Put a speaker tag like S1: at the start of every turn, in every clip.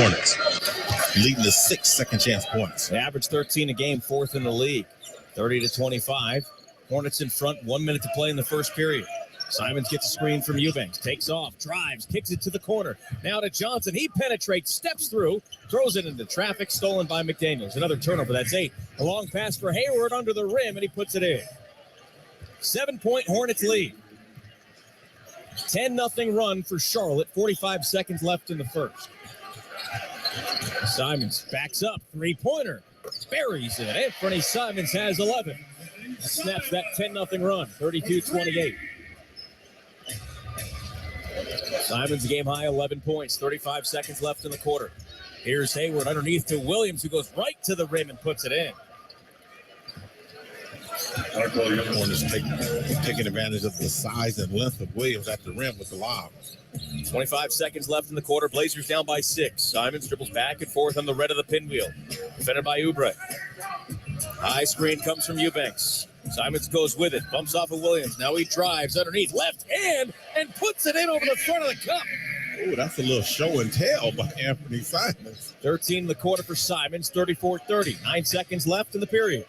S1: Hornets, leading to 6 second chance points.
S2: They average 13 a game, fourth in the league, 30-25. Hornets in front, 1 minute to play in the first period. Simons gets a screen from Eubanks, takes off, drives, kicks it to the corner. Now to Johnson. He penetrates, steps through, throws it into traffic, stolen by McDaniels. Another turnover. That's 8. A long pass for Hayward under the rim, and he puts it in. 7-point Hornets lead. 10-0 run for Charlotte. 45 seconds left in the first. Simons backs up. Three-pointer. Buries it. Anthony Simons has 11. Snaps that 10-0 run. 32-28. Simons, a game high, 11 points. 35 seconds left in the quarter. Here's Hayward underneath to Williams, who goes right to the rim and puts it in.
S1: Hornets taking advantage of the size and length of Williams at the rim with the lob.
S2: 25 seconds left in the quarter. Blazers down by 6. Simons dribbles back and forth on the red of the pinwheel. Defended by Oubre. High screen comes from Eubanks. Simons goes with it. Bumps off of Williams. Now he drives underneath. Left hand and puts it in over the front of the cup.
S1: Oh, that's a little show and tell by Anthony Simons.
S2: 13 in the quarter for Simons. 34-30. 9 seconds left in the period.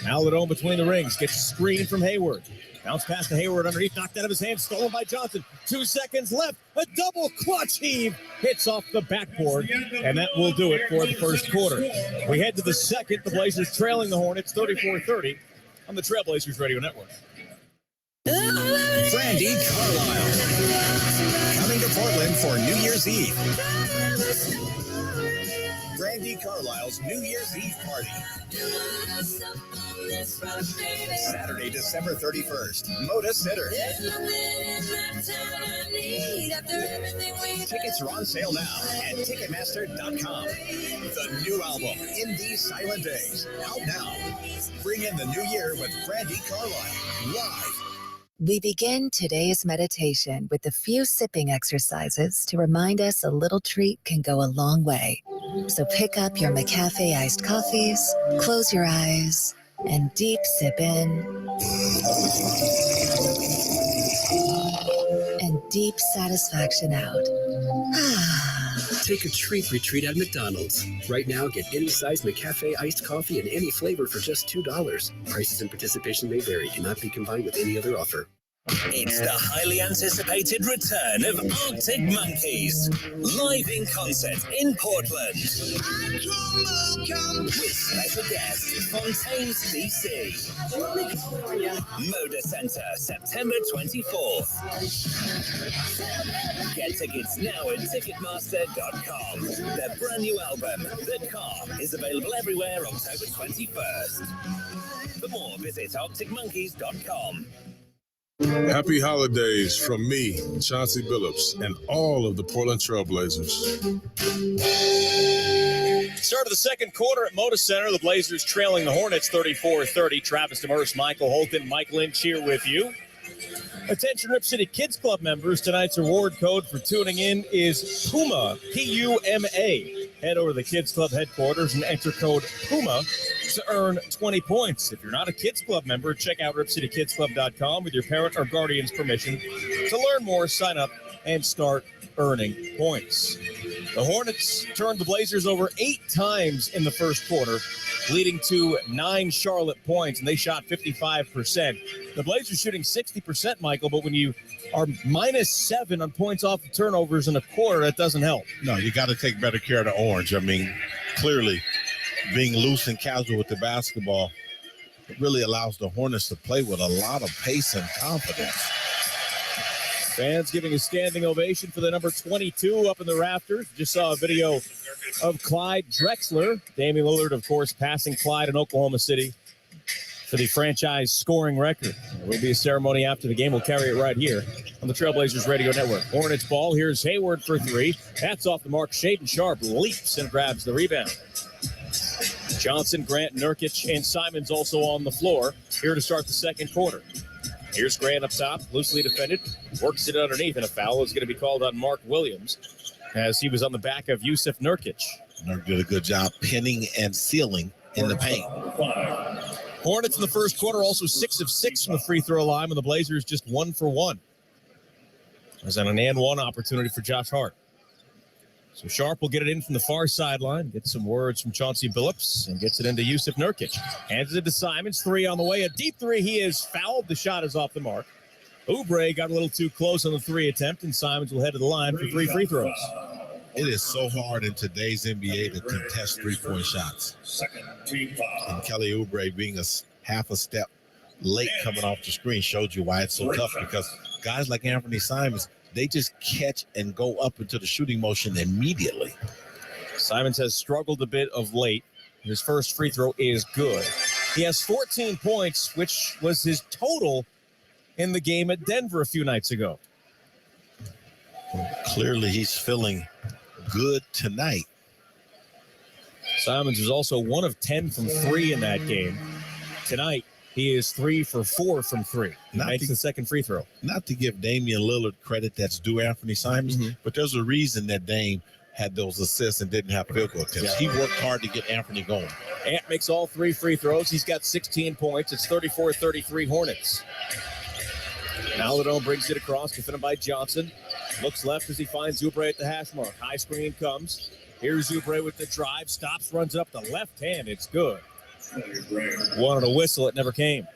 S2: Maladone between the rings. Gets a screen from Hayward. Bounce pass to Hayward underneath. Knocked out of his hand. Stolen by Johnson. 2 seconds left. A double clutch heave. Hits off the backboard. And that will do it for the first quarter. We head to the second. The Blazers trailing the Hornets 34-30 on the Trailblazers Radio Network.
S3: Brandi Carlile. Coming to Portland for New Year's Eve. Brandi Carlile's New Year's Eve party. Saturday, December 31st, Moda Center. Tickets are on sale now at Ticketmaster.com. The new album, In These Silent Days, out now. Bring in the new year with Brandi Carlile, live.
S4: We begin today's meditation with a few sipping exercises to remind us a little treat can go a long way. So pick up your McCafe iced coffees, close your eyes, and deep sip in. And deep satisfaction out.
S5: Take a treat retreat at McDonald's. Right now, get any size McCafe iced coffee in any flavor for just $2. Prices and participation may vary. Cannot be combined with any other offer.
S3: It's the highly anticipated return of Arctic Monkeys, live in concert in Portland. With special guest, Fontaines DC. Moda Center, September 24th. Get tickets now at Ticketmaster.com. Their brand new album, The Car, is available everywhere October 21st. For more, visit ArcticMonkeys.com.
S6: Happy holidays from me, Chauncey Billups, and all of the Portland Trailblazers.
S2: Start of the second quarter at Moda Center. The Blazers trailing the Hornets 34-30. Travis Demers, Michael Holton, Mike Lynch here with you. Attention Rip City Kids Club members, tonight's reward code for tuning in is PUMA, P-U-M-A. Head over to the Kids Club headquarters and enter code PUMA to earn 20 points. If you're not a Kids Club member, check out RipCityKidsClub.com with your parent or guardian's permission. To learn more, sign up and start earning points. The Hornets turned the Blazers over 8 times in the first quarter, leading to 9 Charlotte points, and they shot 55%. The Blazers shooting 60%, Michael, but when you are -7 on points off of turnovers in a quarter, that doesn't help.
S1: No, you got to take better care of the orange. I mean, clearly being loose and casual with the basketball, it really allows the Hornets to play with a lot of pace and confidence.
S2: Fans giving a standing ovation for the number 22 up in the rafters. Just saw a video of Clyde Drexler. Damian Lillard, of course, passing Clyde in Oklahoma City for the franchise scoring record. There will be a ceremony after the game. We'll carry it right here on the Trailblazers Radio Network. Hornets ball. Here's Hayward for 3. That's off the mark. Shaedon Sharpe leaps and grabs the rebound. Johnson, Grant, Nurkic, and Simons also on the floor here to start the second quarter. Here's Grant up top, loosely defended, works it underneath, and a foul is going to be called on Mark Williams as he was on the back of Jusuf Nurkic.
S1: Nurkic did a good job pinning and sealing in the paint.
S2: Hornets in the first quarter also 6 of 6 from the free throw line, and the Blazers just 1 for 1. There's an and one opportunity for Josh Hart. So Sharp will get it in from the far sideline, get some words from Chauncey Billups, and gets it into Yusuf Nurkic. Hands it to Simons, 3 on the way. A deep 3, he is fouled. The shot is off the mark. Oubre got a little too close on the 3 attempt, and Simons will head to the line for 3 free throws.
S1: It is so hard in today's NBA to contest three-point shots. And Kelly Oubre being half a step late coming off the screen showed you why it's so tough, because guys like Anthony Simons, they just catch and go up into the shooting motion immediately.
S2: Simons has struggled a bit of late. His first free throw is good. He has 14 points, which was his total in the game at Denver a few nights ago.
S1: Clearly, he's feeling good tonight.
S2: Simons was also 1 of 10 from 3 in that game. Tonight, he is 3 for 4 from 3. He makes the second free throw.
S1: Not to give Damian Lillard credit that's due Anthony Simons, but there's a reason that Dame had those assists and didn't have field goal attempts. He worked hard to get Anthony going.
S2: Ant makes all 3 free throws. He's got 16 points. It's 34-33 Hornets. Maladon brings it across, defended by Johnson. Looks left as he finds Oubre at the hash mark. High screen comes. Here's Oubre with the drive. Stops, runs up the left hand. It's good. Wanted a whistle. It never came.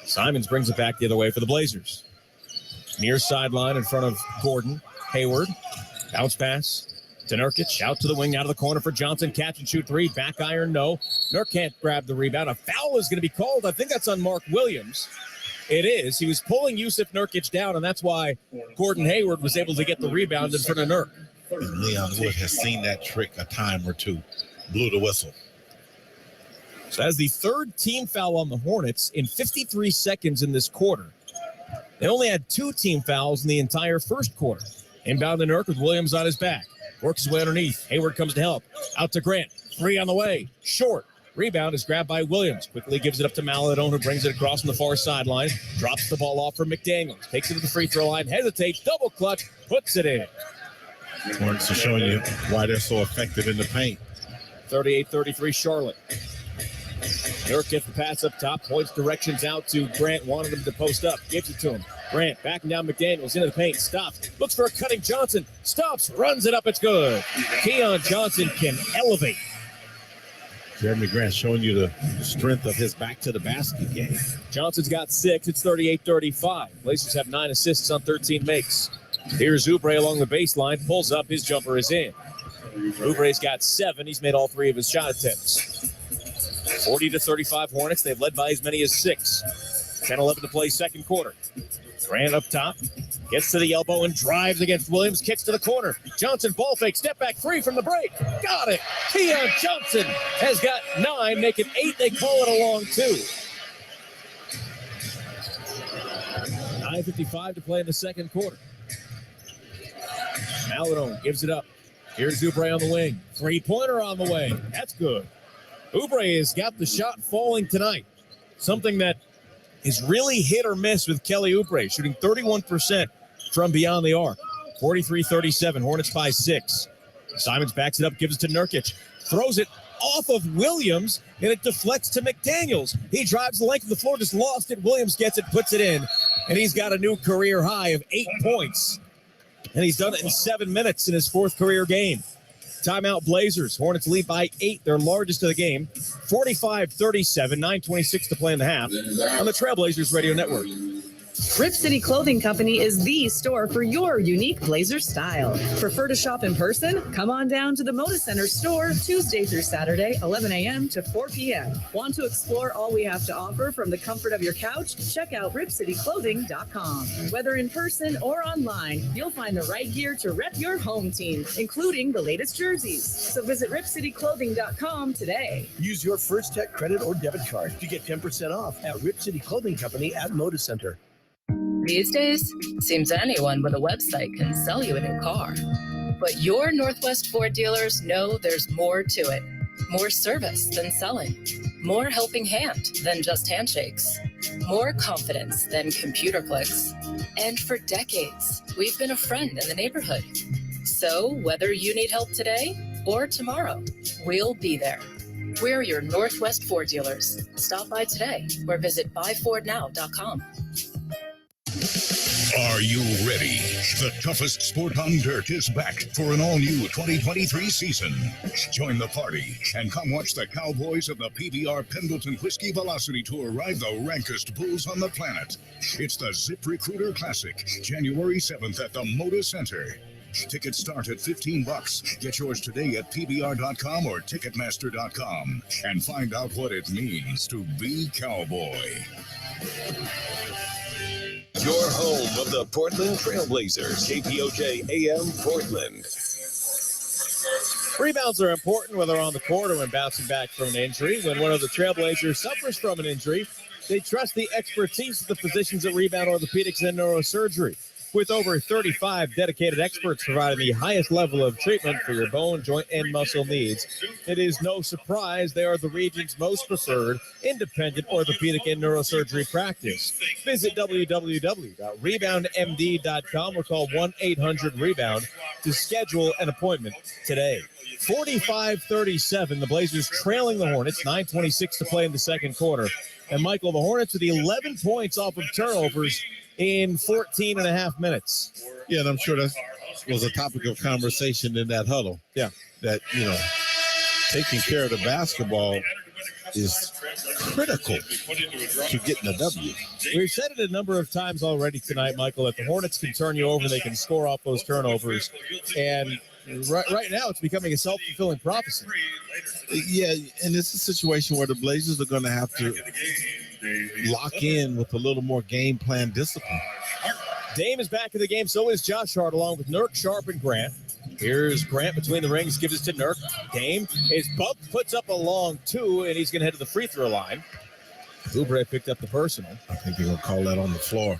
S2: Simons brings it back the other way for the Blazers. Near sideline in front of Gordon. Hayward. Bounce pass to Nurkic. Out to the wing, out of the corner for Johnson. Catch and shoot 3. Back iron, no. Nurk can't grab the rebound. A foul is going to be called. I think that's on Mark Williams. It is. He was pulling Yusuf Nurkic down, and that's why Gordon Hayward was able to get the rebound in front of Nurk.
S1: And Leon Wood has seen that trick a time or two. Blew the whistle.
S2: So that's the 3rd team foul on the Hornets in 53 seconds in this quarter. They only had 2 team fouls in the entire first quarter. Inbound to Nurk with Williams on his back. Works his way underneath. Hayward comes to help. Out to Grant. 3 on the way. Short. Rebound is grabbed by Williams. Quickly gives it up to Maladon, who brings it across from the far sideline. Drops the ball off for McDaniels. Takes it to the free throw line. Hesitates. Double clutch. Puts it in.
S1: Hornets are showing you why they're so effective in the paint.
S2: 38-33 Charlotte. Nurk gets the pass up top. Points directions out to Grant. Wanted him to post up. Gives it to him. Grant backing down McDaniels into the paint. Stops. Looks for a cutting Johnson. Stops. Runs it up. It's good. Keon Johnson can elevate.
S1: Jeremy Grant showing you the strength of his back-to-the-basket game.
S2: Johnson's got 6. It's 38-35. Blazers have 9 assists on 13 makes. Here's Oubre along the baseline. Pulls up. His jumper is in. Oubre's got 7. He's made all 3 of his shot attempts. 40-35 Hornets. They've led by as many as 6. 10-11 to play second quarter. Grant up top. Gets to the elbow and drives against Williams. Kicks to the corner. Johnson ball fake. Step back 3 from the break. Got it. Keon Johnson has got 9. Make it 8. They call it a long 2. 9:55 to play in the second quarter. Maladon gives it up. Here's Oubre on the wing. 3-pointer on the way. That's good. Oubre has got the shot falling tonight. Something that is really hit or miss with Kelly Oubre, shooting 31% from beyond the arc. 43-37, Hornets by 6. Simons backs it up, gives it to Nurkic. Throws it off of Williams, and it deflects to McDaniels. He drives the length of the floor, just lost it. Williams gets it, puts it in, and he's got a new career high of 8 points. And he's done it in 7 minutes in his 4th career game. Timeout Blazers. Hornets lead by 8, their largest of the game. 45-37, 9:26 to play in the half on the Trailblazers Radio Network.
S7: Rip City Clothing Company is the store for your unique Blazer style. Prefer to shop in person? Come on down to the Moda Center store Tuesday through Saturday, 11 a.m. to 4 p.m. Want to explore all we have to offer from the comfort of your couch? Check out ripcityclothing.com. Whether in person or online, you'll find the right gear to rep your home team, including the latest jerseys. So visit ripcityclothing.com today.
S8: Use your First Tech credit or debit card to get 10% off at Rip City Clothing Company at Moda Center.
S9: These days, seems anyone with a website can sell you a new car. But your Northwest Ford dealers know there's more to it. More service than selling. More helping hand than just handshakes. More confidence than computer clicks. And for decades, we've been a friend in the neighborhood. So whether you need help today or tomorrow, we'll be there. We're your Northwest Ford dealers. Stop by today or visit buyfordnow.com.
S10: Are you ready? The toughest sport on dirt is back for an all-new 2023 season. Join the party and come watch the Cowboys of the PBR Pendleton Whiskey Velocity Tour ride the rankest bulls on the planet. It's the Zip Recruiter Classic, January 7th at the Moda Center. Tickets start at $15. Get yours today at PBR.com or Ticketmaster.com and find out what it means to be cowboy.
S11: Your home of the Portland Trailblazers, KPOJ AM Portland.
S2: Rebounds are important, whether on the court or when bouncing back from an injury. When one of the Trailblazers suffers from an injury, they trust the expertise of the physicians at Rebound Orthopedics and Neurosurgery. With over 35 dedicated experts providing the highest level of treatment for your bone, joint, and muscle needs, it is no surprise they are the region's most preferred independent orthopedic and neurosurgery practice. Visit www.reboundmd.com or call 1-800-REBOUND to schedule an appointment today. 45-37, the Blazers trailing the Hornets, 9:26 to play in the second quarter. And Michael, the Hornets with 11 points off of turnovers in 14 and a half minutes.
S1: Yeah, and I'm sure that was a topic of conversation in that huddle.
S2: Yeah.
S1: That, taking care of the basketball is critical to getting a W.
S2: We've said it a number of times already tonight, Michael, that the Hornets can turn you over. They can score off those turnovers. And right now it's becoming a self-fulfilling prophecy.
S1: Yeah, and it's a situation where the Blazers are going to have to lock in with a little more game plan discipline.
S2: Dame is back in the game. So is Josh Hart, along with Nurk, Sharp, and Grant. Here's Grant between the rings, gives it to Nurk. Dame is bumped, puts up a long two, and he's going to head to the free throw line. Oubre picked up the personal.
S1: I think they're going to call that on the floor.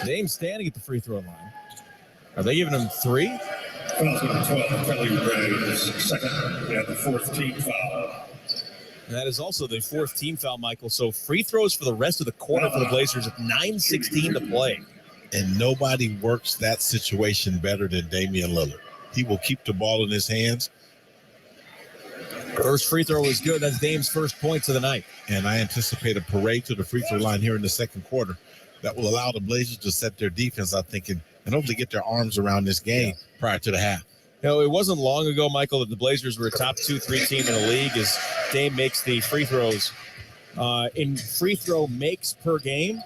S2: Dame's standing at the free throw line. Are they giving him three?
S12: 12, Kelly Oubre is second and the fourth team foul.
S2: And that is also the fourth team foul, Michael. So free throws for the rest of the quarter for the Blazers with 9:16 to play.
S1: And nobody works that situation better than Damian Lillard. He will keep the ball in his hands.
S2: First free throw was good. That's Dame's first points of the night.
S1: And I anticipate a parade to the free throw line here in the second quarter that will allow the Blazers to set their defense, I think, and hopefully get their arms around this game prior to the half.
S2: It wasn't long ago, Michael, that the Blazers were a top 2-3 team in the league as Dame makes the free throws. In free throw makes per game,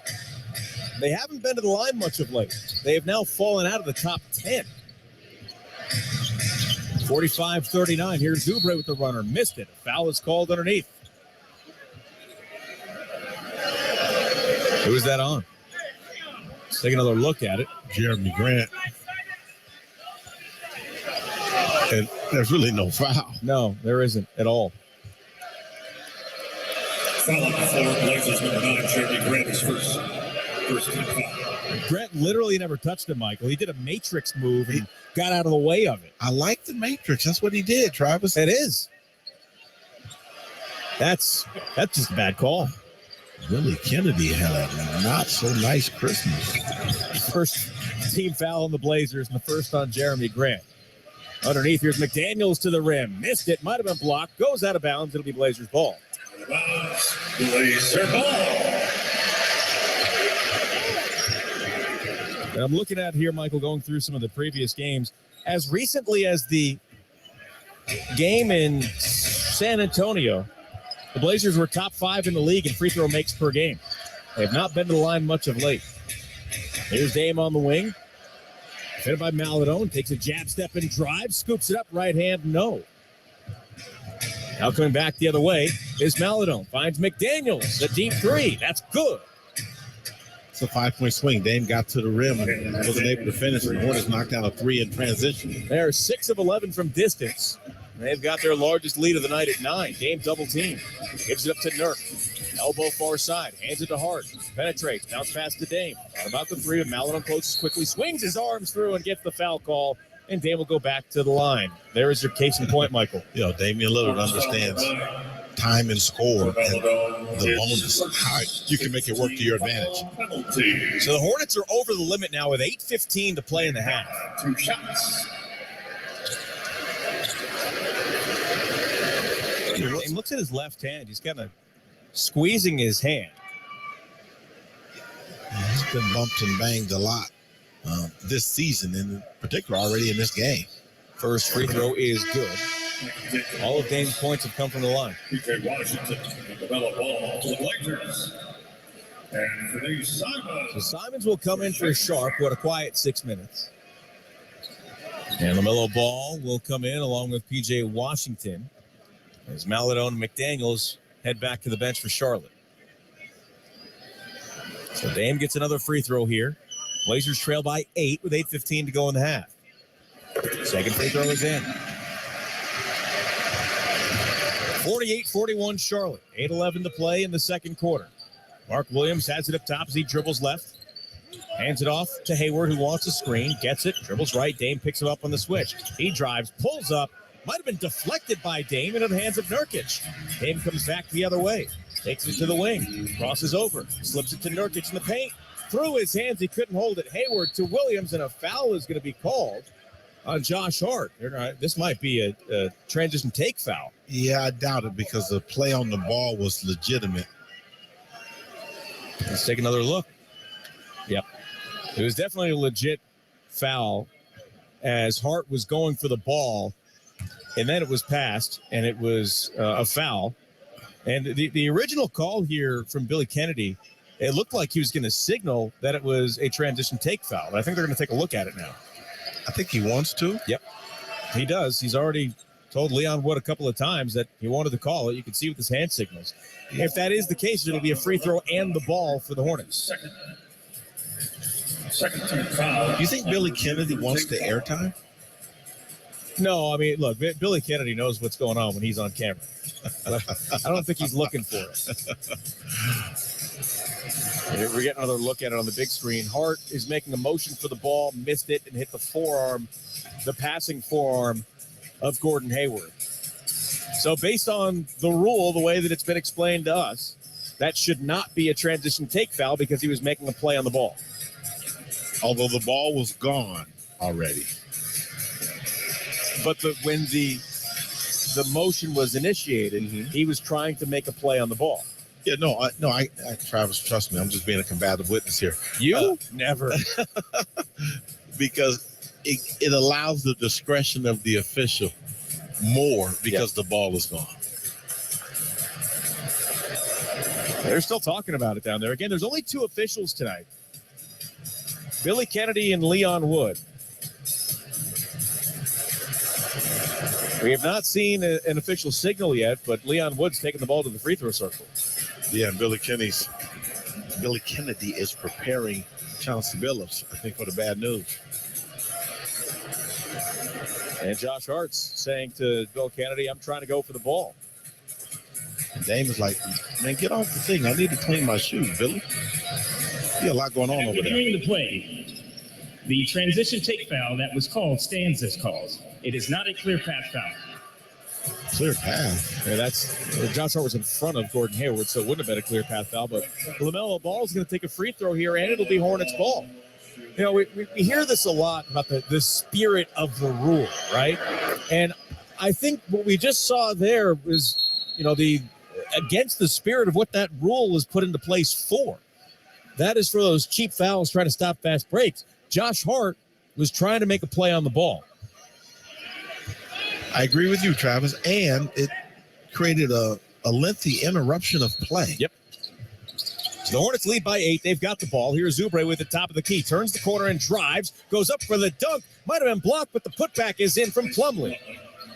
S2: they haven't been to the line much of late. They have now fallen out of the top 10. 45-39. Here's Oubre with the runner. Missed it. A foul is called underneath. Who is that on? Let's take another look at it.
S1: Jeremy Grant. And there's really no foul.
S2: No, there isn't at all.
S12: Foul on the floor. Blazers number 9, Jeremy Grant is first team foul.
S2: Grant literally never touched him, Michael. He did a matrix move and got out of the way of it.
S1: I like the matrix. That's what he did, Travis.
S2: It is. That's just a bad call.
S1: Willie Kennedy had a not so nice Christmas.
S2: First team foul on the Blazers and the first on Jeremy Grant. Underneath, here's McDaniels to the rim. Missed it. Might have been blocked. Goes out of bounds. It'll be Blazers ball.
S12: Blazer ball.
S2: And I'm looking at here, Michael, going through some of the previous games. As recently as the game in San Antonio, the Blazers were top 5 in the league in free throw makes per game. They have not been to the line much of late. Here's Dame on the wing. Fed by Maladone. Takes a jab step and drives. Scoops it up. Right hand. No. Now coming back the other way is Maladone. Finds McDaniels. A deep three. That's good.
S1: It's a 5-point swing. Dame got to the rim and wasn't able to finish. The Hornets knocked down a 3 in transition.
S2: They are 6 of 11 from distance. They've got their largest lead of the night at 9. Dame double team. Gives it up to Nurk. Elbow far side. Hands it to Hart. Penetrates. Bounce pass to Dame. Thought about the 3. Maladone closes quickly. Swings his arms through and gets the foul call. And Dame will go back to the line. There is your case in point, Michael.
S1: Damian Lillard understands time and score and the bonus. How you can make it work to your advantage.
S2: So the Hornets are over the limit now with 8:15 to play in the half.
S12: 2 shots.
S2: He looks at his left hand. He's kind of squeezing his hand.
S1: been bumped and banged a lot this season, in particular already in this game.
S2: First free throw is good. All of Dame's points have come from the line.
S12: PJ Washington with the Bella ball to the Blazers. And for these Simons.
S2: So Simons will come in for Sharp. What a quiet 6 minutes. And LaMelo Ball will come in along with PJ Washington as Maladone and McDaniels head back to the bench for Charlotte. So Dame gets another free throw here. Blazers trail by 8 with 8:15 to go in the half. Second free throw is in. 48-41 Charlotte. 8:11 to play in the second quarter. Mark Williams has it up top as he dribbles left. Hands it off to Hayward, who wants a screen. Gets it, dribbles right. Dame picks him up on the switch. He drives, pulls up. Might have been deflected by Dame into the hands of Nurkic. Dame comes back the other way. Takes it to the wing. Crosses over. Slips it to Nurkic in the paint. Through his hands, he couldn't hold it. Hayward to Williams, and a foul is going to be called on Josh Hart. This might be a transition take foul.
S1: Yeah, I doubt it because the play on the ball was legitimate.
S2: Let's take another look. Yep. It was definitely a legit foul as Hart was going for the ball, and then it was passed, and it was a foul. And the original call here from Billy Kennedy, it looked like he was going to signal that it was a transition take foul. But I think they're going to take a look at it now.
S1: I think he wants to.
S2: Yep, he does. He's already told Leon Wood a couple of times that he wanted to call it. You can see with his hand signals. If that is the case, it'll be a free throw and the ball for the Hornets.
S12: Second team foul.
S1: Do you think Billy Kennedy wants the airtime?
S2: No, I mean, look, Billy Kennedy knows what's going on when he's on camera. I don't think he's looking for it. We're getting another look at it on the big screen. Hart is making a motion for the ball, missed it, and hit the passing forearm of Gordon Hayward. So based on the rule, the way that it's been explained to us, that should not be a transition take foul because he was making a play on the ball.
S1: Although the ball was gone already.
S2: But when the motion was initiated, he was trying to make a play on the ball.
S1: Yeah, I Travis, trust me, I'm just being a combative witness here.
S2: You? Never.
S1: Because it allows the discretion of the official more because the ball is gone.
S2: They're still talking about it down there. Again, there's only 2 officials tonight. Billy Kennedy and Leon Wood. We have not seen an official signal yet, but Leon Wood's taking the ball to the free throw circle.
S1: Yeah, and Billy Kennedy is preparing Chauncey Billups, I think, for the bad news.
S2: And Josh Hart's saying to Bill Kennedy, I'm trying to go for the ball.
S1: And Dame is like, man, get off the thing. I need to clean my shoes, Billy. See a lot going on over there.
S13: During the play, the transition take foul that was called stands as called. It is not a clear path foul.
S1: Clear path.
S2: Yeah, Josh Hart was in front of Gordon Hayward, so it wouldn't have been a clear path foul. But LaMelo Ball is going to take a free throw here, and it'll be Hornets ball. You know, we hear this a lot about the spirit of the rule, right? And I think what we just saw there was, against the spirit of what that rule was put into place for. That is for those cheap fouls trying to stop fast breaks. Josh Hart was trying to make a play on the ball.
S1: I agree with you, Travis, and it created a lengthy interruption of play.
S2: Yep. So the Hornets lead by 8. They've got the ball. Here's Oubre with the top of the key. Turns the corner and drives. Goes up for the dunk. Might have been blocked, but the putback is in from Plumlee.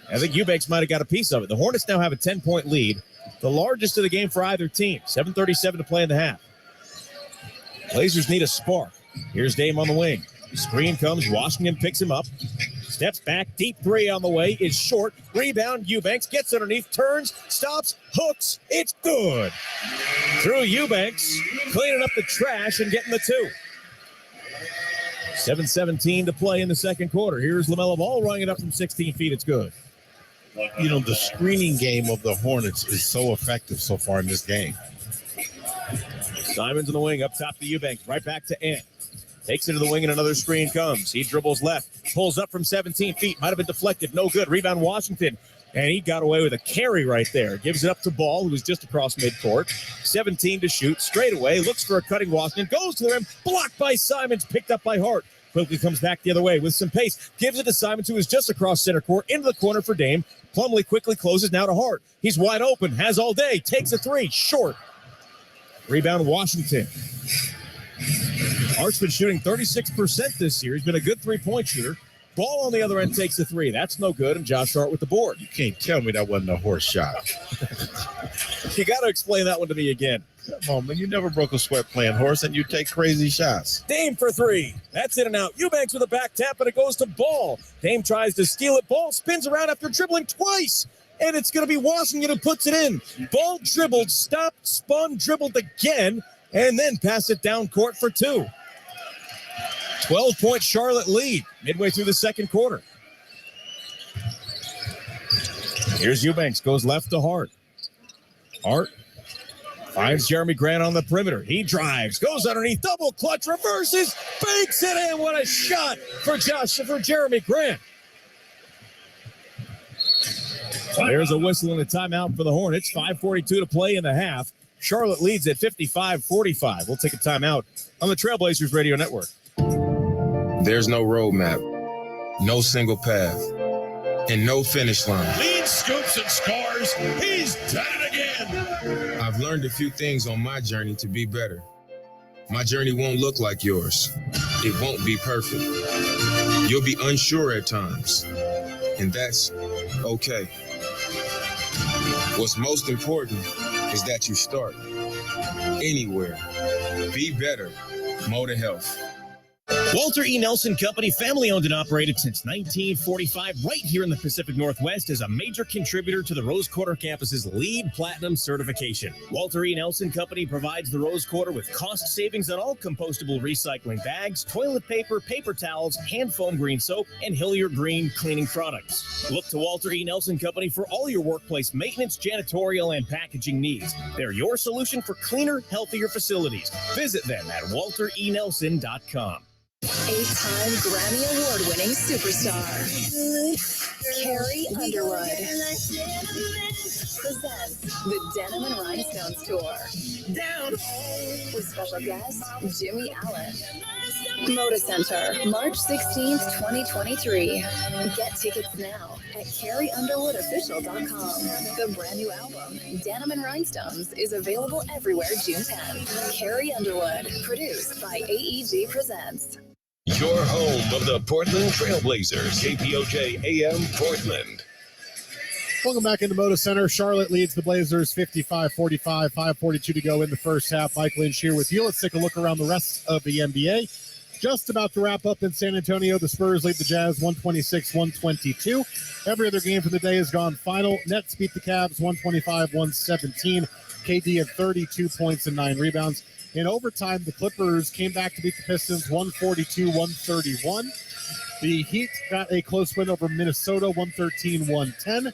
S2: I think Eubanks might have got a piece of it. The Hornets now have a 10-point lead, the largest of the game for either team. 7:37 to play in the half. Blazers need a spark. Here's Dame on the wing. Screen comes. Washington picks him up. Steps back. Deep 3 on the way. Is short. Rebound. Eubanks gets underneath. Turns. Stops. Hooks. It's good. Through Eubanks. Cleaning up the trash and getting the 2. 7:17 to play in the second quarter. Here's LaMelo Ball running it up from 16 feet. It's good.
S1: The screening game of the Hornets is so effective so far in this game.
S2: Simons in the wing. Up top to Eubanks. Right back to Ant. Takes it to the wing and another screen comes. He dribbles left. Pulls up from 17 feet. Might have been deflected. No good. Rebound Washington. And he got away with a carry right there. Gives it up to Ball, who was just across midcourt. 17 to shoot. Straight away. Looks for a cutting Washington. Goes to the rim. Blocked by Simons. Picked up by Hart. Quickly comes back the other way with some pace. Gives it to Simons, who is just across center court. Into the corner for Dame. Plumlee quickly closes now to Hart. He's wide open. Has all day. Takes a three. Short. Rebound Washington. Hart's been shooting 36% this year. He's been a good three-point shooter. Ball on the other end takes a three. That's no good, and Josh Hart with the board.
S1: You can't tell me that wasn't a horse shot.
S2: You got to explain that one to me again.
S1: Come on, man. You never broke a sweat playing horse, and you take crazy shots.
S2: Dame for three. That's in and out. Eubanks with a back tap, and it goes to Ball. Dame tries to steal it. Ball spins around after dribbling twice, and it's going to be Washington who puts it in. Ball dribbled, stopped, spun, dribbled again, and then passed it down court for two. 12-point Charlotte lead midway through the second quarter. Here's Eubanks, goes left to Hart. Hart finds Jeremy Grant on the perimeter. He drives, goes underneath, double clutch, reverses, banks it in. What a shot for Jeremy Grant. There's a whistle and a timeout for the Hornets. 5:42 to play in the half. Charlotte leads at 55-45. We'll take a timeout on the Trailblazers Radio Network.
S14: There's no roadmap, no single path, and no finish line.
S1: Lead scoops and scores. He's done it again.
S14: I've learned a few things on my journey to be better. My journey won't look like yours. It won't be perfect. You'll be unsure at times, and that's okay. What's most important is that you start anywhere. Be better. Moda Health.
S2: Walter E. Nelson Company, family owned and operated since 1945, right here in the Pacific Northwest, is a major contributor to the Rose Quarter campus's LEED Platinum certification. Walter E. Nelson Company provides the Rose Quarter with cost savings on all compostable recycling bags, toilet paper, paper towels, hand foam green soap, and Hilliard Green cleaning products. Look to Walter E. Nelson Company for all your workplace maintenance, janitorial, and packaging needs. They're your solution for cleaner, healthier facilities. Visit them at walterenelson.com.
S15: 8-time Grammy Award-winning superstar, Carrie Underwood, presents the Denim and Rhinestones Tour. Down! With special guest, Jimmy Allen. Moda Center, March 16th, 2023. Get tickets now at CarrieUnderwoodOfficial.com. The brand new album, Denim and Rhinestones, is available everywhere June 10th. Carrie Underwood, produced by AEG Presents.
S11: Your home of the Portland Trailblazers, KPOJ AM Portland.
S16: Welcome back into Moda Center. Charlotte leads the Blazers 55-45, 5:42 to go in the first half. Mike Lynch here with you. Let's take a look around the rest of the NBA. Just about to wrap up in San Antonio. The Spurs lead the Jazz 126-122. Every other game for the day has gone final. Nets beat the Cavs 125-117. KD had 32 points and 9 rebounds. In overtime, the Clippers came back to beat the Pistons 142-131. The Heat got a close win over Minnesota 113-110.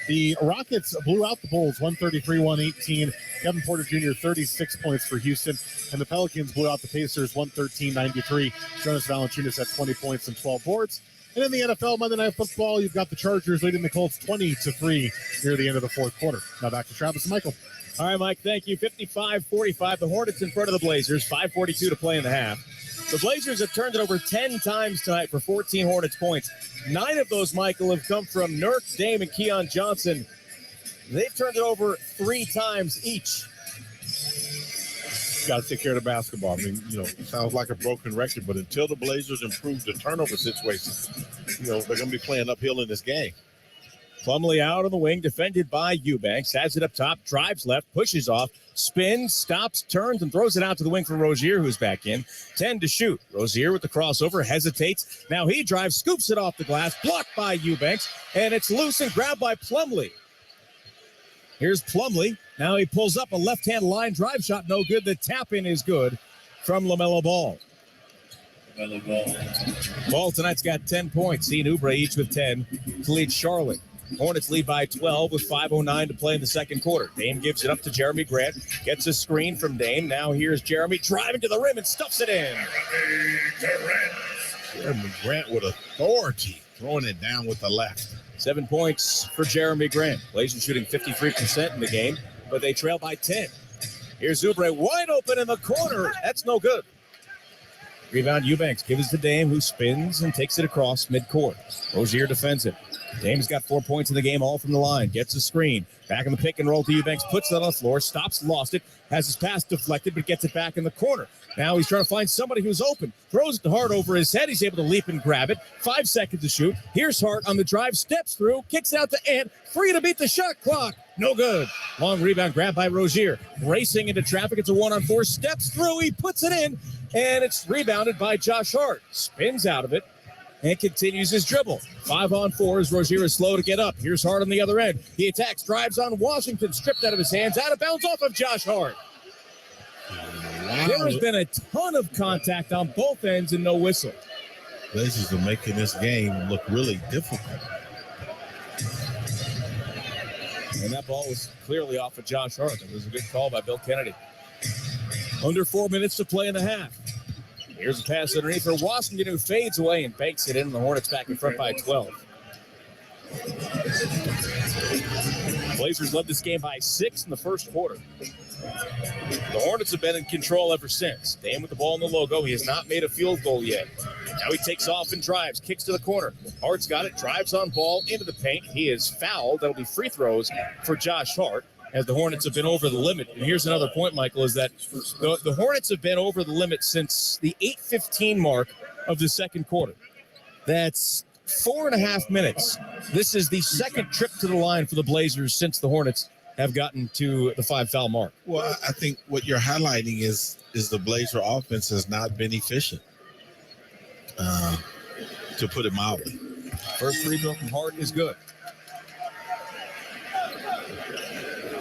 S16: The Rockets blew out the Bulls 133-118. Kevin Porter Jr. 36 points for Houston. And the Pelicans blew out the Pacers 113-93. Jonas Valanciunas had 20 points and 12 boards. And in the NFL Monday Night Football, you've got the Chargers leading the Colts 20-3 near the end of the fourth quarter. Now back to Travis and Michael.
S2: All right, Mike, thank you. 55-45. The Hornets in front of the Blazers. 5:42 to play in the half. The Blazers have turned it over 10 times tonight for 14 Hornets points. 9 of those, Michael, have come from Nurk, Dame, and Keon Johnson. They've turned it over 3 times each.
S1: Got to take care of the basketball. I mean, it sounds like a broken record, but until the Blazers improve the turnover situation, they're going to be playing uphill in this game.
S2: Plumlee out on the wing, defended by Eubanks. Has it up top, drives left, pushes off, spins, stops, turns, and throws it out to the wing for Rozier, who's back in. 10 to shoot. Rozier with the crossover, hesitates. Now he drives, scoops it off the glass, blocked by Eubanks, and it's loose and grabbed by Plumlee. Here's Plumlee. Now he pulls up a left-hand line drive shot, no good. The tap-in is good from LaMelo Ball. Ball tonight's got 10 points. He and Oubre each with 10 to lead Charlotte. Hornets lead by 12 with 5:09 to play in the second quarter. Dame gives it up to Jeremy Grant. Gets a screen from Dame. Now here's Jeremy driving to the rim and stuffs it in.
S1: Jeremy Grant with authority, throwing it down with the left.
S2: 7 points for Jeremy Grant. Blazers shooting 53% in the game, but they trail by 10. Here's Oubre wide open in the corner. That's no good. Rebound, Eubanks gives it to Dame, who spins and takes it across midcourt. Rozier defends it. Dame's got 4 points in the game, all from the line. Gets a screen. Back in the pick and roll to Eubanks. Puts it on the floor. Stops, lost it. Has his pass deflected, but gets it back in the corner. Now he's trying to find somebody who's open. Throws it to Hart over his head. He's able to leap and grab it. 5 seconds to shoot. Here's Hart on the drive. Steps through. Kicks it out to Ant. Free to beat the shot clock. No good. Long rebound grab by Rozier. Racing into traffic. It's a 1-on-4. Steps through. He puts it in. And it's rebounded by Josh Hart. Spins out of it and continues his dribble. 5-on-4 as Rozier is slow to get up. Here's Hart on the other end. He attacks, drives on Washington, stripped out of his hands, out of bounds off of Josh Hart. Wow. There has been a ton of contact on both ends and no whistle.
S1: Blazers are making this game look really difficult.
S2: And that ball was clearly off of Josh Hart. It was a good call by Bill Kennedy. Under 4 minutes to play in the half. Here's a pass underneath for Washington, who fades away and banks it in. The Hornets back in front by 12. Blazers led this game by 6 in the first quarter. The Hornets have been in control ever since. Dame with the ball in the logo. He has not made a field goal yet. Now he takes off and drives, kicks to the corner. Hart's got it, drives on ball into the paint. He is fouled. That'll be free throws for Josh Hart, as the Hornets have been over the limit. And here's another point, Michael, is that the Hornets have been over the limit since the 8:15 mark of the second quarter. That's 4.5 minutes. This is the second trip to the line for the Blazers since the Hornets have gotten to the 5-foul mark.
S1: Well, I think what you're highlighting is the Blazer offense has not been efficient, to put it mildly.
S2: First free throw from Hart is good.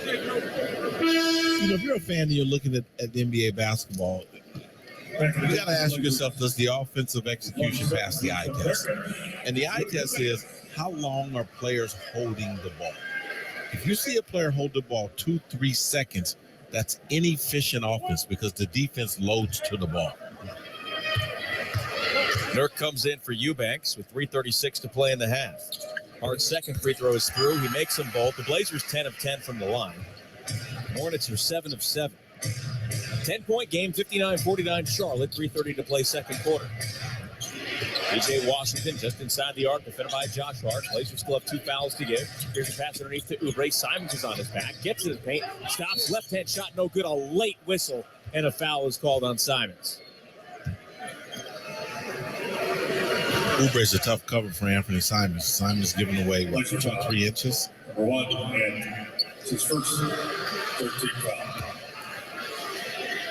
S1: You know, if you're a fan and you're looking at NBA basketball, you got to ask yourself, does the offensive execution pass the eye test? And the eye test is, how long are players holding the ball? If you see a player hold the ball 2-3 seconds, that's inefficient offense because the defense loads to the ball.
S2: Nurk comes in for Eubanks with 3:36 to play in the half. Hart's second free throw is through. He makes them both. The Blazers 10 of 10 from the line. Hornets are 7 of 7. 10-point game, 59-49 Charlotte, 3:30 to play second quarter. PJ Washington just inside the arc, defended by Josh Hart. Blazers still have 2 fouls to give. Here's a pass underneath to Oubre. Simons is on his back, gets to the paint, stops, left-hand shot, no good. A late whistle, and a foul is called on Simons.
S1: Oubre's a tough cover for Anthony Simons. Simons giving away, 2-3 inches?
S12: Number 1, and it's his first 13 foul.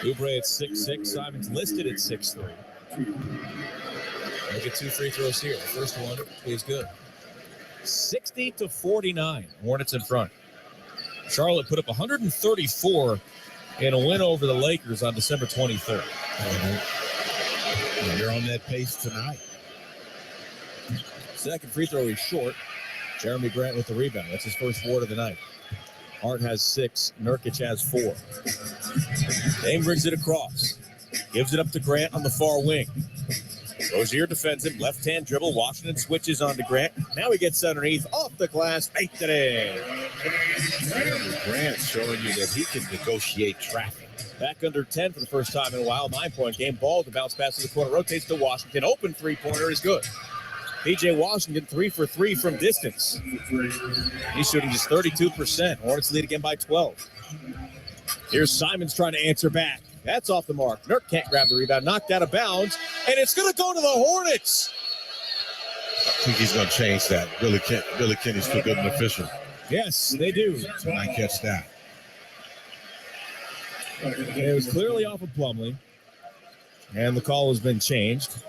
S2: Oubre at 6'6", Simons listed at 6'3". They get 2 free throws here. The first one is good. 60-49, Hornets in front. Charlotte put up 134 in a win over the Lakers on December 23rd.
S1: You're on that pace tonight.
S2: Second free throw is short. Jeremy Grant with the rebound. That's his first board of the night. Hart has 6. Nurkic has 4. Dame brings it across. Gives it up to Grant on the far wing. Rozier defends him. Left-hand dribble. Washington switches on to Grant. Now he gets underneath. Off the glass. Baked it in.
S1: Grant showing you that he can negotiate traffic.
S2: Back under 10 for the first time in a while. 9-point game. Ball to bounce pass to the corner. Rotates to Washington. Open three-pointer is good. PJ Washington 3 for 3 from distance. He's shooting just 32%. Hornets lead again by 12. Here's Simons trying to answer back. That's off the mark. Nurk can't grab the rebound. Knocked out of bounds. And it's going to go to the Hornets.
S1: I think he's going to change that. Billy Kenny's too good an official.
S2: Yes, they do.
S1: I catch that.
S2: It was clearly off of Plumlee. And the call has been changed.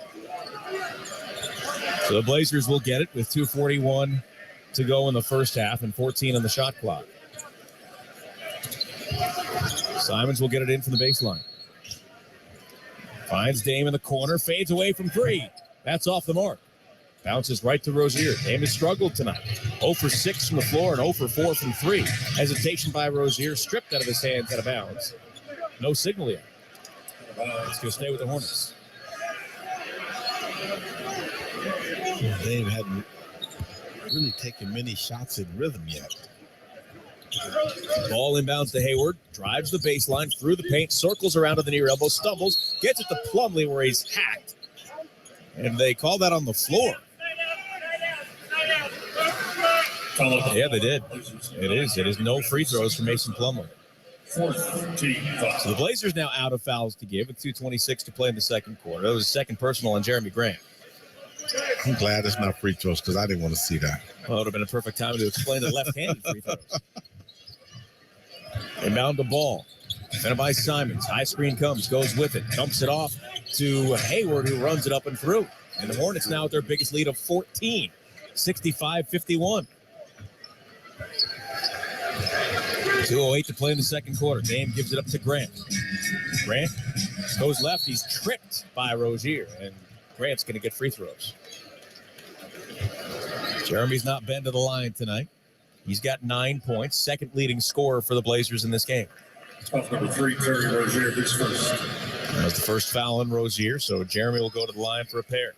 S2: So the Blazers will get it with 2:41 to go in the first half and 14 on the shot clock. Simons will get it in from the baseline. Finds Dame in the corner, fades away from 3. That's off the mark. Bounces right to Rozier. Dame has struggled tonight. 0 for 6 from the floor and 0 for 4 from 3. Hesitation by Rozier, stripped out of his hands, out of bounds. No signal yet. It's going to stay with the Hornets.
S1: Dame hadn't really taking many shots in rhythm yet.
S2: Ball inbounds to Hayward, drives the baseline through the paint, circles around to the near elbow, stumbles, gets it to Plumlee where he's hacked. And they call that on the floor. Yeah, they did. It is no free throws for Mason Plumlee. So the Blazers now out of fouls to give with 2:26 to play in the second quarter. That was a second personal on Jeremy Grant.
S1: I'm glad it's not free throws because I didn't want to see that.
S2: Well, it would have been a perfect time to explain the left-handed free throws. Inbound the ball. Defended by Simons. High screen comes, goes with it, dumps it off to Hayward, who runs it up and through. And the Hornets now with their biggest lead of 14, 65-51. 2:08 to play in the second quarter. Dame gives it up to Grant. Grant goes left. He's tripped by Rozier, and Grant's going to get free throws. Jeremy's not been to the line tonight. He's got 9 points, second leading scorer for the Blazers in this game.
S12: Tough number 3, Terry Rozier, his first.
S2: That was the first foul on Rozier, so Jeremy will go to the line for a pair.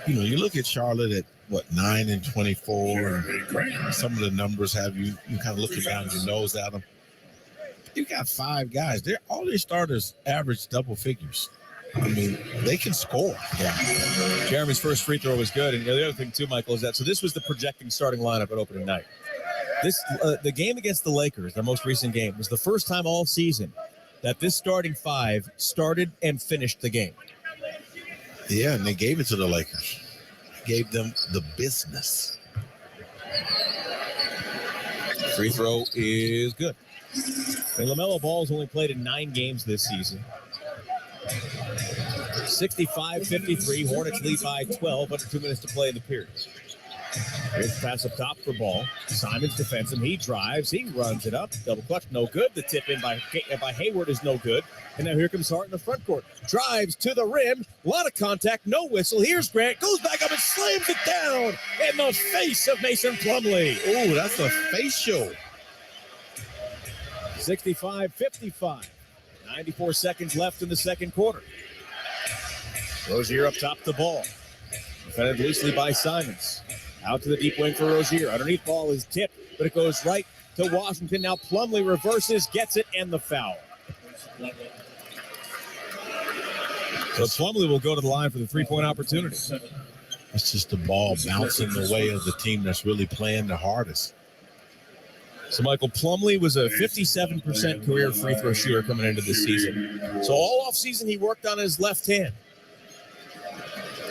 S1: You know, you look at Charlotte at, 9 and 24. And some of the numbers have you kind of looking down your nose at them. You got 5 guys. All their starters average double figures. I mean, they can score.
S2: Yeah. Jeremy's first free throw was good. And the other thing, too, Michael, is that so this was the projecting starting lineup at opening night. The game against the Lakers, their most recent game, was the first time all season that this starting 5 started and finished the game.
S1: Yeah, and they gave it to the Lakers. Gave them the business.
S2: Free throw is good. And LaMelo Ball's only played in 9 games this season. 65-53. Hornets lead by 12, under 2 minutes to play in the period. Here's the pass up top for Ball. Simons defends him. He drives. He runs it up. Double clutch, no good. The tip in by Hayward is no good. And now here comes Hart in the front court. Drives to the rim. A lot of contact. No whistle. Here's Grant. Goes back up and slams it down in the face of Mason Plumlee.
S1: Oh, that's a facial.
S2: 65-55. 94 seconds left in the second quarter. Rozier up top the ball. Defended loosely by Simons. Out to the deep wing for Rozier. Underneath ball is tipped, but it goes right to Washington. Now Plumlee reverses, gets it, and the foul. So Plumlee will go to the line for the three-point opportunity.
S1: It's just the ball bouncing the way of the team that's really playing the hardest.
S2: So Michael, Plumlee was a 57% career free throw shooter coming into this season. So all offseason he worked on his left hand.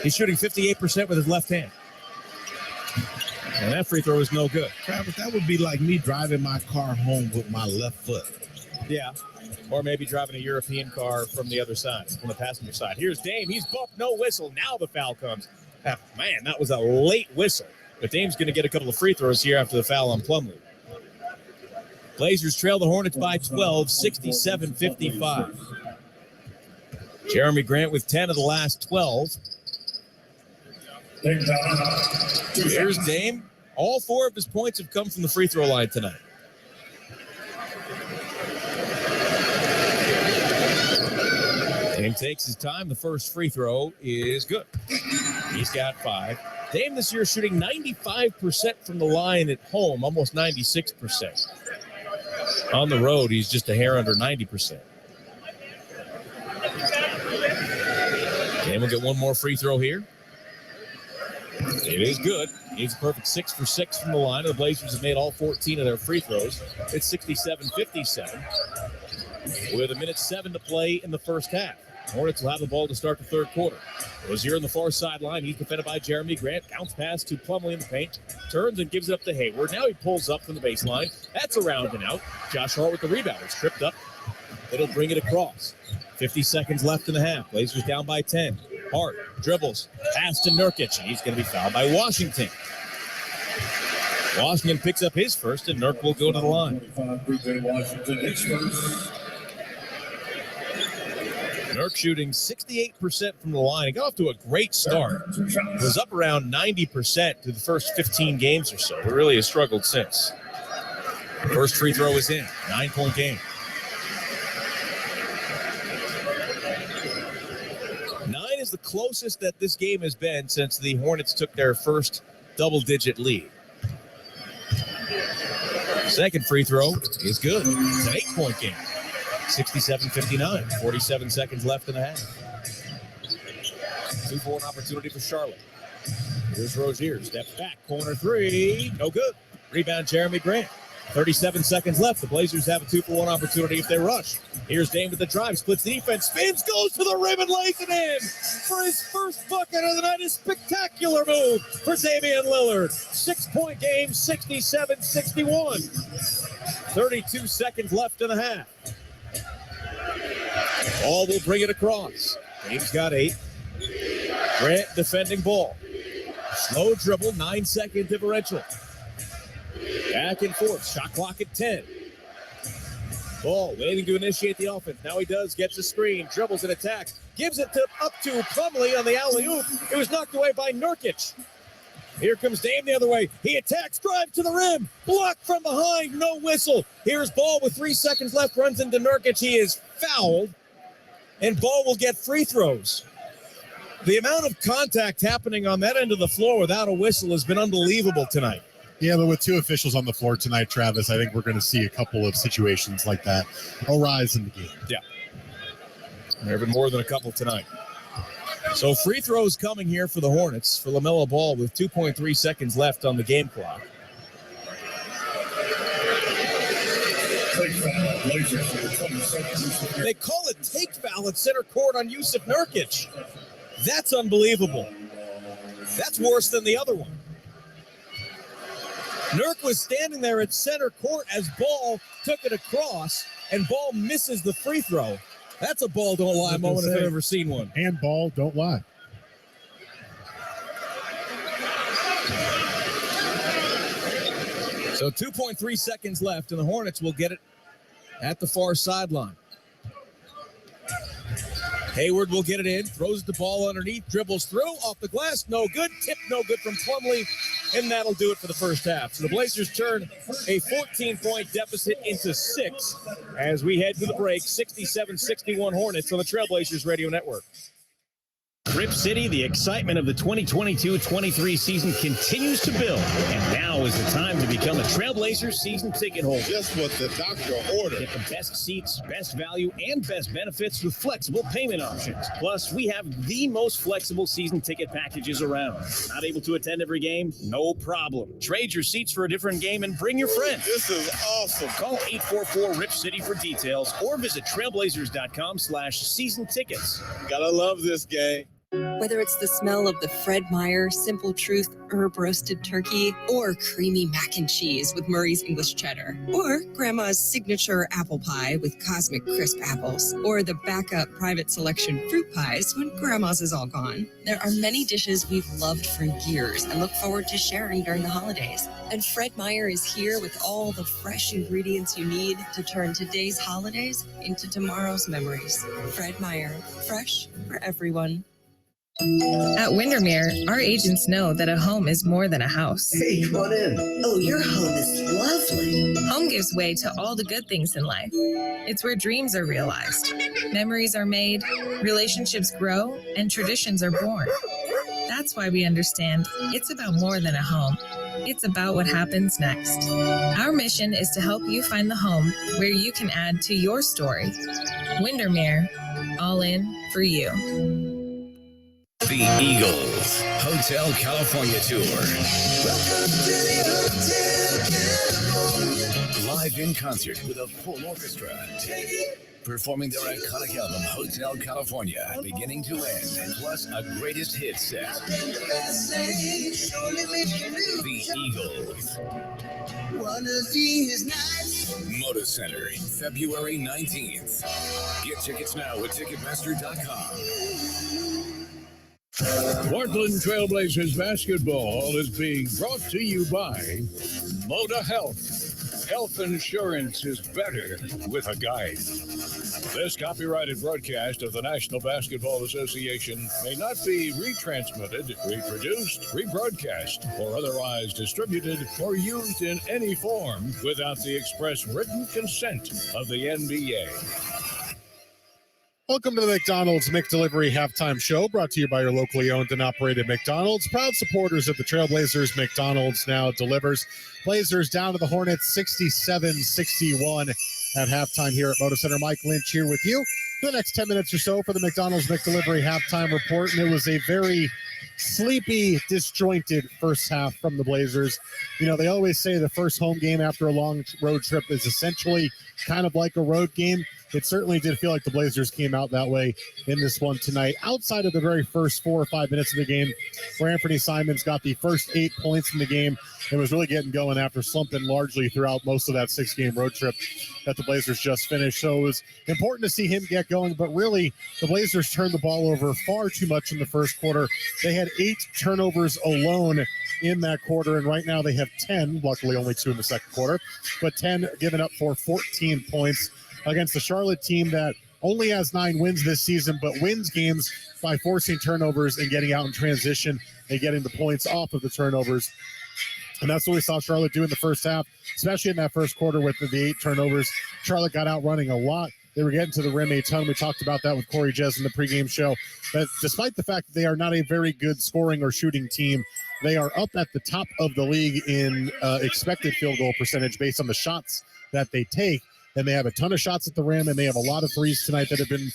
S2: He's shooting 58% with his left hand. And that free throw is no good.
S1: Travis, that would be like me driving my car home with my left foot.
S2: Yeah. Or maybe driving a European car from the other side, from the passenger side. Here's Dame. He's bumped, no whistle. Now the foul comes. Man, that was a late whistle. But Dame's going to get a couple of free throws here after the foul on Plumlee. Blazers trail the Hornets by 12, 67-55. Jeremy Grant with 10 of the last 12. Here's Dame. All 4 of his points have come from the free throw line tonight. Dame takes his time. The first free throw is good. He's got 5. Dame this year shooting 95% from the line at home, almost 96%. On the road, he's just a hair under 90%. Dame will get one more free throw here. It is good. He's a perfect 6 for 6 from the line. The Blazers have made all 14 of their free throws. It's 67-57 with 1:07 to play in the first half. Hornets will have the ball to start the third quarter. Rozier on the far sideline. He's defended by Jeremy Grant. Bounce pass to Plumlee in the paint. Turns and gives it up to Hayward. Now he pulls up from the baseline. That's around and out. Josh Hart with the rebound. It's tripped up. It'll bring it across. 50 seconds left in the half. Blazers down by 10. Hart dribbles. Pass to Nurkic. He's going to be fouled by Washington. Washington picks up his first, and Nurk will go to the line. Nurk shooting 68% from the line. He got off to a great start. It was up around 90% through the first 15 games or so. It really has struggled since. First free throw is in. 9-point game. 9 is the closest that this game has been since the Hornets took their first double-digit lead. Second free throw is good. It's an 8-point game. 67-59. 47 seconds left in the half. 2-4 opportunity for Charlotte. Here's Rozier. Steps back. Corner three. No good. Rebound, Jeremy Grant. 37 seconds left. The Blazers have a 2-for-1 opportunity if they rush. Here's Dame with the drive. Splits the defense. Spins. Goes to the rim and lays it in. For his first bucket of the night. A spectacular move for Damian Lillard. 6-point game. 67-61. 32 seconds left in the half. Ball will bring it across. Dame's got 8. Grant defending ball. Slow dribble, 9-second differential. Back and forth, shot clock at 10. Ball waiting to initiate the offense. Now he does, gets a screen, dribbles and attacks. Gives it up to Plumlee on the alley-oop. It was knocked away by Nurkic. Here comes Dame the other way. He attacks, drive to the rim. Blocked from behind, no whistle. Here's Ball with 3 seconds left, runs into Nurkic. He is fouled, and Ball will get free throws. The amount of contact happening on that end of the floor without a whistle has been unbelievable tonight.
S16: Yeah, but with 2 officials on the floor tonight, Travis, I think we're going to see a couple of situations like that arise in the game.
S2: Yeah. There have been more than a couple tonight. So free throws coming here for the Hornets for LaMelo Ball with 2.3 seconds left on the game clock. They call it take foul at center court on Yusuf Nurkic. That's unbelievable. That's worse than the other one. Nurk was standing there at center court as Ball took it across, and Ball misses the free throw. That's a ball don't lie moment if I've ever seen one.
S16: And ball don't lie.
S2: So 2.3 seconds left, and the Hornets will get it at the far sideline. Hayward will get it in, throws the ball underneath, dribbles through, off the glass, no good, tip no good from Plumlee, and that'll do it for the first half. So the Blazers turn a 14-point deficit into 6 as we head to the break. 67-61 Hornets on the Trailblazers Radio Network. Rip City, the excitement of the 2022-23 season continues to build, and now is the time to become a Trailblazers season ticket holder.
S1: Just what the doctor ordered.
S2: Get the best seats, best value, and best benefits with flexible payment options. Plus, we have the most flexible season ticket packages around. Not able to attend every game? No problem. Trade your seats for a different game and bring your friends.
S1: This is awesome.
S2: Call 844-RIP-CITY for details or visit trailblazers.com/season tickets.
S1: Gotta love this game.
S17: Whether it's the smell of the Fred Meyer Simple Truth herb roasted turkey, or creamy mac and cheese with Murray's English cheddar, or Grandma's signature apple pie with Cosmic Crisp apples, or the backup private selection fruit pies when Grandma's is all gone, there are many dishes we've loved for years and look forward to sharing during the holidays. And Fred Meyer is here with all the fresh ingredients you need to turn today's holidays into tomorrow's memories. Fred Meyer, fresh for everyone.
S18: At Windermere, our agents know that a home is more than a house.
S19: Hey, come on in. Oh, your home is lovely.
S18: Home gives way to all the good things in life. It's where dreams are realized, memories are made, relationships grow, and traditions are born. That's why we understand it's about more than a home. It's about what happens next. Our mission is to help you find the home where you can add to your story. Windermere, all in for you.
S3: The Eagles Hotel California Tour. Live in concert with a full orchestra. Performing their iconic album, Hotel California, beginning to end, plus a greatest hits set. The Eagles. One of these nights. Moda Center, February 19th. Get tickets now at Ticketmaster.com.
S12: Portland Trailblazers basketball is being brought to you by Moda Health. Health insurance is better with a guide. This copyrighted broadcast of the National Basketball Association may not be retransmitted, reproduced, rebroadcast, or otherwise distributed or used in any form without the express written consent of the NBA.
S16: Welcome to the McDonald's McDelivery Halftime Show, brought to you by your locally owned and operated McDonald's. Proud supporters of the Trailblazers, McDonald's now delivers. Blazers down to the Hornets 67-61 at halftime here at Moda Center. Mike Lynch here with you for the next 10 minutes or so for the McDonald's McDelivery Halftime Report. And it was a very sleepy, disjointed first half from the Blazers. You know, they always say the first home game after a long road trip is essentially kind of like a road game. It certainly did feel like the Blazers came out that way in this one tonight. Outside of the very first 4 or 5 minutes of the game, where Anthony Simons got the first 8 points in the game and was really getting going after slumping largely throughout most of that 6-game road trip that the Blazers just finished. So it was important to see him get going, but really the Blazers turned the ball over far too much in the first quarter. They had 8 turnovers alone in that quarter, and right now they have 10, luckily only 2 in the second quarter, but 10 given up for 14 points against the Charlotte team that only has 9 wins this season, but wins games by forcing turnovers and getting out in transition and getting the points off of the turnovers. And that's what we saw Charlotte do in the first half, especially in that first quarter with the 8 turnovers. Charlotte got out running a lot. They were getting to the rim a ton. We talked about that with Corey Jez in the pregame show. But despite the fact that they are not a very good scoring or shooting team, they are up at the top of the league in expected field goal percentage based on the shots that they take. And they have a ton of shots at the rim, and they have a lot of threes tonight that have been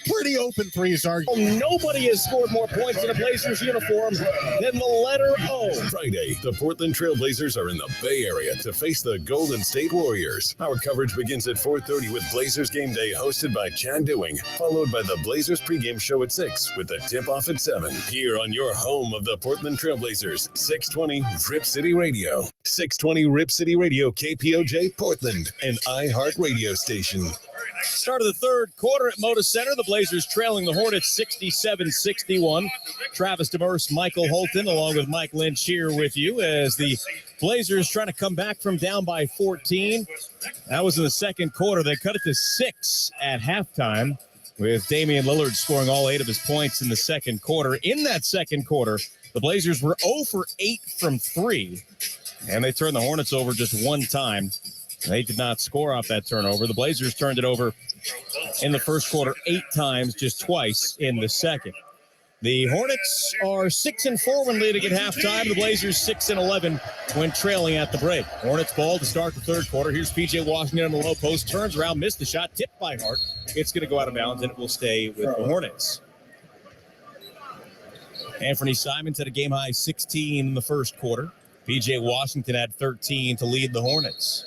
S16: pretty open threes.
S2: Nobody has scored more points in a Blazers uniform than the letter O.
S11: Friday, the Portland Trailblazers are in the Bay Area to face the Golden State Warriors. Our coverage begins at 4:30 with Blazers Game Day hosted by Chad Dewing, followed by the Blazers pregame show at 6 with the tip-off at 7. Here on your home of the Portland Trailblazers, 620 Rip City Radio. 620 Rip City Radio, KPOJ Portland, and iHeart Radio station.
S2: Start of the third quarter at Moda Center. The Blazers trailing the Hornets 67-61. Travis Demers, Michael Holton, along with Mike Lynch here with you as the Blazers trying to come back from down by 14. That was in the second quarter. They cut it to 6 at halftime with Damian Lillard scoring all 8 of his points in the second quarter. In that second quarter, the Blazers were 0 for 8 from 3, and they turned the Hornets over just one time. They did not score off that turnover. The Blazers turned it over in the first quarter 8 times, just twice in the second. The Hornets are 6-4 when leading at halftime. The Blazers 6-11 when trailing at the break. Hornets ball to start the third quarter. Here's P.J. Washington on the low post. Turns around, missed the shot, tipped by Hart. It's going to go out of bounds, and it will stay with the Hornets. Anthony Simons had a game-high 16 in the first quarter. P.J. Washington had 13 to lead the Hornets.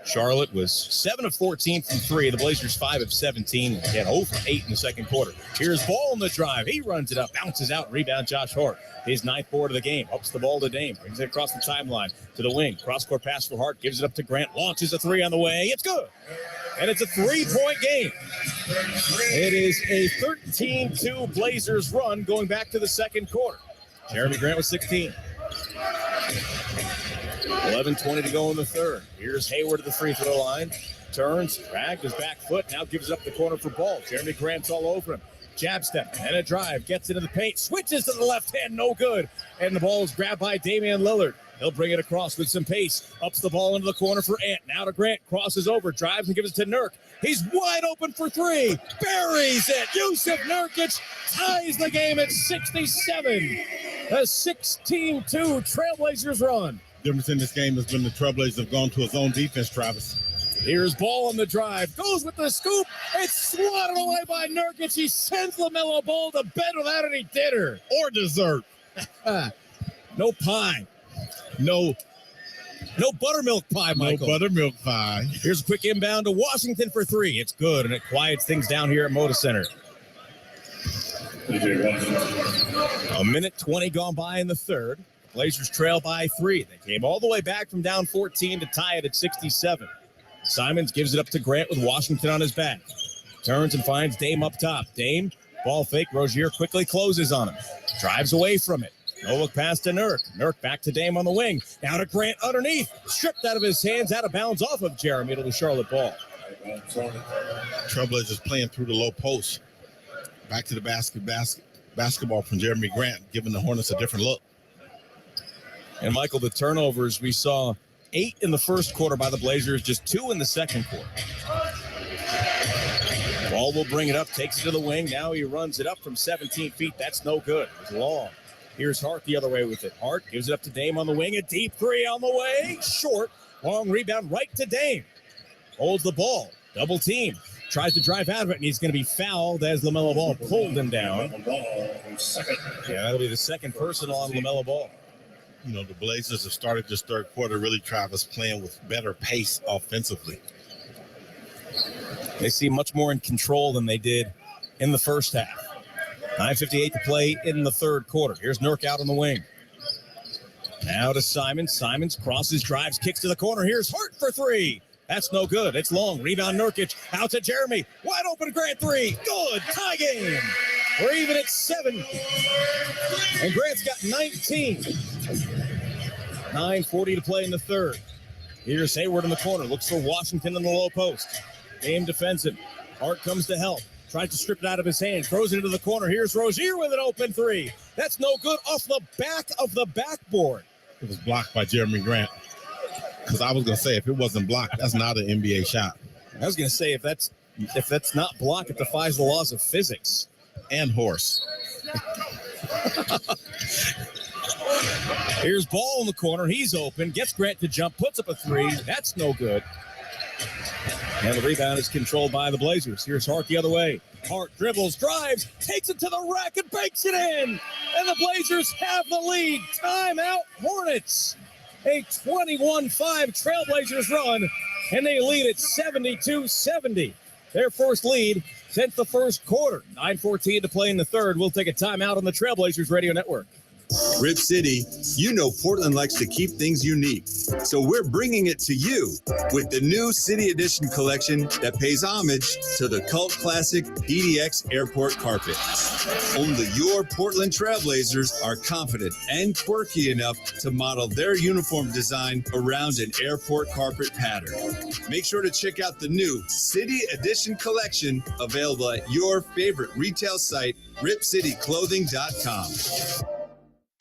S2: Charlotte was 7 of 14 from 3. The Blazers 5 of 17. Again, 0 for 8 in the second quarter. Here's Ball on the drive. He runs it up, bounces out, rebound Josh Hart. His 9th board of the game. Ups the ball to Dame. Brings it across the timeline to the wing. Cross-court pass for Hart. Gives it up to Grant. Launches a 3 on the way. It's good. And it's a 3-point game. It is a 13-2 Blazers run going back to the second quarter. Jeremy Grant with 16. 11:20 to go in the third. Here's Hayward to the free throw line. Turns, dragged his back foot, now gives it up the corner for Ball. Jeremy Grant's all over him. Jab step and a drive, gets into the paint, switches to the left hand, no good. And the ball is grabbed by Damian Lillard. He'll bring it across with some pace. Ups the ball into the corner for Ant. Now to Grant, crosses over, drives and gives it to Nurk. He's wide open for 3. Buries it. Jusuf Nurkic ties the game at 67. A 16-2 Trailblazers run.
S20: Difference in this game has been the Trailblazers have gone to his own defense, Travis.
S2: Here's Ball on the drive. Goes with the scoop. It's swatted away by Nurkic. He sends LaMelo Ball to bed without any dinner.
S20: Or dessert.
S2: No pie.
S20: No
S2: buttermilk pie, Michael.
S20: No buttermilk pie.
S2: Here's a quick inbound to Washington for 3. It's good, and it quiets things down here at Moda Center. A minute 20 gone by in the third. Blazers trail by 3. They came all the way back from down 14 to tie it at 67. Simons gives it up to Grant with Washington on his back. Turns and finds Dame up top. Dame, ball fake. Rozier quickly closes on him. Drives away from it. No look pass to Nurk. Nurk back to Dame on the wing. Now to Grant underneath. Stripped out of his hands, out of bounds off of Jeremy. It'll be Charlotte ball.
S20: Trailblazers playing through the low post. Back to the basketball from Jeremy Grant, giving the Hornets a different look.
S2: And, Michael, the turnovers, we saw 8 in the first quarter by the Blazers, just 2 in the second quarter. Ball will bring it up, takes it to the wing. Now he runs it up from 17 feet. That's no good. It's long. Here's Hart the other way with it. Hart gives it up to Dame on the wing. A deep three on the way. Short. Long rebound right to Dame. Holds the ball. Double team. Tries to drive out of it, and he's going to be fouled as LaMelo Ball pulled him down. Yeah, that'll be the second personal on LaMelo Ball.
S20: You know, the Blazers have started this third quarter really, Travis, playing with better pace offensively.
S2: They seem much more in control than they did in the first half. 9:58 to play in the third quarter. Here's Nurk out on the wing. Now to Simon. Simons crosses, drives, kicks to the corner. Here's Hart for three. That's no good. It's long. Rebound Nurkic. Out to Jeremy. Wide open Grant three. Good. Tie game. We're even at 7. And Grant's got 19. 9:40 to play in the third. Here's Hayward in the corner. Looks for Washington in the low post. Dame defends it. Hart comes to help. Tries to strip it out of his hand. Throws it into the corner. Here's Rozier with an open three. That's no good. Off the back of the backboard.
S20: It was blocked by Jeremy Grant. Because I was going to say, if it wasn't blocked, that's not an NBA shot.
S2: I was going to say, if that's not blocked, it defies the laws of physics.
S20: And horse.
S2: Here's Ball in the corner. He's open. Gets Grant to jump. Puts up a three. That's no good. And the rebound is controlled by the Blazers. Here's Hart the other way. Hart dribbles, drives, takes it to the rack and banks it in. And the Blazers have the lead. Timeout, Hornets. A 21-5 Trailblazers run, and they lead at 72-70. Their first lead since the first quarter. 9:14 to play in the third. We'll take a timeout on the Trailblazers Radio Network.
S21: Rip City, you know Portland likes to keep things unique. So we're bringing it to you with the new City Edition collection that pays homage to the cult classic PDX Airport Carpet. Only your Portland Trailblazers are confident and quirky enough to model their uniform design around an airport carpet pattern. Make sure to check out the new City Edition collection available at your favorite retail site, ripcityclothing.com.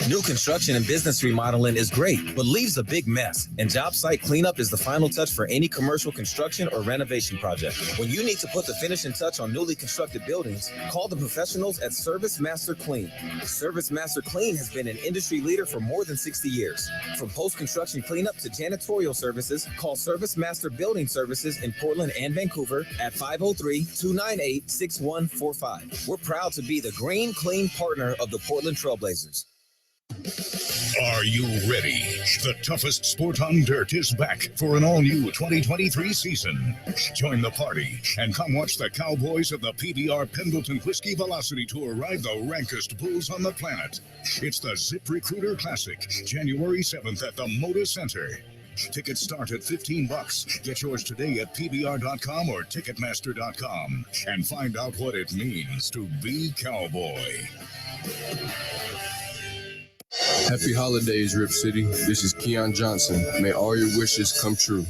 S22: New construction and business remodeling is great, but leaves a big mess. And job site cleanup is the final touch for any commercial construction or renovation project. When you need to put the finishing touch on newly constructed buildings, call the professionals at Service Master Clean. Service Master Clean has been an industry leader for more than 60 years. From post-construction cleanup to janitorial services, call Service Master Building Services in Portland and Vancouver at 503-298-6145. We're proud to be the green, clean partner of the Portland Trailblazers.
S10: Are you ready? The toughest sport on dirt is back for an all-new 2023 season. Join the party and come watch the Cowboys of the PBR Pendleton Whiskey Velocity Tour ride the rankest bulls on the planet. It's the Zip Recruiter Classic, January 7th at the Moda Center. Tickets start at $15. Get yours today at PBR.com or Ticketmaster.com and find out what it means to be cowboy.
S23: Happy holidays, Rip City. This is Keon Johnson. May all your wishes come true.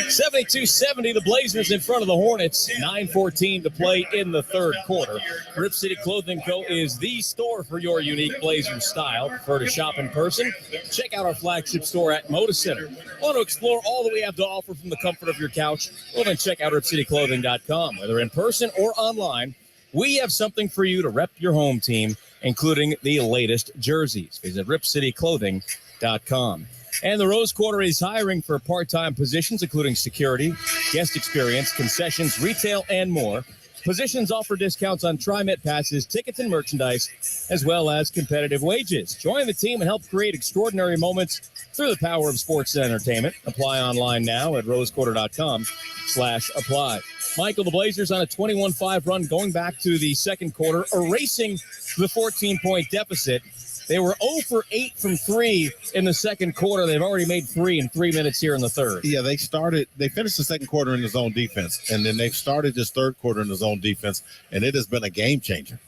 S2: 72-70, the Blazers in front of the Hornets. 9:14 to play in the third quarter. Rip City Clothing Co. is the store for your unique Blazer style. Prefer to shop in person? Check out our flagship store at Moda Center. Want to explore all that we have to offer from the comfort of your couch? Well, then check out ripcityclothing.com. Whether in person or online, we have something for you to rep your home team, including the latest jerseys. Visit ripcityclothing.com. And the Rose Quarter is hiring for part-time positions, including security, guest experience, concessions, retail, and more. Positions offer discounts on TriMet passes, tickets, and merchandise, as well as competitive wages. Join the team and help create extraordinary moments through the power of sports and entertainment. Apply online now at rosequarter.com/apply. Michael, the Blazers on a 21-5 run going back to the second quarter, erasing the 14-point deficit. They were 0 for 8 from 3 in the second quarter. They've already made 3 in 3 minutes here in the third.
S20: Yeah, they finished the second quarter in the zone defense, and then they've started this third quarter in the zone defense, and it has been a game changer.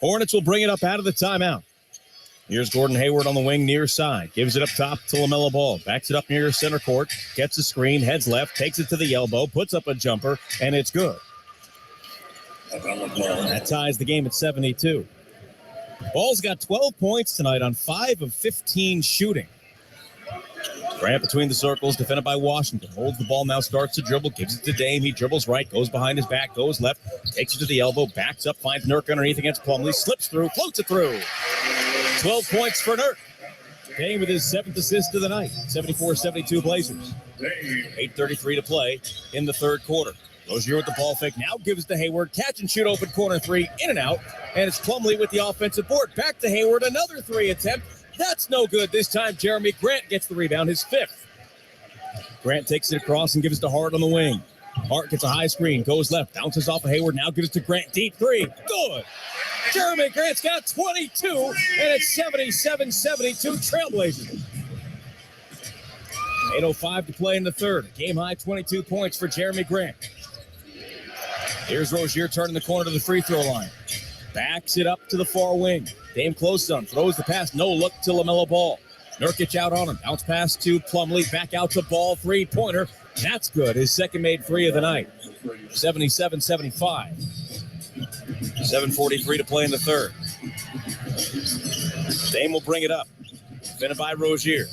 S2: Hornets will bring it up out of the timeout. Here's Gordon Hayward on the wing near side. Gives it up top to LaMelo Ball. Backs it up near center court. Gets a screen, heads left, takes it to the elbow, puts up a jumper, and it's good. That ties the game at 72. Ball's got 12 points tonight on 5 of 15 shooting. Grant between the circles, defended by Washington. Holds the ball, now starts to dribble, gives it to Dame. He dribbles right, goes behind his back, goes left, takes it to the elbow, backs up, finds Nurk underneath against Plumlee, slips through, floats it through. 12 points for Nurk. Dame with his 7th assist of the night. 74-72 Blazers. 8:33 to play in the third quarter. Rozier with the ball fake, now gives it to Hayward. Catch and shoot, open corner three, in and out. And it's Plumlee with the offensive board. Back to Hayward, another three attempt. That's no good. This time, Jeremy Grant gets the rebound, his 5th. Grant takes it across and gives it to Hart on the wing. Hart gets a high screen, goes left, bounces off of Hayward, now gives it to Grant. Deep three, good. Jeremy Grant's got 22, and it's 77-72 Trailblazers. 8:05 to play in the third. Game-high 22 points for Jeremy Grant. Here's Rozier turning the corner to the free throw line. Backs it up to the far wing. Dame close on, throws the pass, no look to LaMelo Ball. Nurkic out on him, bounce pass to Plumlee, back out to Ball, three-pointer. That's good, his second made three of the night. 77-75. 7:43 to play in the third. Dame will bring it up. Defended by Rozier.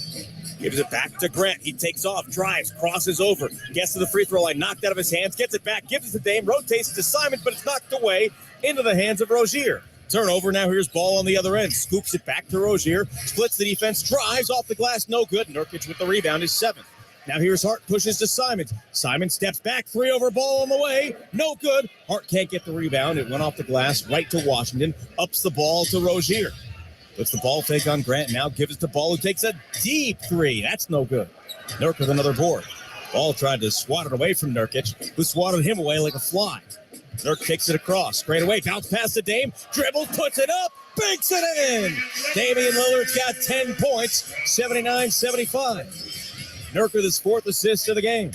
S2: Gives it back to Grant. He takes off, drives, crosses over, gets to the free throw line, knocked out of his hands, gets it back, gives it to Dame, rotates it to Simons, but it's knocked away into the hands of Rozier. Turnover, now here's Ball on the other end. Scoops it back to Rozier, splits the defense, drives off the glass, no good. Nurkic with the rebound, his 7th. Now here's Hart, pushes to Simons. Simons steps back, three over, Ball on the way, no good. Hart can't get the rebound. It went off the glass right to Washington, ups the ball to Rozier. Puts the ball fake on Grant, now gives it to Ball, who takes a deep three. That's no good. Nurk with another board. Ball tried to swat it away from Nurkic, who swatted him away like a fly. Nurk takes it across, straight away, bounce past the Dame, dribbles, puts it up, banks it in. Damian Lillard's got 10 points, 79-75. Nurk with his 4th assist of the game.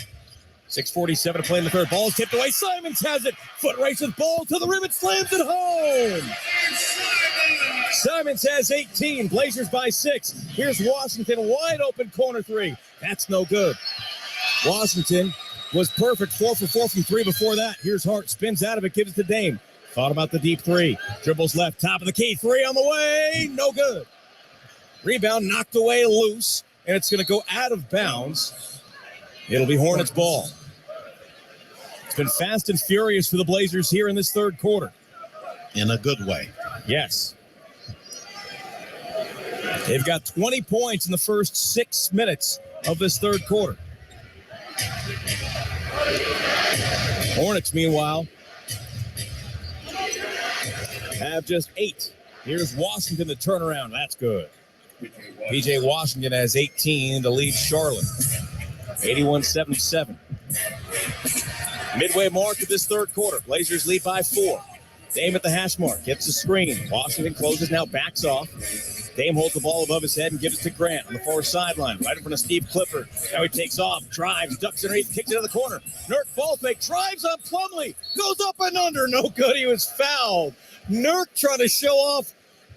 S2: 6:47 to play in the third. Ball is tipped away. Simons has it. Foot race with Ball to the rim. It slams it home. Simons has 18. Blazers by 6. Here's Washington, wide open corner three. That's no good. Washington was perfect, 4 for 4 from 3 before that. Here's Hart, spins out of it, gives it to Dame. Thought about the deep three. Dribbles left, top of the key. Three on the way. No good. Rebound knocked away loose, and it's going to go out of bounds. It'll be Hornets ball. It's been fast and furious for the Blazers here in this third quarter.
S1: In a good way.
S2: Yes. They've got 20 points in the first 6 minutes of this third quarter. Hornets, meanwhile, have just 8. Here's Washington to turn around. That's good. PJ Washington has 18 to lead Charlotte. 81-77. Midway mark of this third quarter. Blazers lead by 4. Dame at the hash mark. Gets the screen. Washington closes now, backs off. Dame holds the ball above his head and gives it to Grant on the far sideline, right in front of Steve Clifford. Now he takes off, drives, ducks underneath, kicks it to the corner. Nurk ball fake, drives on Plumlee, goes up and under. No good. He was fouled. Nurk trying to show off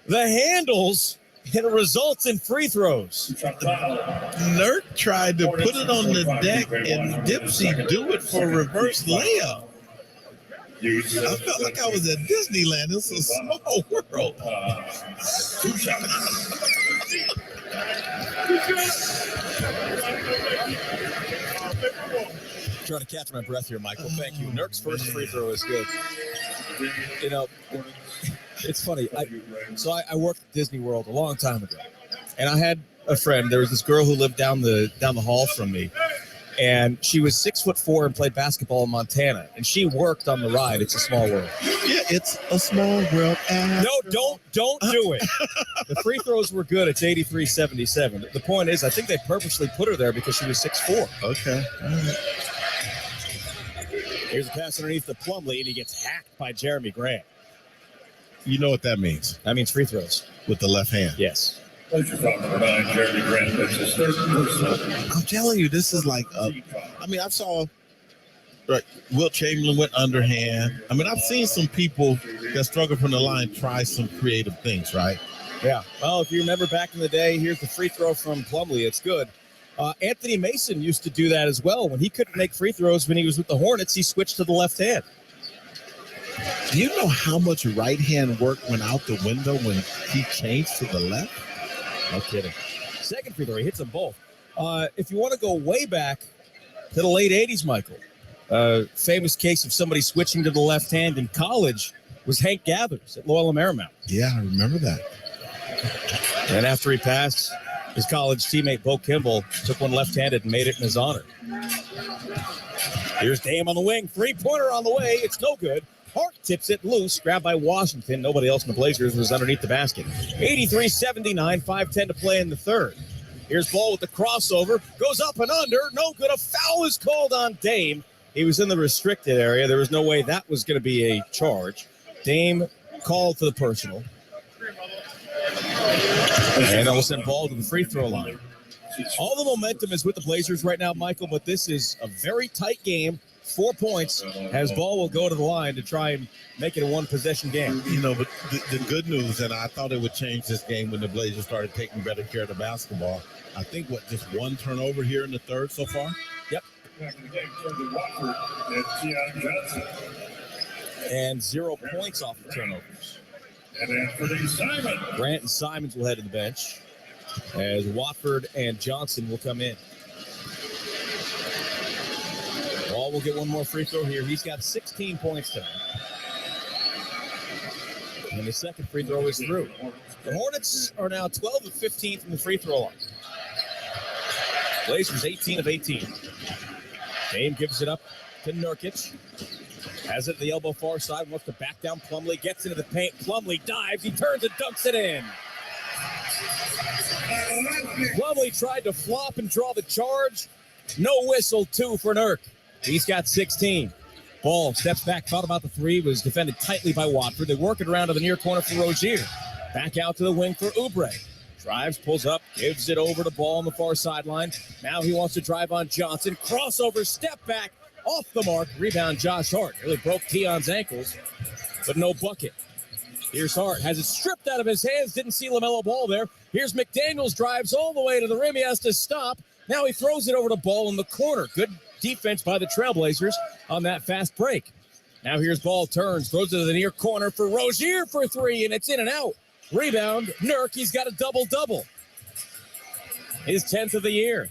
S2: the handles, and it results in free throws.
S1: Nurk tried to put it on the deck and Dipsy do it for a reverse layup. I felt like I was at Disneyland. It's a small world.
S2: Trying to catch my breath here, Michael. Thank you. Nurk's first free throw is good. You know, it's funny. I worked at Disney World a long time ago, and I had a friend. There was this girl who lived down the hall from me, and she was 6'4" and played basketball in Montana, and she worked on the ride. It's a small world.
S1: Yeah, it's a small world.
S2: No, don't do it. The free throws were good. It's 83-77. The point is, I think they purposely put her there because she was 6'4".
S1: Okay. All right.
S2: Here's a pass underneath the Plumlee, and he gets hacked by Jeremy Grant.
S1: You know what that means?
S2: That means free throws.
S1: With the left hand.
S2: Yes.
S1: I'm telling you, this is like, I saw, right, Wilt Chamberlain went underhand. I mean, I've seen some people that struggle from the line try some creative things, right?
S2: Yeah. Well, if you remember back in the day, here's the free throw from Plumlee. It's good. Anthony Mason used to do that as well. When he couldn't make free throws when he was with the Hornets, he switched to the left hand.
S1: Do you know how much right hand work went out the window when he changed to the left?
S2: No kidding. Second free throw, he hits them both. If you want to go way back to the late 80s, Michael, famous case of somebody switching to the left hand in college was Hank Gathers at Loyola Marymount.
S1: Yeah, I remember that.
S2: And after he passed, his college teammate Bo Kimball took one left-handed and made it in his honor. Here's Dame on the wing. Three-pointer on the way. It's no good. Hart tips it loose. Grabbed by Washington. Nobody else in the Blazers was underneath the basket. 83-79. 5:10 to play in the third. Here's Ball with the crossover. Goes up and under. No good. A foul is called on Dame. He was in the restricted area. There was no way that was going to be a charge. Dame called for the personal. And all of a sudden, Ball to the free throw line. All the momentum is with the Blazers right now, Michael, but this is a very tight game. 4 points as Ball will go to the line to try and make it a one-possession game.
S1: You know, but the good news, and I thought it would change this game when the Blazers started taking better care of the basketball. I think, just one turnover here in the third so far?
S2: Yep. And 0 points off the turnovers. Grant and Simons will head to the bench as Watford and Johnson will come in. Ball will get one more free throw here. He's got 16 points tonight. And the second free throw is through. The Hornets are now 12 of 15 from the free throw line. Blazers 18 of 18. Dame gives it up to Nurkic. Has it at the elbow far side. Wants to back down Plumlee. Gets into the paint. Plumlee dives. He turns and dunks it in. Plumlee tried to flop and draw the charge. No whistle, 2 for Nurk. He's got 16. Ball steps back, thought about the three, was defended tightly by Watford. They work it around to the near corner for Rozier. Back out to the wing for Oubre. Drives, pulls up, gives it over to Ball on the far sideline. Now he wants to drive on Johnson. Crossover, step back, off the mark. Rebound, Josh Hart. Really broke Keon's ankles, but no bucket. Here's Hart. Has it stripped out of his hands. Didn't see LaMelo Ball there. Here's McDaniels. Drives all the way to the rim. He has to stop. Now he throws it over to Ball in the corner. Good defense by the Trailblazers on that fast break. Now here's Ball. Turns. Throws it to the near corner for Rozier for three, and it's in and out. Rebound. Nurk. He's got a double-double. His 10th of the year.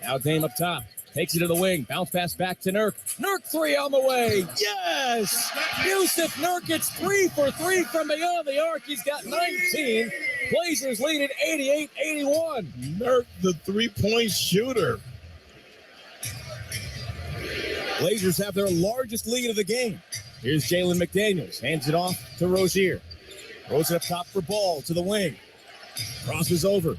S2: Now Dame up top. Takes it to the wing. Bounce pass back to Nurk. Nurk three on the way. Yes! Yusuf Nurkic 3 for 3 from beyond the arc. He's got 19. Blazers lead at 88-81.
S1: Nurk, the three-point shooter.
S2: Blazers have their largest lead of the game. Here's Jalen McDaniels. Hands it off to Rozier. Throws it up top for Ball to the wing. Crosses over.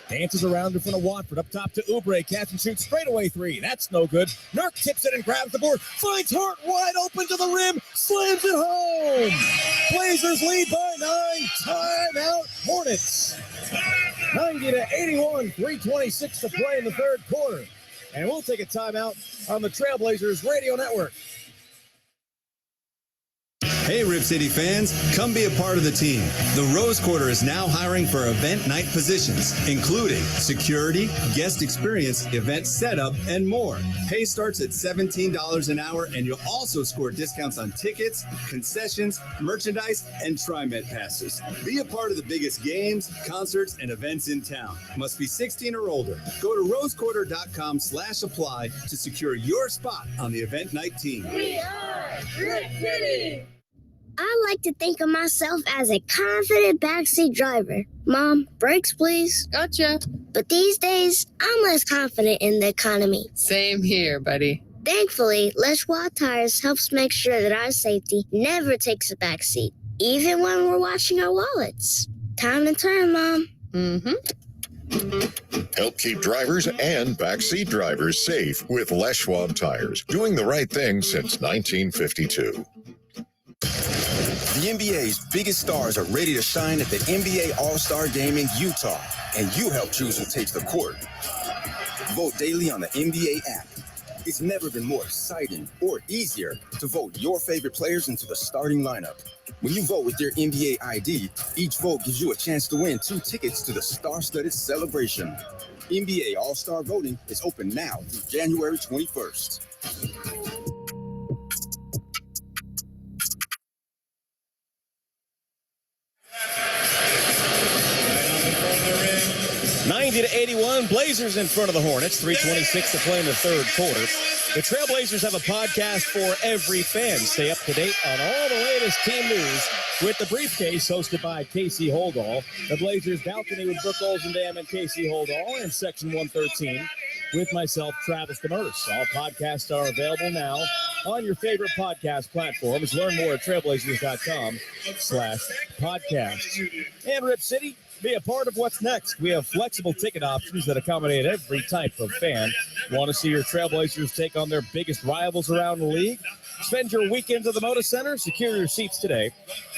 S2: Dances around in front of Watford. Up top to Oubre. Catch and shoot straightaway three. That's no good. Nurk tips it and grabs the board. Finds Hart wide open to the rim. Slams it home. Blazers lead by 9. Timeout Hornets. 90-81. 3:26 to play in the third quarter. And we'll take a timeout on the Trailblazers Radio Network.
S21: Hey, Rip City fans, come be a part of the team. The Rose Quarter is now hiring for event night positions, including security, guest experience, event setup, and more. Pay starts at $17 an hour, and you'll also score discounts on tickets, concessions, merchandise, and TriMet passes. Be a part of the biggest games, concerts, and events in town. Must be 16 or older. Go to rosequarter.com/apply to secure your spot on the event night team.
S4: We are Rip City! I like to think of myself as a confident backseat driver. Mom, brakes, please.
S5: Gotcha.
S4: But these days, I'm less confident in the economy.
S5: Same here, buddy.
S4: Thankfully, Les Schwab Tires helps make sure that our safety never takes a backseat, even when we're watching our wallets. Time to turn, Mom.
S6: Help keep drivers and backseat drivers safe with Les Schwab Tires, doing the right thing since 1952.
S24: The NBA's biggest stars are ready to shine at the NBA All-Star Game in Utah, and you help choose who takes the court. Vote daily on the NBA app. It's never been more exciting or easier to vote your favorite players into the starting lineup. When you vote with your NBA ID, each vote gives you a chance to win 2 tickets to the star-studded celebration. NBA All-Star voting is open now through January 21st.
S2: 90-81. Blazers in front of the Hornets. 3:26 to play in the third quarter. The Trailblazers have a podcast for every fan. Stay up to date on all the latest team news with The Briefcase, hosted by Casey Holdall. The Blazers Balcony with Brooke Olzendam and Casey Holdall in Section 113 with myself, Travis Demers. All podcasts are available now on your favorite podcast platforms. Learn more at trailblazers.com/podcast. And Rip City, be a part of what's next. We have flexible ticket options that accommodate every type of fan. Want to see your Trailblazers take on their biggest rivals around the league? Spend your weekends at the Moda Center. Secure your seats today.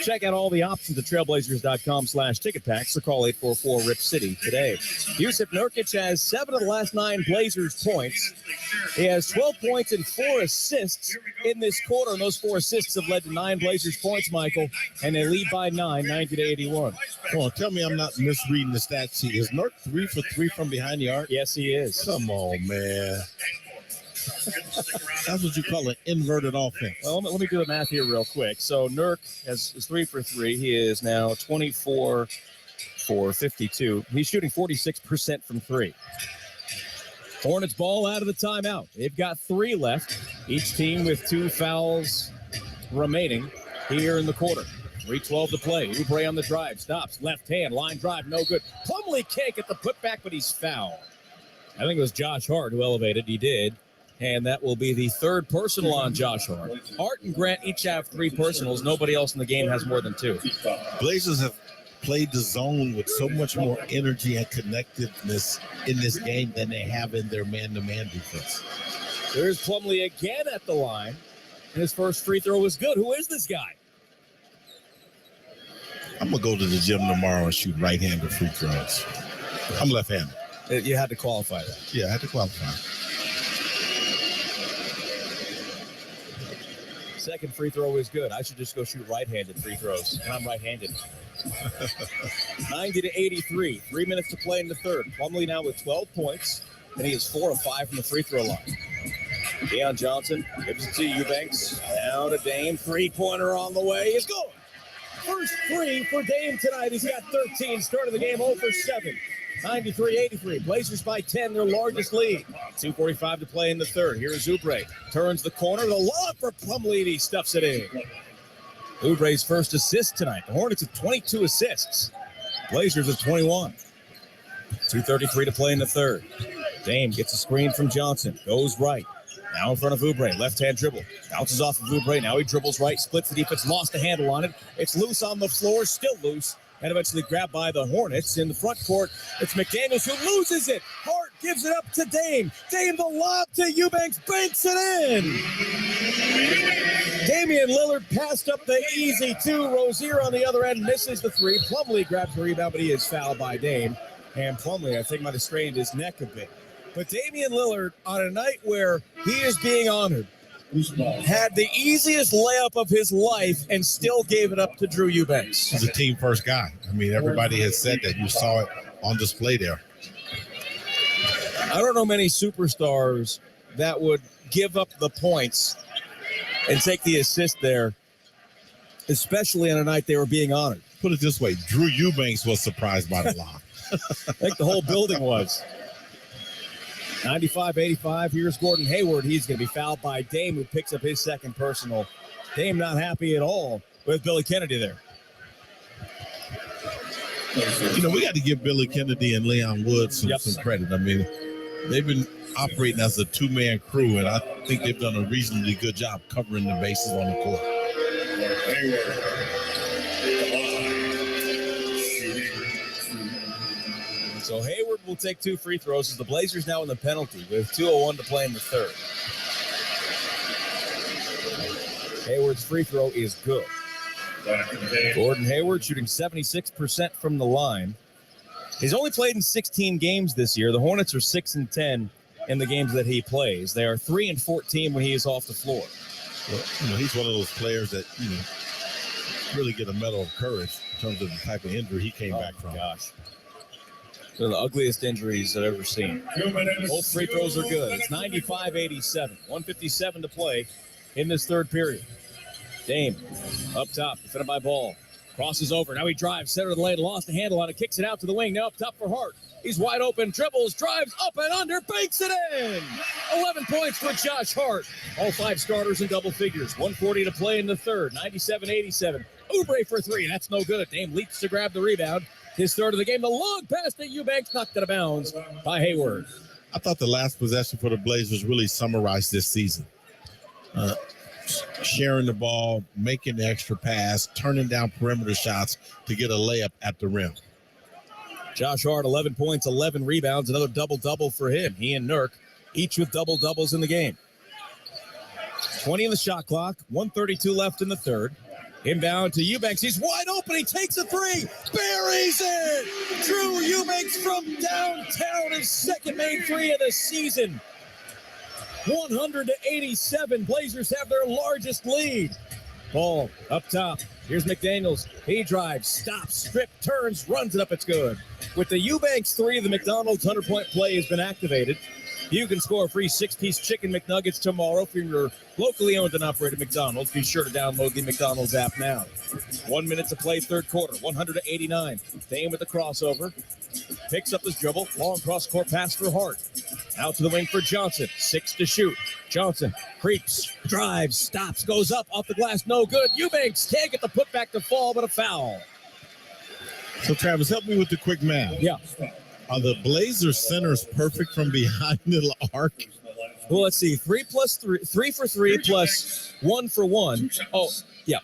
S2: Check out all the options at trailblazers.com/ticket packs or call 844-RIP-CITY today. Jusuf Nurkic has 7 of the last 9 Blazers points. He has 12 points and 4 assists in this quarter, and those 4 assists have led to 9 Blazers points, Michael, and they lead by 9, 90-81.
S20: Come on, tell me I'm not misreading the stat sheet. Is Nurk 3 for 3 from behind the arc?
S2: Yes, he is.
S20: Come on, man. That's what you call an inverted offense.
S2: Well, let me do the math here real quick. So Nurk is 3 for 3. He is now 24 for 52. He's shooting 46% from 3. Hornets ball out of the timeout. They've got 3 left, each team with 2 fouls remaining here in the quarter. 3:12 to play. Oubre on the drive. Stops. Left hand. Line drive. No good. Plumlee can't get the putback, but he's fouled. I think it was Josh Hart who elevated. He did. And that will be the 3rd personal on Josh Hart. Hart and Grant each have 3 personals. Nobody else in the game has more than 2.
S20: Blazers have played the zone with so much more energy and connectedness in this game than they have in their man-to-man defense.
S2: There's Plumlee again at the line. And his first free throw was good. Who is this guy?
S20: I'm going to go to the gym tomorrow and shoot right-handed free throws. I'm left-handed.
S2: You had to qualify that.
S20: Yeah, I had to qualify.
S2: Second free throw is good. I should just go shoot right-handed free throws, and I'm right-handed. 90-83. 3 minutes to play in the third. Plumlee now with 12 points, and he is 4 of 5 from the free throw line. Keon Johnson gives it to Eubanks. Now to Dame. Three-pointer on the way. He's going. First free for Dame tonight. He's got 13. Started the game 0 for 7. 93-83. Blazers by 10, their largest lead. 2:45 to play in the third. Here's Oubre. Turns the corner. The lob for Plumlee. He stuffs it in. Oubre's first assist tonight. The Hornets have 22 assists. Blazers have 21. 2:33 to play in the third. Dame gets a screen from Johnson. Goes right. Now in front of Oubre. Left-hand dribble. Bounces off of Oubre. Now he dribbles right. Splits the defense. Lost a handle on it. It's loose on the floor. Still loose. And eventually grabbed by the Hornets. In the front court, it's McDaniels who loses it. Hart gives it up to Dame. Dame the lob to Eubanks. Banks it in. Damian Lillard passed up the easy 2. Rozier on the other end misses the 3. Plumlee grabs the rebound, but he is fouled by Dame. And Plumlee, I think, might have strained his neck a bit. But Damian Lillard, on a night where he is being honored, had the easiest layup of his life and still gave it up to Drew Eubanks.
S20: He's a team first guy. I mean, everybody has said that. You saw it on display there.
S2: I don't know many superstars that would give up the points and take the assist there, especially on a night they were being honored.
S20: Put it this way, Drew Eubanks was surprised by the lob.
S2: I think the whole building was. 95-85. Here's Gordon Hayward. He's going to be fouled by Dame, who picks up his second personal. Dame not happy at all with Billy Kennedy there.
S20: You know, we got to give Billy Kennedy and Leon Wood some credit. I mean, they've been operating as a 2-man crew, and I think they've done a reasonably good job covering the bases on the court.
S2: So Hayward will take 2 free throws as the Blazers now in the penalty with 2:01 to play in the third. Hayward's free throw is good. Gordon Hayward shooting 76% from the line. He's only played in 16 games this year. The Hornets are 6-10 in the games that he plays. They are 3-14 when he is off the floor.
S20: Well, you know, he's one of those players that, you know, really get a medal of courage in terms of the type of injury he came back from.
S2: Gosh. One of the ugliest injuries I've ever seen. Both free throws are good. It's 95-87. 1:57 to play in this third period. Dame up top, defended by Ball. Crosses over. Now he drives. Center of the lane. Lost the handle on it. Kicks it out to the wing. Now up top for Hart. He's wide open. Dribbles. Drives up and under. Banks it in. 11 points for Josh Hart. All 5 starters in double figures. 1:40 to play in the third. 97-87. Oubre for 3. That's no good. Dame leaps to grab the rebound. His third of the game. The long pass to Eubanks. Knocked out of bounds by Hayward.
S20: I thought the last possession for the Blazers really summarized this season. Sharing the ball, making the extra pass, turning down perimeter shots to get a layup at the rim.
S2: Josh Hart, 11 points, 11 rebounds, another double-double for him. He and Nurk, each with double-doubles in the game. 20 in the shot clock, 1:32 left in the third. Inbound to Eubanks. He's wide open. He takes a 3. Buries it. Drew Eubanks from downtown, his second made 3 of the season. 100-87. Blazers have their largest lead. Ball up top. Here's McDaniels. He drives, stops, strip, turns, runs it up. It's good. With the Eubanks 3, the McDonald's 100-point play has been activated. You can score a free 6-piece chicken McNuggets tomorrow from your locally owned and operated McDonald's. Be sure to download the McDonald's app now. 1 minute to play third quarter, 100-89. Dame with the crossover. Picks up his dribble. Long cross-court pass for Hart. Out to the wing for Johnson. 6 to shoot. Johnson creeps, drives, stops, goes up, off the glass, no good. Eubanks can't get the putback to fall, but a foul.
S20: So, Travis, help me with the quick math.
S2: Yeah.
S20: Are the Blazers centers perfect from behind the arc?
S2: Well, let's see. 3 plus 3, 3 for 3 plus 1 for 1. Oh, yeah.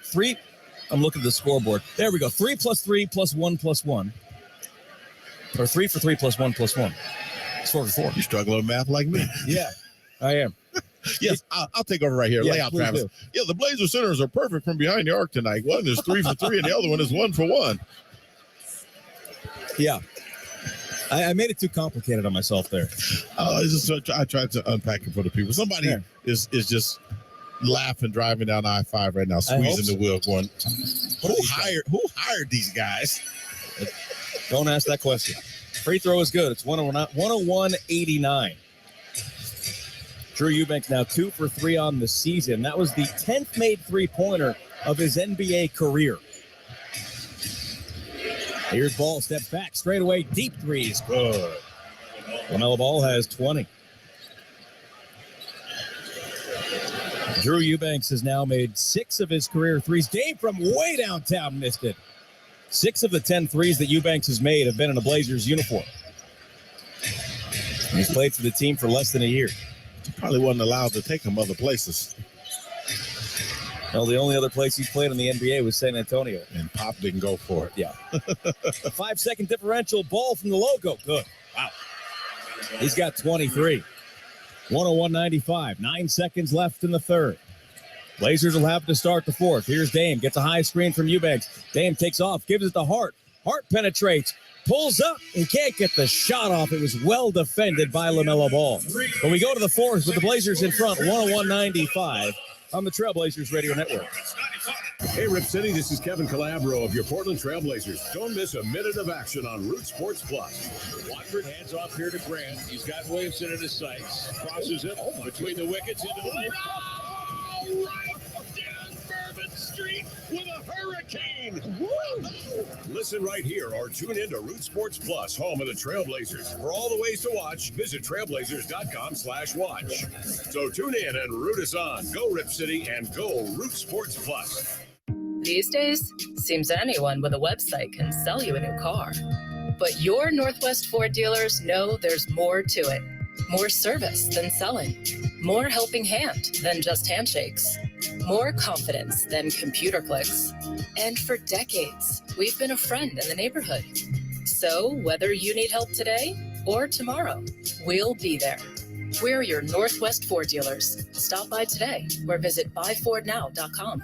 S2: 3. I'm looking at the scoreboard. There we go. 3 plus 3 plus 1 plus 1. Or 3 for 3 plus 1 plus 1. It's 4 for 4.
S20: You struggle with math like me?
S2: Yeah, I am.
S20: Yes, I'll take over right here.
S2: Yeah,
S20: Lay out,
S2: please
S20: Travis.
S2: do.
S20: Yeah, the Blazer centers are perfect from behind the arc tonight. One is 3 for 3, and the other one is 1 for 1.
S2: Yeah. I made it too complicated on myself there.
S20: I tried to unpack it for the people. Somebody is just laughing driving down I-5 right now, squeezing the wheel, going, who hired these guys?
S2: Don't ask that question. Free throw is good. It's 101-89. Drew Eubanks now 2 for 3 on the season. That was the 10th made three-pointer of his NBA career. Here's Ball, steps back, straight away, deep threes, good. LaMelo Ball has 20. Drew Eubanks has now made 6 of his career threes. Dame from way downtown missed it. 6 of the 10 threes that Eubanks has made have been in a Blazers uniform. He's played for the team for less than a year.
S20: He probably wasn't allowed to take them other places.
S2: Well, the only other place he's played in the NBA was San Antonio.
S20: And Pop didn't go for it.
S2: Yeah. 5-second differential, Ball from the logo. Good. Wow. He's got 23. 101-95. 9 seconds left in the third. Blazers will have to start the fourth. Here's Dame. Gets a high screen from Eubanks. Dame takes off. Gives it to Hart. Hart penetrates. Pulls up. He can't get the shot off. It was well defended by LaMelo Ball. But we go to the fourth with the Blazers in front. 101-95 on the Trailblazers Radio Network.
S5: Hey, Rip City, this is Kevin Calabro of your Portland Trailblazers. Don't miss a minute of action on Root Sports Plus.
S12: Watford hands off here to Grant. He's got Williamson in his sights. Crosses it between the wickets into the right down Bourbon Street with a hurricane. Woo!
S5: Listen right here or tune in to Root Sports Plus, home of the Trailblazers. For all the ways to watch, visit trailblazers.com/watch. So tune in and root us on. Go Rip City and go Root Sports Plus.
S7: These days, seems anyone with a website can sell you a new car. But your Northwest Ford dealers know there's more to it. More service than selling. More helping hand than just handshakes. More confidence than computer clicks. And for decades, we've been a friend in the neighborhood. So whether you need help today or tomorrow, we'll be there. We're your Northwest Ford dealers. Stop by today or visit buyfordnow.com.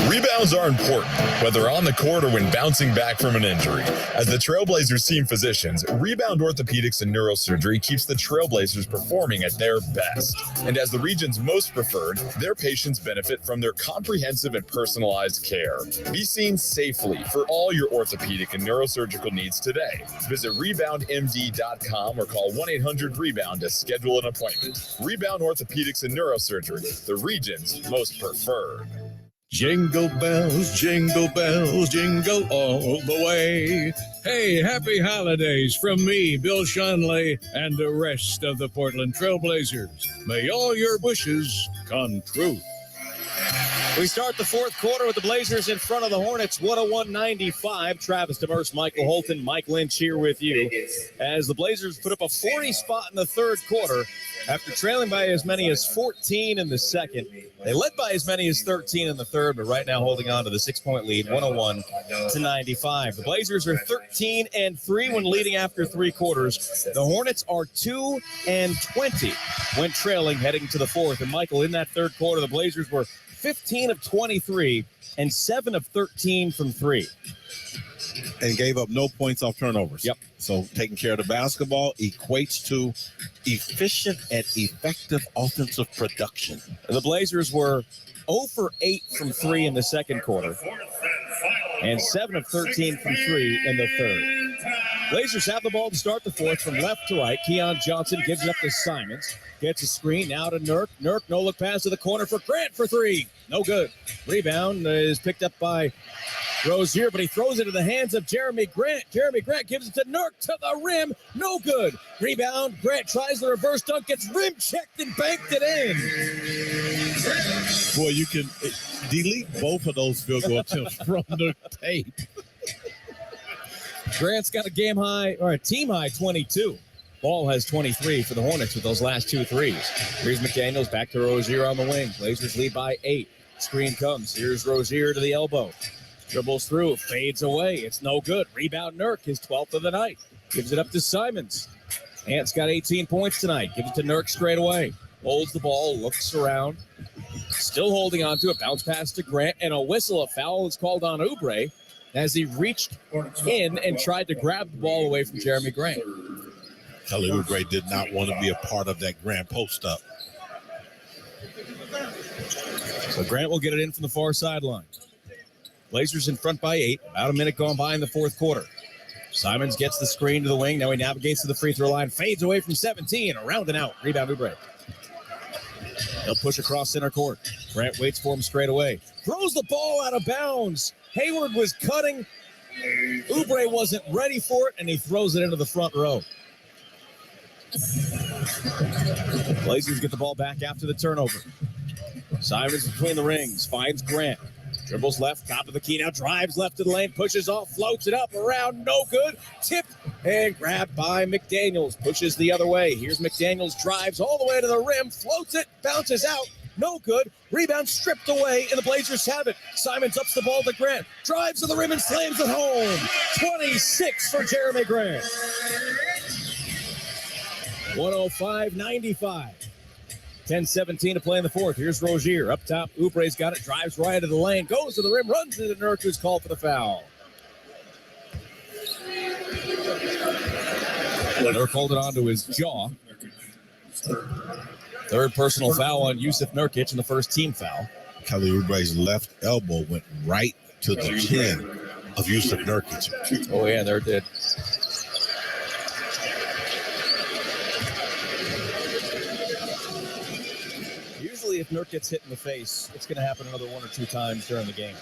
S8: Rebounds are important, whether on the court or when bouncing back from an injury. As the Trailblazers team physicians, Rebound Orthopedics and Neurosurgery keeps the Trailblazers performing at their best. And as the region's most preferred, their patients benefit from their comprehensive and personalized care. Be seen safely for all your orthopedic and neurosurgical needs today. Visit reboundmd.com or call 1-800-REBOUND to schedule an appointment. Rebound Orthopedics and Neurosurgery, the region's most preferred.
S12: Jingle bells, jingle all the way. Hey, happy holidays from me, Bill Shanley, and the rest of the Portland Trailblazers. May all your wishes come true.
S2: We start the fourth quarter with the Blazers in front of the Hornets, 101-95. Travis Demers, Michael Holton, Mike Lynch here with you. As the Blazers put up a 40 spot in the third quarter after trailing by as many as 14 in the second. They led by as many as 13 in the third, but right now holding on to the 6-point lead, 101-95. The Blazers are 13-3 when leading after three quarters. The Hornets are 2-20 when trailing heading to the fourth. And Michael, in that third quarter, the Blazers were 15 of 23 and 7 of 13 from three.
S1: And gave up no points off turnovers.
S2: Yep.
S1: So taking care of the basketball equates to efficient and effective offensive production.
S2: The Blazers were 0 for 8 from three in the second quarter and 7 of 13 from three in the third. Blazers have the ball to start the fourth from left to right. Keon Johnson gives it up to Simons. Gets a screen now to Nurk. Nurk, no look pass to the corner for Grant for three. No good. Rebound is picked up by Rozier, but he throws it in the hands of Jeremy Grant. Jeremy Grant gives it to Nurk to the rim. No good. Rebound. Grant tries the reverse dunk. Gets rim checked and banked it in.
S1: Boy, you can delete both of those field goal attempts from the tape.
S2: Grant's got a team high 22. Ball has 23 for the Hornets with those last two threes. Here's McDaniels back to Rozier on the wing. Blazers lead by 8. Screen comes. Here's Rozier to the elbow. Dribbles through, fades away. It's no good. Rebound Nurk, his 12th of the night. Gives it up to Simons. Ant's got 18 points tonight. Gives it to Nurk straight away. Holds the ball, looks around. Still holding on to it. Bounce pass to Grant, and a whistle. A foul is called on Oubre as he reached in and tried to grab the ball away from Jeremy Grant.
S1: Kelly Oubre did not want to be a part of that Grant post-up.
S2: So Grant will get it in from the far sideline. Blazers in front by 8. About a minute gone by in the fourth quarter. Simons gets the screen to the wing. Now he navigates to the free throw line. Fades away from 17. Around and out. Rebound Oubre. He'll push across center court. Grant waits for him straight away. Throws the ball out of bounds. Hayward was cutting. Oubre wasn't ready for it, and he throws it into the front row. Blazers get the ball back after the turnover. Simons between the rings. Finds Grant. Dribbles left, top of the key now, drives left to the lane, pushes off, floats it up, around, no good. Tipped and grabbed by McDaniels. Pushes the other way. Here's McDaniels, drives all the way to the rim, floats it, bounces out, no good. Rebound stripped away, and the Blazers have it. Simons ups the ball to Grant, drives to the rim and slams it home. 26 for Jeremy Grant. 105-95. 10-17 to play in the fourth. Here's Rozier up top. Oubre's got it. Drives right into the lane. Goes to the rim. Runs into Nurk, who's called for the foul. Nurk holding on to his jaw. Third personal foul on Jusuf Nurkic in the first team foul.
S1: Kelly Oubre's left elbow went right to the chin of Jusuf Nurkic.
S2: Oh, yeah, there it did. If Nurk gets hit in the face, it's going to happen another one or two times during the game.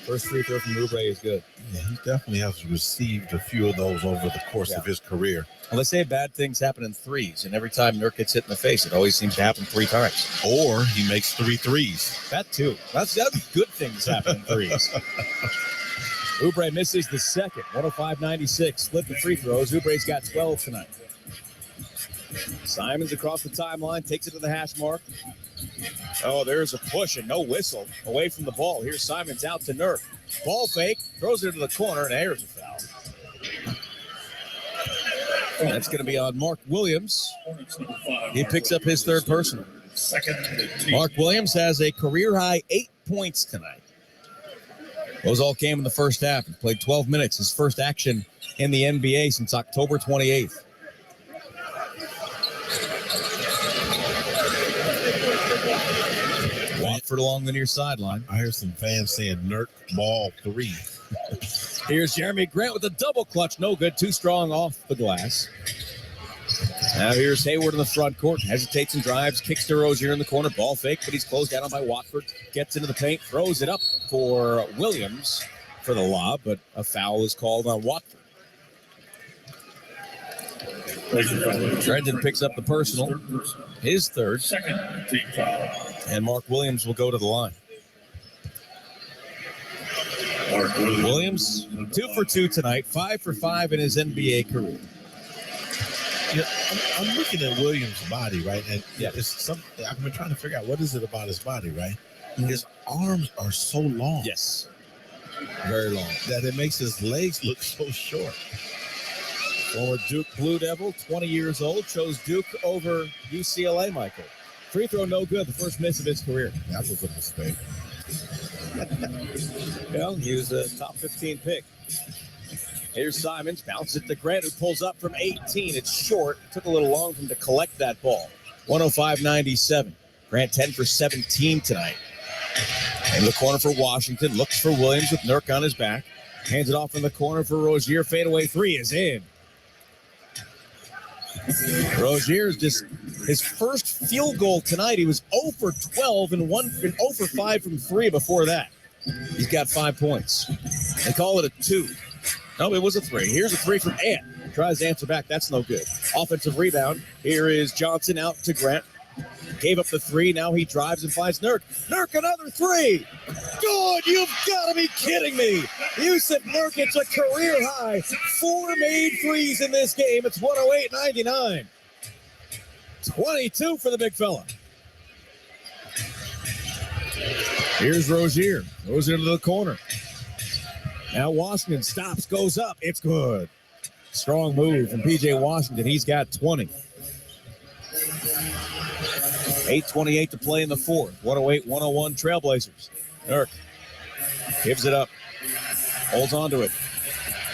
S2: First free throw from Oubre is good.
S1: Yeah, he definitely has received a few of those over the course of his career.
S2: Well, they say bad things happen in threes, and every time Nurk gets hit in the face, it always seems to happen 3 times.
S1: Or he makes 3 threes.
S2: That too. That's good things happen in threes. Oubre misses the second. 105-96. Split the free throws. Oubre's got 12 tonight. Simons across the timeline, takes it to the hash mark. Oh, there's a push and no whistle away from the ball. Here's Simons out to Nurk. Ball fake, throws it into the corner, and there's a foul. That's going to be on Mark Williams. He picks up his third personal. Mark Williams has a career-high 8 points tonight. Those all came in the first half. He played 12 minutes, his first action in the NBA since October 28th. Watford along the near sideline.
S1: I hear some fans saying Nurk ball 3.
S2: Here's Jeremy Grant with a double clutch. No good. Too strong off the glass. Now here's Hayward in the front court. Hesitates and drives. Kicks to Rozier in the corner. Ball fake, but he's closed down by Watford. Gets into the paint. Throws it up for Williams for the lob, but a foul is called on Watford. Trendon picks up the personal. His third. And Mark Williams will go to the line. Williams, 2 for 2 tonight, 5 for 5 in his NBA career.
S20: Yeah, I'm looking at Williams' body, right? And it's something I've been trying to figure out what is it about his body, right? His arms are so long.
S2: Yes. Very long.
S20: That it makes his legs look so short.
S2: Former Duke Blue Devil, 20 years old, chose Duke over UCLA, Michael. Free throw no good, the first miss of his career.
S20: That was a mistake.
S2: Well, he was a top 15 pick. Here's Simons, bounces it to Grant, who pulls up from 18. It's short. Took a little long for him to collect that ball. 105-97. Grant 10 for 17 tonight. In the corner for Washington. Looks for Williams with Nurk on his back. Hands it off in the corner for Rozier. Fadeaway three is in. Rozier's just his first field goal tonight. He was 0 for 12 and 0 for 5 from 3 before that. He's got 5 points. They call it a 2. No, it was a 3. Here's a 3 from Ant. Tries to answer back. That's no good. Offensive rebound. Here is Johnson out to Grant. Gave up the 3. Now he drives and finds Nurk. Nurk, another 3. Good. You've got to be kidding me. Yusuf Nurkic, a career high. 4 made threes in this game. It's 108-99. 22 for the big fella. Here's Rozier. Goes into the corner. Now Washington stops, goes up. It's good. Strong move from P.J. Washington. He's got 20. 8:28 to play in the fourth. 108-101 Trailblazers. Nurk gives it up. Holds on to it.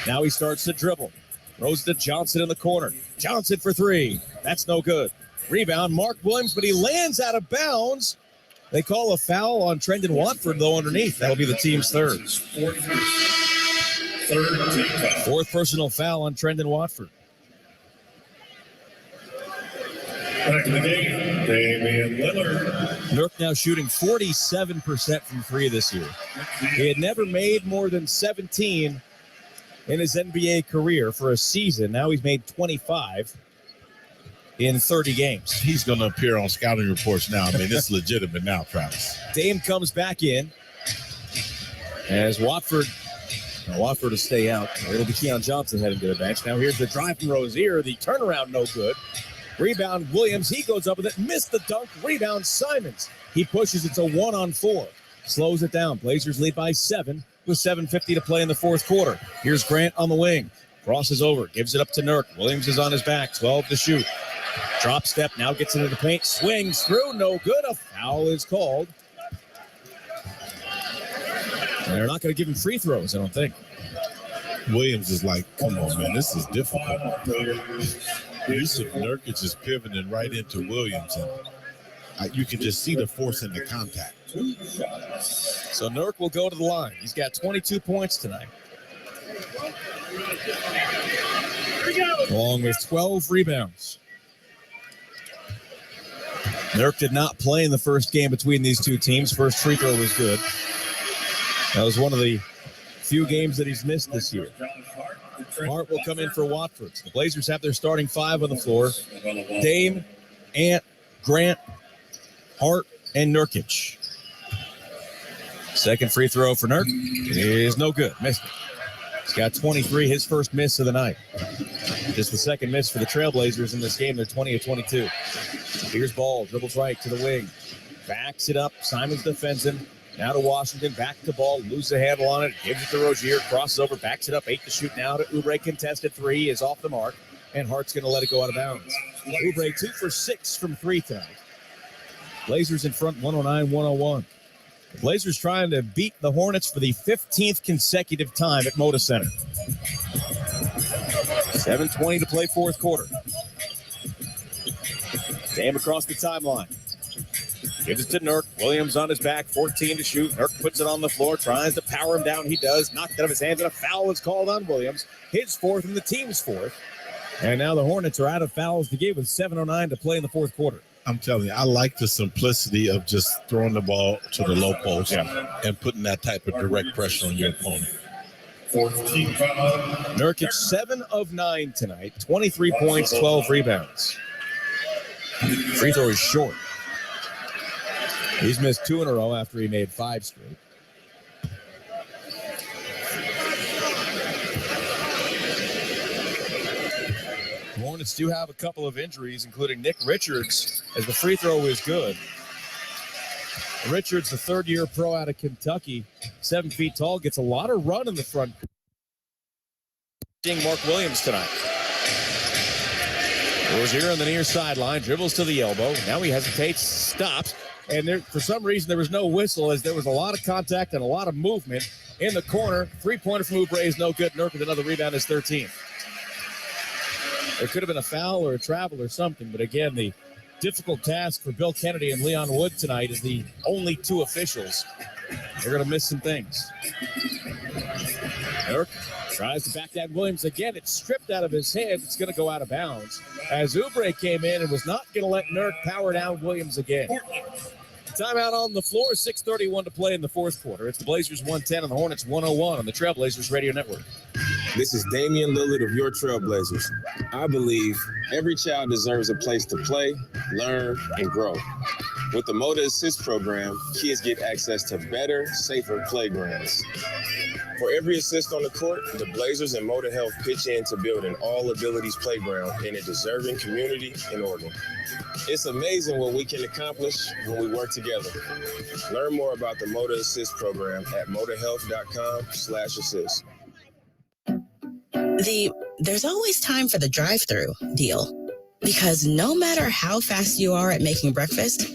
S2: Now he starts to dribble. Throws to Johnson in the corner. Johnson for 3. That's no good. Rebound, Mark Williams, but he lands out of bounds. They call a foul on Trendon Watford, though, underneath. That'll be the team's third. Fourth personal foul on Trendon Watford.
S5: Back in the game, Damian Lillard.
S2: Nurk now shooting 47% from 3 this year. He had never made more than 17 in his NBA career for a season. Now he's made 25 in 30 games.
S20: He's going to appear on scouting reports now. I mean, it's legitimate now, Travis.
S2: Dame comes back in as Watford to stay out. It'll be Keon Johnson heading to the bench. Now here's the drive from Rozier. The turnaround no good. Rebound Williams. He goes up with it. Missed the dunk. Rebound Simons. He pushes. It's a 1-on-4. Slows it down. Blazers lead by 7 with 7:50 to play in the fourth quarter. Here's Grant on the wing. Crosses over. Gives it up to Nurk. Williams is on his back. 12 to shoot. Drop step. Now gets into the paint. Swings through. No good. A foul is called. And they're not going to give him free throws, I don't think.
S20: Williams is like, come on, man. This is difficult. Yusuf Nurkic is pivoting right into Williams. And you can just see the force in the contact.
S2: So Nurk will go to the line. He's got 22 points tonight. Along with 12 rebounds. Nurk did not play in the first game between these two teams. First free throw was good. That was one of the few games that he's missed this year. Hart will come in for Watford. The Blazers have their starting 5 on the floor. Dame, Ant, Grant, Hart, and Nurkic. Second free throw for Nurk is no good. Missed it. He's got 23, his first miss of the night. Just the second miss for the Trailblazers in this game. They're 20 of 22. Here's Ball, dribbles right to the wing. Backs it up. Simons defends him. Now to Washington, back to Ball, loses the handle on it, gives it to Rozier, crosses over, backs it up, 8 to shoot now to Oubre, contested 3, is off the mark, and Hart's going to let it go out of bounds. Oubre 2 for 6 from 3 tonight. Blazers in front, 109-101. The Blazers trying to beat the Hornets for the 15th consecutive time at Moda Center. 7:20 to play fourth quarter. Dame across the timeline. Gives it to Nurk. Williams on his back, 14 to shoot. Nurk puts it on the floor, tries to power him down. He does. Knocked out of his hands, and a foul is called on Williams. His fourth and the team's fourth. And now the Hornets are out of fouls to give with 7:09 to play in the fourth quarter.
S20: I'm telling you, I like the simplicity of just throwing the ball to the low post and putting that type of direct pressure on your opponent.
S2: Nurkic 7 of 9 tonight, 23 points, 12 rebounds. Free throw is short. He's missed 2 in a row after he made 5 straight. The Hornets do have a couple of injuries, including Nick Richards, as the free throw is good. Richards, the third-year pro out of Kentucky, 7 feet tall, gets a lot of run in the front. Seeing Mark Williams tonight. Rozier on the near sideline, dribbles to the elbow. Now he hesitates, stops, and there, for some reason there was no whistle as there was a lot of contact and a lot of movement in the corner. Three-pointer from Oubre is no good. Nurk with another rebound is 13. There could have been a foul or a travel or something, but again, the difficult task for Bill Kennedy and Leon Wood tonight is the only 2 officials. They're going to miss some things. Nurk tries to back that Williams again. It's stripped out of his hand. It's going to go out of bounds as Oubre came in and was not going to let Nurk power down Williams again. Timeout on the floor, 6:31 to play in the fourth quarter. It's the Blazers 110 and the Hornets 101 on the Trailblazers Radio Network.
S9: This is Damian Lillard of your Trailblazers. I believe every child deserves a place to play, learn, and grow. With the Motor Assist program, kids get access to better, safer playgrounds. For every assist on the court, the Blazers and Motor Health pitch in to build an all-abilities playground in a deserving community in Oregon. It's amazing what we can accomplish when we work together. Learn more about the Motor Assist program at motorhealth.com/assist.
S13: There's always time for the drive-thru deal. Because no matter how fast you are at making breakfast,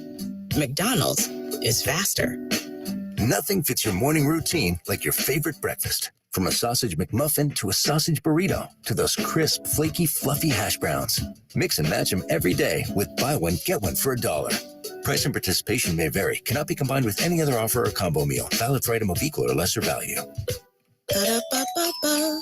S13: McDonald's is faster.
S14: Nothing fits your morning routine like your favorite breakfast. From a sausage McMuffin to a sausage burrito to those crisp, flaky, fluffy hash browns. Mix and match them every day with buy one, get one for $1. Price and participation may vary. Cannot be combined with any other offer or combo meal. Valid for item of equal or lesser value.
S13: Ba-da-ba-ba-ba.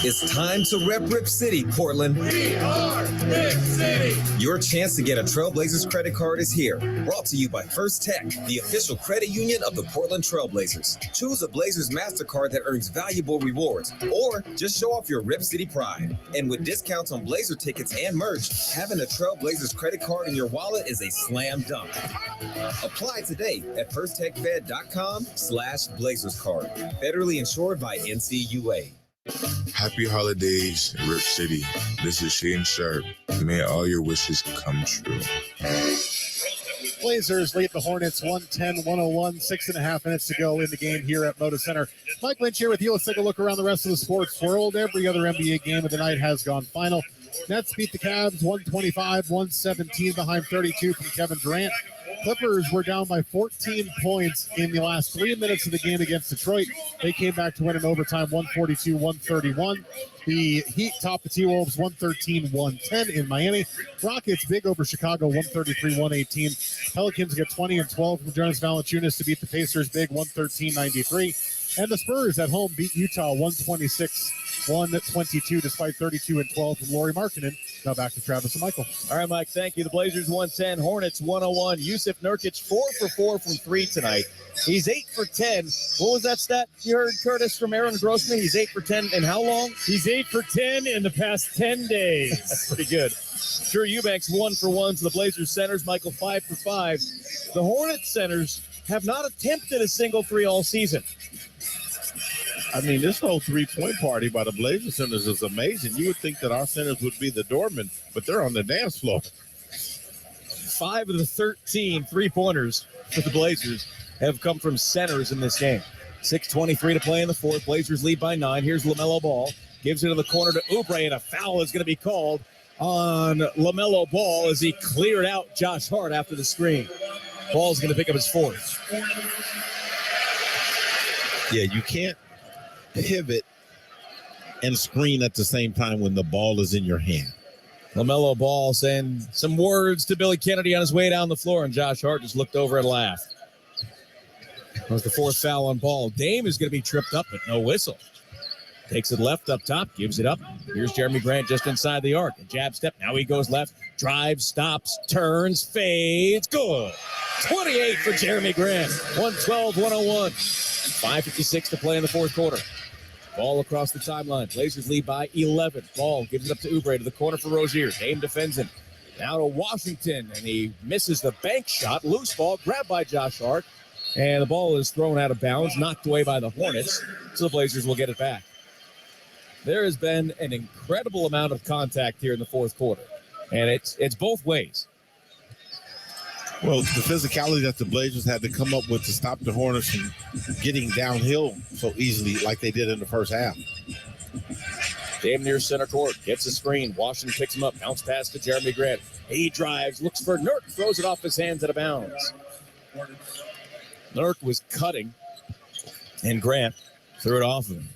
S22: It's time to rep Rip City, Portland.
S15: We are Rip City.
S22: Your chance to get a Trailblazers credit card is here. Brought to you by First Tech, the official credit union of the Portland Trailblazers. Choose a Blazers MasterCard that earns valuable rewards, or just show off your Rip City pride. And with discounts on Blazer tickets and merch, having a Trailblazers credit card in your wallet is a slam dunk. Apply today at firsttechfed.com/BlazersCard. Federally insured by NCUA.
S25: Happy holidays, Rip City. This is Shane Sharp. May all your wishes come true.
S16: Blazers lead the Hornets 110-101, 6.5 minutes to go in the game here at Moda Center. Mike Lynch here with you. Let's take a look around the rest of the sports world. Every other NBA game of the night has gone final. Nets beat the Cavs 125-117 behind 32 from Kevin Durant. Clippers were down by 14 points in the last 3 minutes of the game against Detroit. They came back to win in overtime 142-131. The Heat topped the T-Wolves 113-110 in Miami. Rockets big over Chicago 133-118. Pelicans get 20 and 12 from Jonas Valanciunas to beat the Pacers big 113-93. And the Spurs at home beat Utah 126-122 despite 32 and 12 from Lauri Markkanen. Now back to Travis and Michael.
S2: All right, Mike, thank you. The Blazers 110, Hornets 101. Yusuf Nurkic 4 for 4 from 3 tonight. He's 8 for 10. What was that stat you heard, Curtis, from Aaron Grossman? He's 8 for 10 in how long?
S26: He's 8 for 10 in the past 10 days.
S2: That's pretty good. Sure, Eubanks 1 for 1 to the Blazers centers. Michael 5 for 5. The Hornets centers have not attempted a single 3 all season.
S20: I mean, this whole three-point party by the Blazers centers is amazing. You would think that our centers would be the doormen, but they're on the dance floor.
S2: 5 of the 13 three-pointers for the Blazers have come from centers in this game. 6:23 to play in the fourth. Blazers lead by 9. Here's LaMelo Ball. Gives it to the corner to Oubre, and a foul is going to be called on LaMelo Ball as he cleared out Josh Hart after the screen. Ball's going to pick up his fourth.
S20: Yeah, you can't pivot and screen at the same time when the ball is in your hand.
S2: LaMelo Ball saying some words to Billy Kennedy on his way down the floor, and Josh Hart just looked over and laughed. That was the fourth foul on Ball. Dame is going to be tripped up, but no whistle. Takes it left up top, gives it up. Here's Jeremy Grant just inside the arc. A jab step. Now he goes left. Drives, stops, turns, fades. Good. 28 for Jeremy Grant. 112-101. 5:56 to play in the fourth quarter. Ball across the timeline. Blazers lead by 11. Ball gives it up to Oubre to the corner for Rozier. Dame defends him. Now to Washington, and he misses the bank shot. Loose ball grabbed by Josh Hart. And the ball is thrown out of bounds, knocked away by the Hornets. So the Blazers will get it back. There has been an incredible amount of contact here in the fourth quarter. And it's both ways.
S20: Well, the physicality that the Blazers had to come up with to stop the Hornets from getting downhill so easily like they did in the first half.
S2: Dame near center court, gets a screen. Washington picks him up, bounce pass to Jeremy Grant. He drives, looks for Nurk, throws it off his hands out of bounds. Nurk was cutting, and Grant threw it off of him.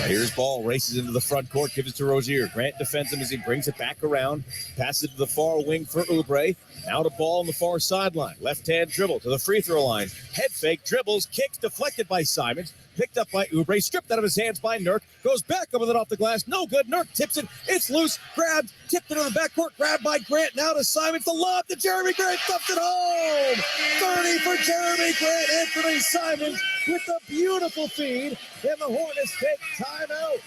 S2: Here's ball, races into the front court, gives it to Rozier. Grant defends him as he brings it back around, passes it to the far wing for Oubre. Now to ball on the far sideline. Left-hand dribble to the free throw line. Head fake, dribbles, kicks, deflected by Simons. Picked up by Oubre, stripped out of his hands by Nurk. Goes back up with it off the glass. No good. Nurk tips it. It's loose. Grabbed. Tipped it on the backcourt. Grabbed by Grant. Now to Simons. The lob to Jeremy Grant. Stuffed it home. 30 for Jeremy Grant. Anthony Simons with the beautiful feed. And the Hornets take timeout.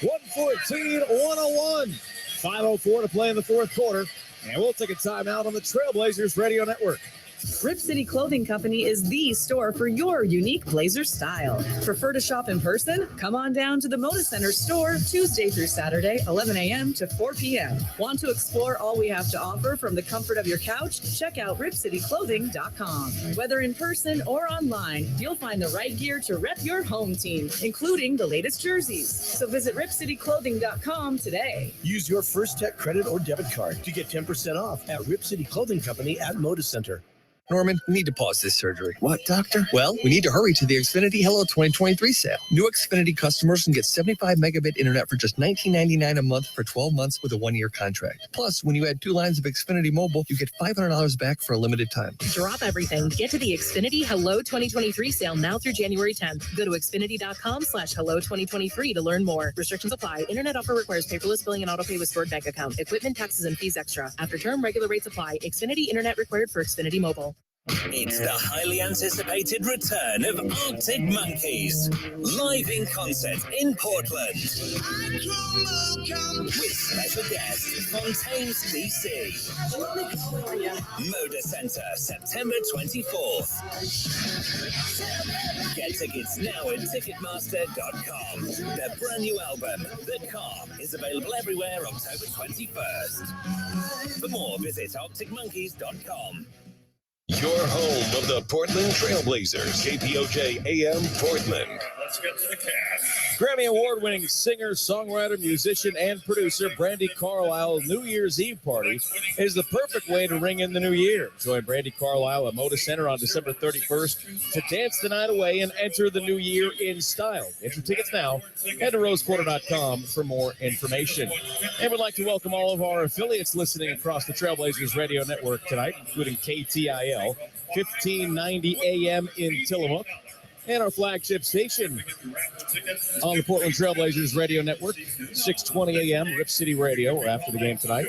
S2: 114-101. 5:04 to play in the fourth quarter. And we'll take a timeout on the Trailblazers Radio Network.
S3: Rip City Clothing Company is the store for your unique Blazer style. Prefer to shop in person? Come on down to the Moda Center store Tuesday through Saturday, 11 a.m. to 4 p.m. Want to explore all we have to offer from the comfort of your couch? Check out ripcityclothing.com. Whether in person or online, you'll find the right gear to rep your home team, including the latest jerseys. So visit ripcityclothing.com today.
S10: Use your First Tech credit or debit card to get 10% off at Rip City Clothing Company at Moda Center.
S11: Norman, we need to pause this surgery. What, doctor? Well, we need to hurry to the Xfinity Hello 2023 sale. New Xfinity customers can get 75 megabit internet for just $19.99 a month for 12 months with a 1-year contract. Plus, when you add 2 lines of Xfinity Mobile, you get $500 back for a limited time.
S7: Drop everything. Get to the Xfinity Hello 2023 sale now through January 10th. Go to Xfinity.com/Hello 2023 to learn more. Restrictions apply. Internet offer requires paperless billing and autopay with stored bank account. Equipment, taxes, and fees extra. After term, regular rates apply. Xfinity Internet required for Xfinity Mobile.
S17: It's the highly anticipated return of Arctic Monkeys, live in concert in Portland. With special guest, Fontaines DC. Moda Center, September 24th. Get tickets now at Ticketmaster.com. Their brand new album, The Calm, is available everywhere October 21st. For more, visit ArcticMonkeys.com.
S18: Your home of the Portland Trailblazers, KPOJ AM Portland.
S17: Let's get to the cast.
S2: Grammy Award-winning singer, songwriter, musician, and producer Brandi Carlile's New Year's Eve party is the perfect way to ring in the new year. Join Brandi Carlile at Moda Center on December 31st to dance the night away and enter the new year in style. Get your tickets now. Head to rosequarter.com for more information. And we'd like to welcome all of our affiliates listening across the Trailblazers Radio Network tonight, including KTIL, 1590 AM in Tillamook, and our flagship station on the Portland Trailblazers Radio Network, 620 AM, Rip City Radio. After the game tonight,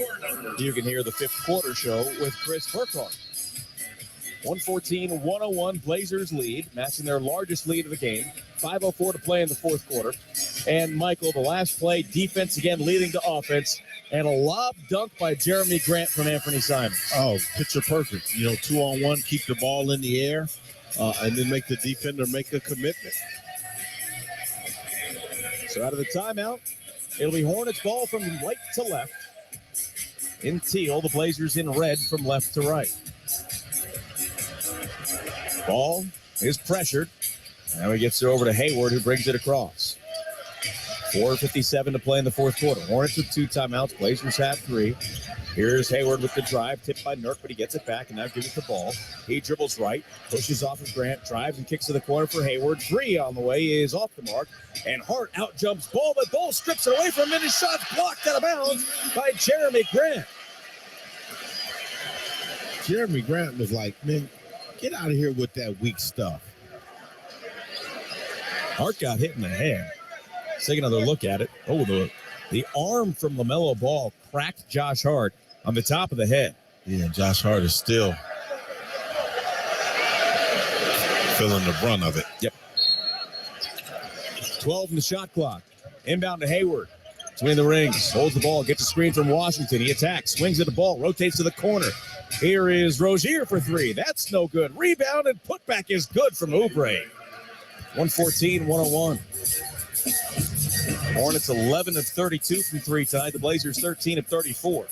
S2: you can hear the fifth quarter show with Chris Burkhardt. 114-101 Blazers lead, matching their largest lead of the game. 5:04 to play in the fourth quarter. And Michael, the last play, defense again leading to offense. And a lob dunk by Jeremy Grant from Anthony Simons.
S20: Oh, picture perfect. 2-on-1, keep the ball in the air, and then make the defender make a commitment.
S2: So out of the timeout, it'll be Hornets ball from right to left. In teal, the Blazers in red from left to right. Ball is pressured. Now he gets it over to Hayward, who brings it across. 4:57 to play in the fourth quarter. Hornets with 2 timeouts. Blazers have 3. Here's Hayward with the drive, tipped by Nurk, but he gets it back and now gives it the ball. He dribbles right, pushes off of Grant, drives and kicks to the corner for Hayward. 3 on the way is off the mark, and Hart out jumps Ball, but Ball strips it away from him, and his shot's blocked out of bounds by Jeremy Grant.
S20: Jeremy Grant was like, man, get out of here with that weak stuff.
S2: Hart got hit in the head. Let's take another look at it. Oh, the arm from LaMelo Ball cracked Josh Hart on the top of the head.
S20: Yeah, Josh Hart is still feeling the brunt of it.
S2: Yep. 12 in the shot clock. Inbound to Hayward. Between the rings. Holds the ball. Gets a screen from Washington. He attacks. Swings at the ball. Rotates to the corner. Here is Rozier for three. That's no good. Rebound and putback is good from Oubre. 114-101. Hornets 11 of 32 from three tonight. The Blazers 13 of 34.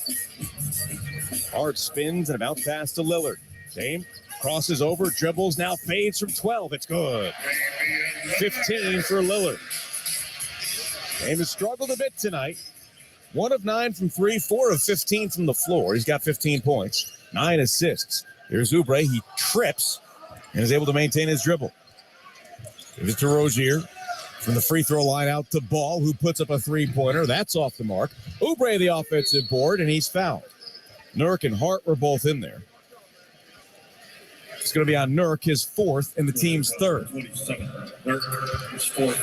S2: Hart spins and a bounce pass to Lillard. Dame crosses over, dribbles, now fades from 12. It's good. 15 for Lillard. Dame has struggled a bit tonight. 1 of 9 from three, 4 of 15 from the floor. He's got 15 points, 9 assists. Here's Oubre. He trips and is able to maintain his dribble. Give it to Rozier. From the free throw line out to Ball, who puts up a three-pointer. That's off the mark. Oubre the offensive board, and he's fouled. Nurk and Hart were both in there. It's going to be on Nurk, his fourth, and the team's third.
S4: Nurk, his fourth.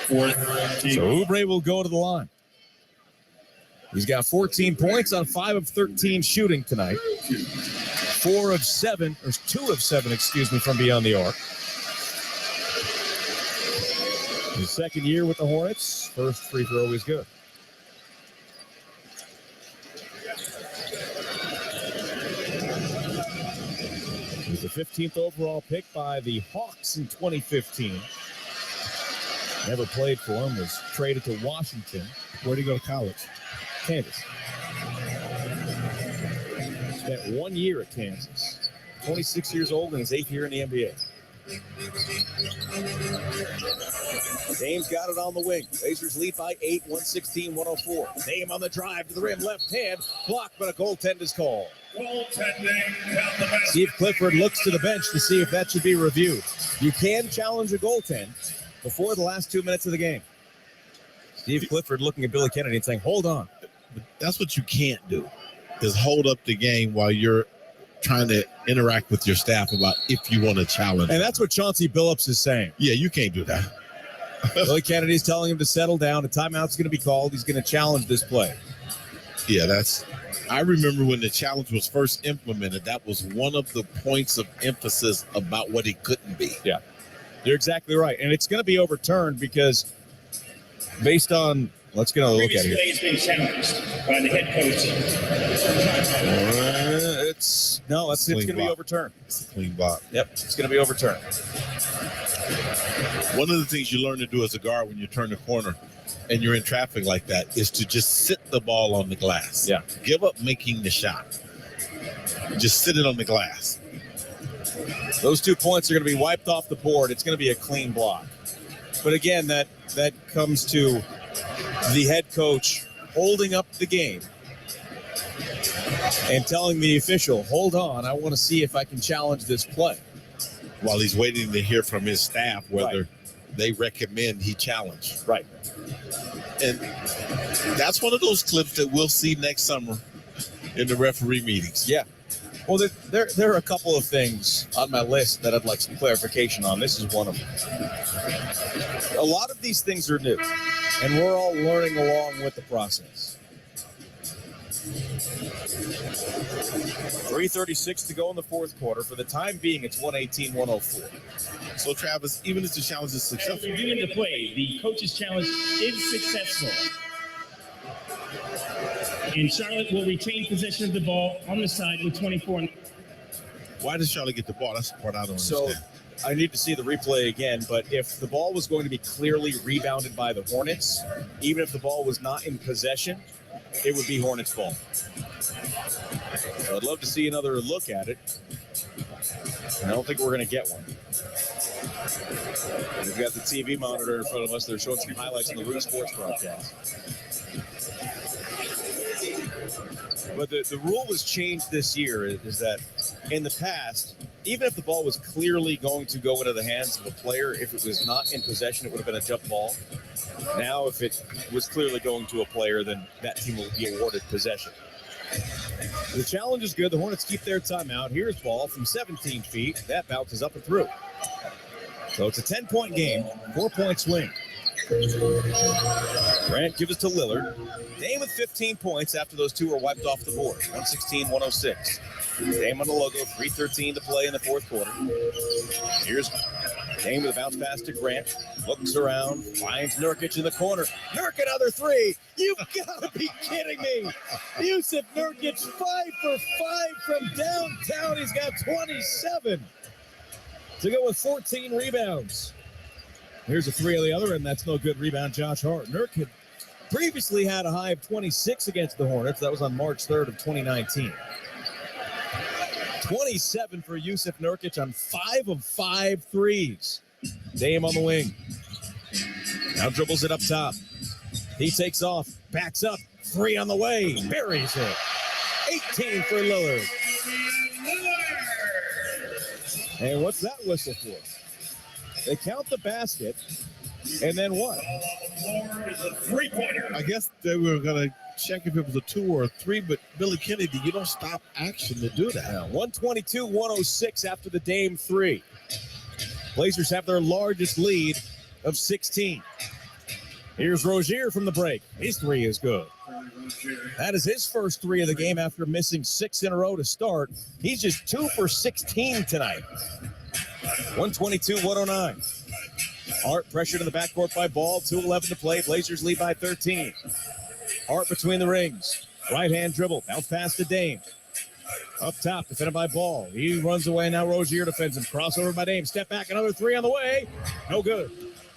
S2: So Oubre will go to the line. He's got 14 points on 5 of 13 shooting tonight. 2 of 7, from beyond the arc. His second year with the Hornets. First free throw is good. He was the 15th overall pick by the Hawks in 2015. Never played for him, was traded to Washington.
S20: Where'd he go to college?
S2: Kansas. Spent 1 year at Kansas. 26 years old in his 8th year in the NBA. Dame's got it on the wing. Blazers lead by 8, 116-104. Dame on the drive to the rim, left hand, blocked, but a goaltend is called. Steve Clifford looks to the bench to see if that should be reviewed. You can challenge a goaltend before the last 2 minutes of the game. Steve Clifford looking at Billy Kennedy and saying, hold on.
S20: That's what you can't do, is hold up the game while you're trying to interact with your staff about if you want to challenge.
S2: And that's what Chauncey Billups is saying.
S20: Yeah, you can't do that.
S2: Billy Kennedy's telling him to settle down. A timeout's going to be called. He's going to challenge this play.
S20: Yeah, I remember when the challenge was first implemented, that was one of the points of emphasis about what it couldn't be.
S2: Yeah, you're exactly right. And it's going to be overturned because based on, let's get a look at it here.
S4: It's being challenged by the head coach.
S2: It's going to be overturned.
S20: It's a clean block.
S2: Yep, it's going to be overturned.
S20: One of the things you learn to do as a guard when you turn the corner and you're in traffic like that is to just sit the ball on the glass.
S2: Yeah.
S20: Give up making the shot. Just sit it on the glass.
S2: Those 2 points are going to be wiped off the board. It's going to be a clean block. But again, that comes to the head coach holding up the game and telling the official, hold on, I want to see if I can challenge this play.
S20: While he's waiting to hear from his staff whether they recommend he challenge.
S2: Right.
S20: And that's one of those clips that we'll see next summer in the referee meetings.
S2: Yeah. Well, there are a couple of things on my list that I'd like some clarification on. This is one of them. A lot of these things are new, and we're all learning along with the process. 3:36 to go in the fourth quarter. For the time being, it's 118-104.
S20: So, Travis, even if the challenge is successful.
S4: Reviewing the play, the coach's challenge is successful. And Charlotte will retain possession of the ball on the side with 24.
S20: Why does Charlotte get the ball? That's the part I don't understand.
S2: So I need to see the replay again, but if the ball was going to be clearly rebounded by the Hornets, even if the ball was not in possession, it would be Hornets' ball. So I'd love to see another look at it. I don't think we're going to get one. We've got the TV monitor in front of us. They're showing some highlights on the Root Sports broadcast. But the rule was changed this year is that in the past, even if the ball was clearly going to go into the hands of a player, if it was not in possession, it would have been a jump ball. Now, if it was clearly going to a player, then that team will be awarded possession. The challenge is good. The Hornets keep their timeout. Here's ball from 17 feet. That bounces up and through. So it's a 10-point game, 4-point swing. Grant gives it to Lillard. Dame with 15 points after those two were wiped off the board. 116-106. Dame on the logo, 3:13 to play in the fourth quarter. Here's Dame with a bounce pass to Grant. Looks around, finds Nurkic in the corner. Nurk, another three. You've got to be kidding me. Yusuf Nurkic, 5 for 5 from downtown. He's got 27 to go with 14 rebounds. Here's a three on the other end. That's no good. Rebound, Josh Hart. Nurk had previously had a high of 26 against the Hornets. That was on March 3rd of 2019. 27 for Yusuf Nurkic on 5 of 5 threes. Dame on the wing. Now dribbles it up top. He takes off, backs up, 3 on the way, buries it. 18 for Lillard. And what's that whistle for? They count the basket, and then what?
S20: I guess they were going to check if it was a 2 or a 3, but Billy Kennedy, you don't stop action to do that.
S2: 122-106 after the Dame 3. Blazers have their largest lead of 16. Here's Rozier from the break. His 3 is good. That is his first 3 of the game after missing 6 in a row to start. He's just 2 for 16 tonight. 122-109. Hart pressured in the backcourt by Ball. 2:11 to play. Blazers lead by 13. Hart between the rings. Right-hand dribble. Bounce pass to Dame. Up top, defended by Ball. He runs away. Now Rozier defends him. Crossover by Dame. Step back. Another 3 on the way. No good.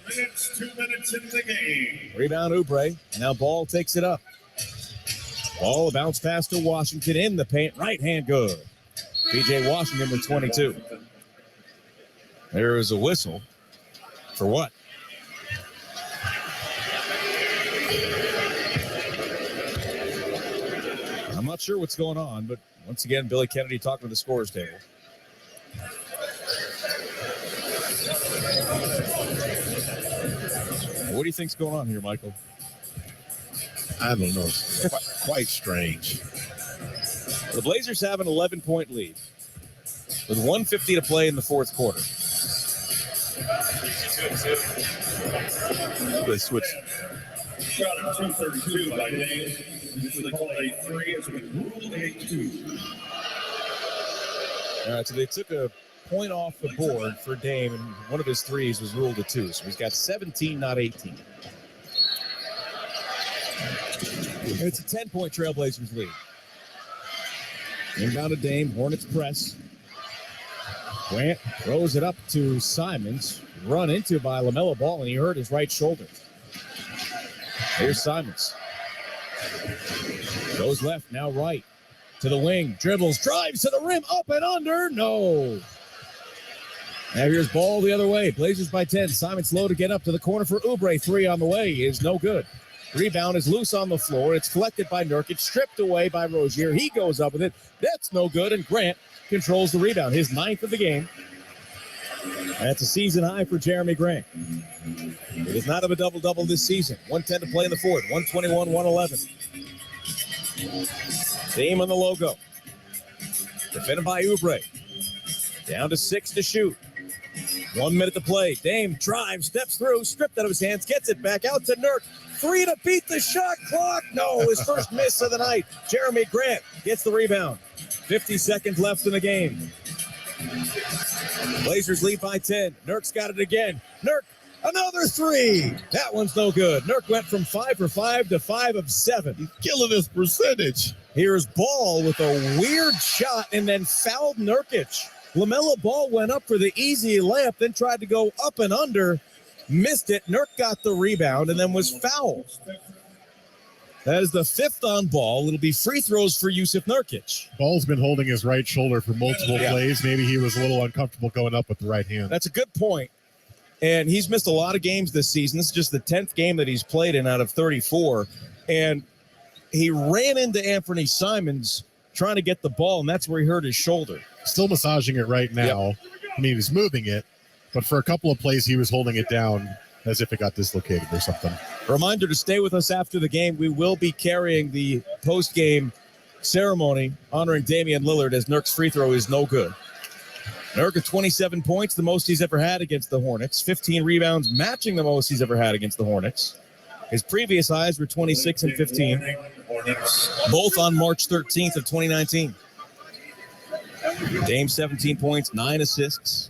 S15: 2 minutes into the game.
S2: Rebound Oubre. Now Ball takes it up. Ball, a bounce pass to Washington in the paint. Right hand good. PJ Washington with 22. There is a whistle. For what? I'm not sure what's going on, but once again, Billy Kennedy talking to the scorer's table. What do you think's going on here, Michael?
S20: I don't know. It's quite strange.
S2: The Blazers have an 11-point lead with 1:50 to play in the fourth quarter.
S20: They switched.
S15: Shot at 2:32 by Dame. This is called a 3. It's been ruled a 2.
S2: All right, so they took a point off the board for Dame, and one of his threes was ruled a 2. So he's got 17, not 18. It's a 10-point Trailblazers lead. Inbound to Dame, Hornets press. Grant throws it up to Simons, run into by LaMelo Ball, and he hurt his right shoulder. Here's Simons. Goes left, now right. To the wing, dribbles, drives to the rim, up and under, no. Now here's Ball the other way. Blazers by 10. Simons low to get up to the corner for Oubre. 3 on the way is no good. Rebound is loose on the floor. It's collected by Nurkic, stripped away by Rozier. He goes up with it. That's no good, and Grant controls the rebound. His 9th of the game. That's a season high for Jeremy Grant. It is not of a double-double this season. 1:10 to play in the fourth. 121-111. Dame on the logo. Defended by Oubre. Down to 6 to shoot. 1 minute to play. Dame drives, steps through, stripped out of his hands, gets it back out to Nurk. 3 to beat the shot clock. No, his first miss of the night. Jeremy Grant gets the rebound. 50 seconds left in the game. Blazers lead by 10. Nurk's got it again. Nurk, another 3. That one's no good. Nurk went from 5 for 5 to 5 of 7.
S20: He's killing his percentage.
S2: Here's Ball with a weird shot and then fouled Nurkic. LaMelo Ball went up for the easy layup, then tried to go up and under, missed it. Nurk got the rebound and then was fouled. That is the 5th on Ball. It'll be free throws for Yusuf Nurkic.
S16: Ball's been holding his right shoulder for multiple plays. Maybe he was a little uncomfortable going up with the right hand.
S2: That's a good point. And he's missed a lot of games this season. This is just the 10th game that he's played in out of 34. And he ran into Anthony Simons trying to get the ball, and that's where he hurt his shoulder.
S16: Still massaging it right now. Yep. I mean, he's moving it, but for a couple of plays, he was holding it down as if it got dislocated or something.
S2: Reminder to stay with us after the game. We will be carrying the post-game ceremony honoring Damian Lillard as Nurk's free throw is no good. Nurk at 27 points, the most he's ever had against the Hornets. 15 rebounds, matching the most he's ever had against the Hornets. His previous highs were 26 and 15, both on March 13th of 2019. Dame 17 points, 9 assists,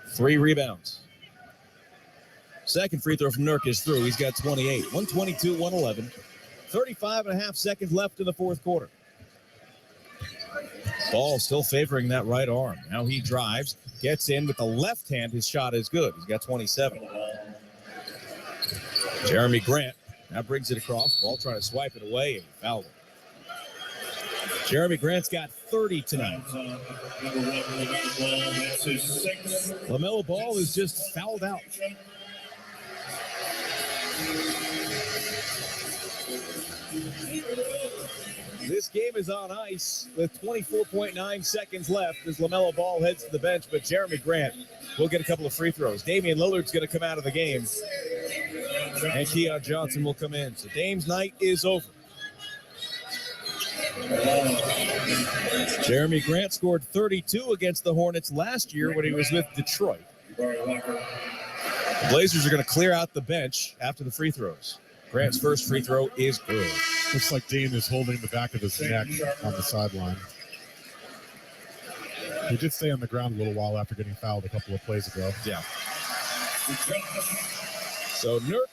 S2: 3 rebounds. Second free throw from Nurk is through. He's got 28. 122-111. 35 and a half seconds left in the fourth quarter. Ball still favoring that right arm. Now he drives, gets in with the left hand. His shot is good. He's got 27. Jeremy Grant now brings it across. Ball trying to swipe it away and fouled it. Jeremy Grant's got 30 tonight. LaMelo Ball is just fouled out. This game is on ice with 24.9 seconds left as LaMelo Ball heads to the bench, but Jeremy Grant will get a couple of free throws. Damian Lillard's going to come out of the game, and Keon Johnson will come in. So Dame's night is over. Jeremy Grant scored 32 against the Hornets last year when he was with Detroit. The Blazers are going to clear out the bench after the free throws. Grant's first free throw is good.
S16: Looks like Dame is holding the back of his neck on the sideline. He did stay on the ground a little while after getting fouled a couple of plays ago.
S2: Yeah. So Nurk,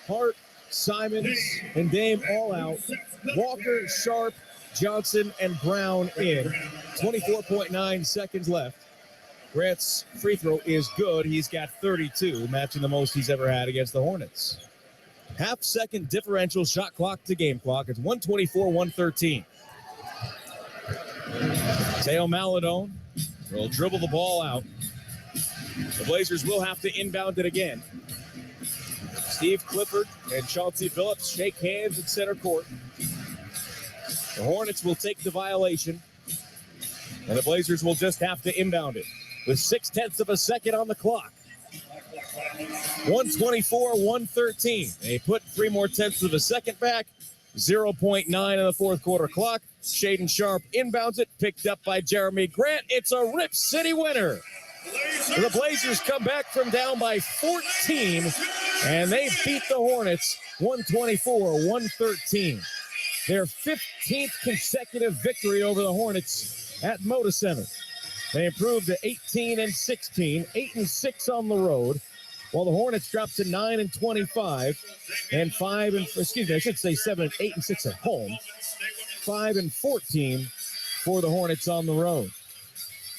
S2: Hart, Simons, and Dame all out. Walker, Sharp, Johnson, and Brown in. 24.9 seconds left. Grant's free throw is good. He's got 32, matching the most he's ever had against the Hornets. Half-second differential shot clock to game clock. It's 124-113. Teo Maladone will dribble the ball out. The Blazers will have to inbound it again. Steve Clifford and Chauncey Billups shake hands at center court. The Hornets will take the violation, and the Blazers will just have to inbound it with 0.6 of a second on the clock. 124-113. They put 3 more tenths of a second back. 0.9 in the fourth quarter clock. Shaden Sharp inbounds it, picked up by Jeremy Grant. It's a Rip City winner. The Blazers come back from down by 14, and they beat the Hornets 124-113. Their 15th consecutive victory over the Hornets at Moda Center. They improved to 18-16, 8-6 on the road, while the Hornets dropped to 9-25 and 7-8-6 at home, 5-14 for the Hornets on the road.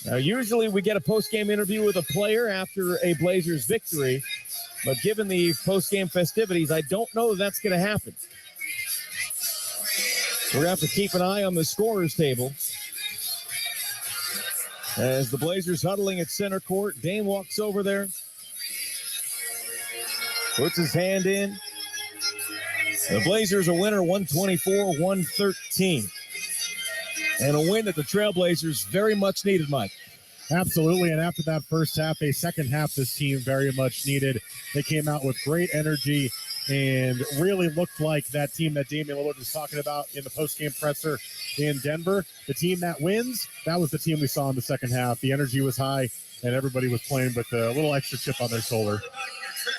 S2: Now, usually we get a post-game interview with a player after a Blazers victory, but given the post-game festivities, I don't know that that's going to happen. We're going to have to keep an eye on the scorers table. As the Blazers huddling at center court, Dame walks over there, puts his hand in. The Blazers a winner, 124-113. And a win that the Trailblazers very much needed, Mike.
S16: Absolutely, and after that first half, a second half this team very much needed. They came out with great energy and really looked like that team that Damian Lillard was talking about in the postgame presser in Denver. The team that wins, that was the team we saw in the second half. The energy was high, and everybody was playing with a little extra chip on their shoulder.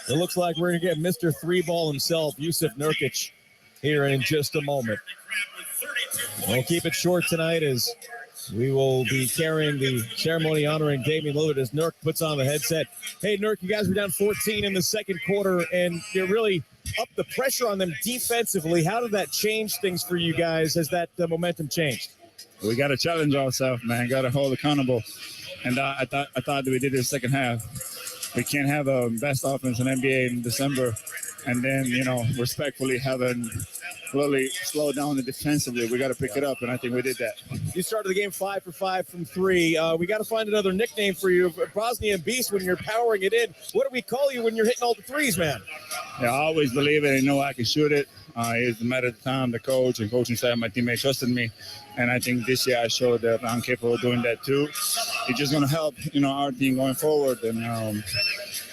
S2: It looks like we're going to get Mr. Three Ball himself, Yusuf Nurkic, here in just a moment. We'll keep it short tonight as we will be carrying the ceremony honoring Damian Lillard as Nurk puts on the headset. Hey, Nurk, you guys were down 14 in the second quarter, and you really upped the pressure on them defensively. How did that change things for you guys as that momentum changed?
S6: We got to challenge ourselves, man. Got to hold accountable. And I thought that we did it in the second half. We can't have the best offense in NBA in December and then, respectfully haven't really slowed down the defensively. We got to pick it up, and I think we did that.
S2: You started the game 5 for 5 from 3. We got to find another nickname for you, Bosnian Beast, when you're powering it in. What do we call you when you're hitting all the threes, man?
S6: Yeah, I always believe it and know I can shoot it. It's a matter of time. The coach and coaching staff, my teammates trusted me. And I think this year I showed that I'm capable of doing that too. It's just going to help, our team going forward. And,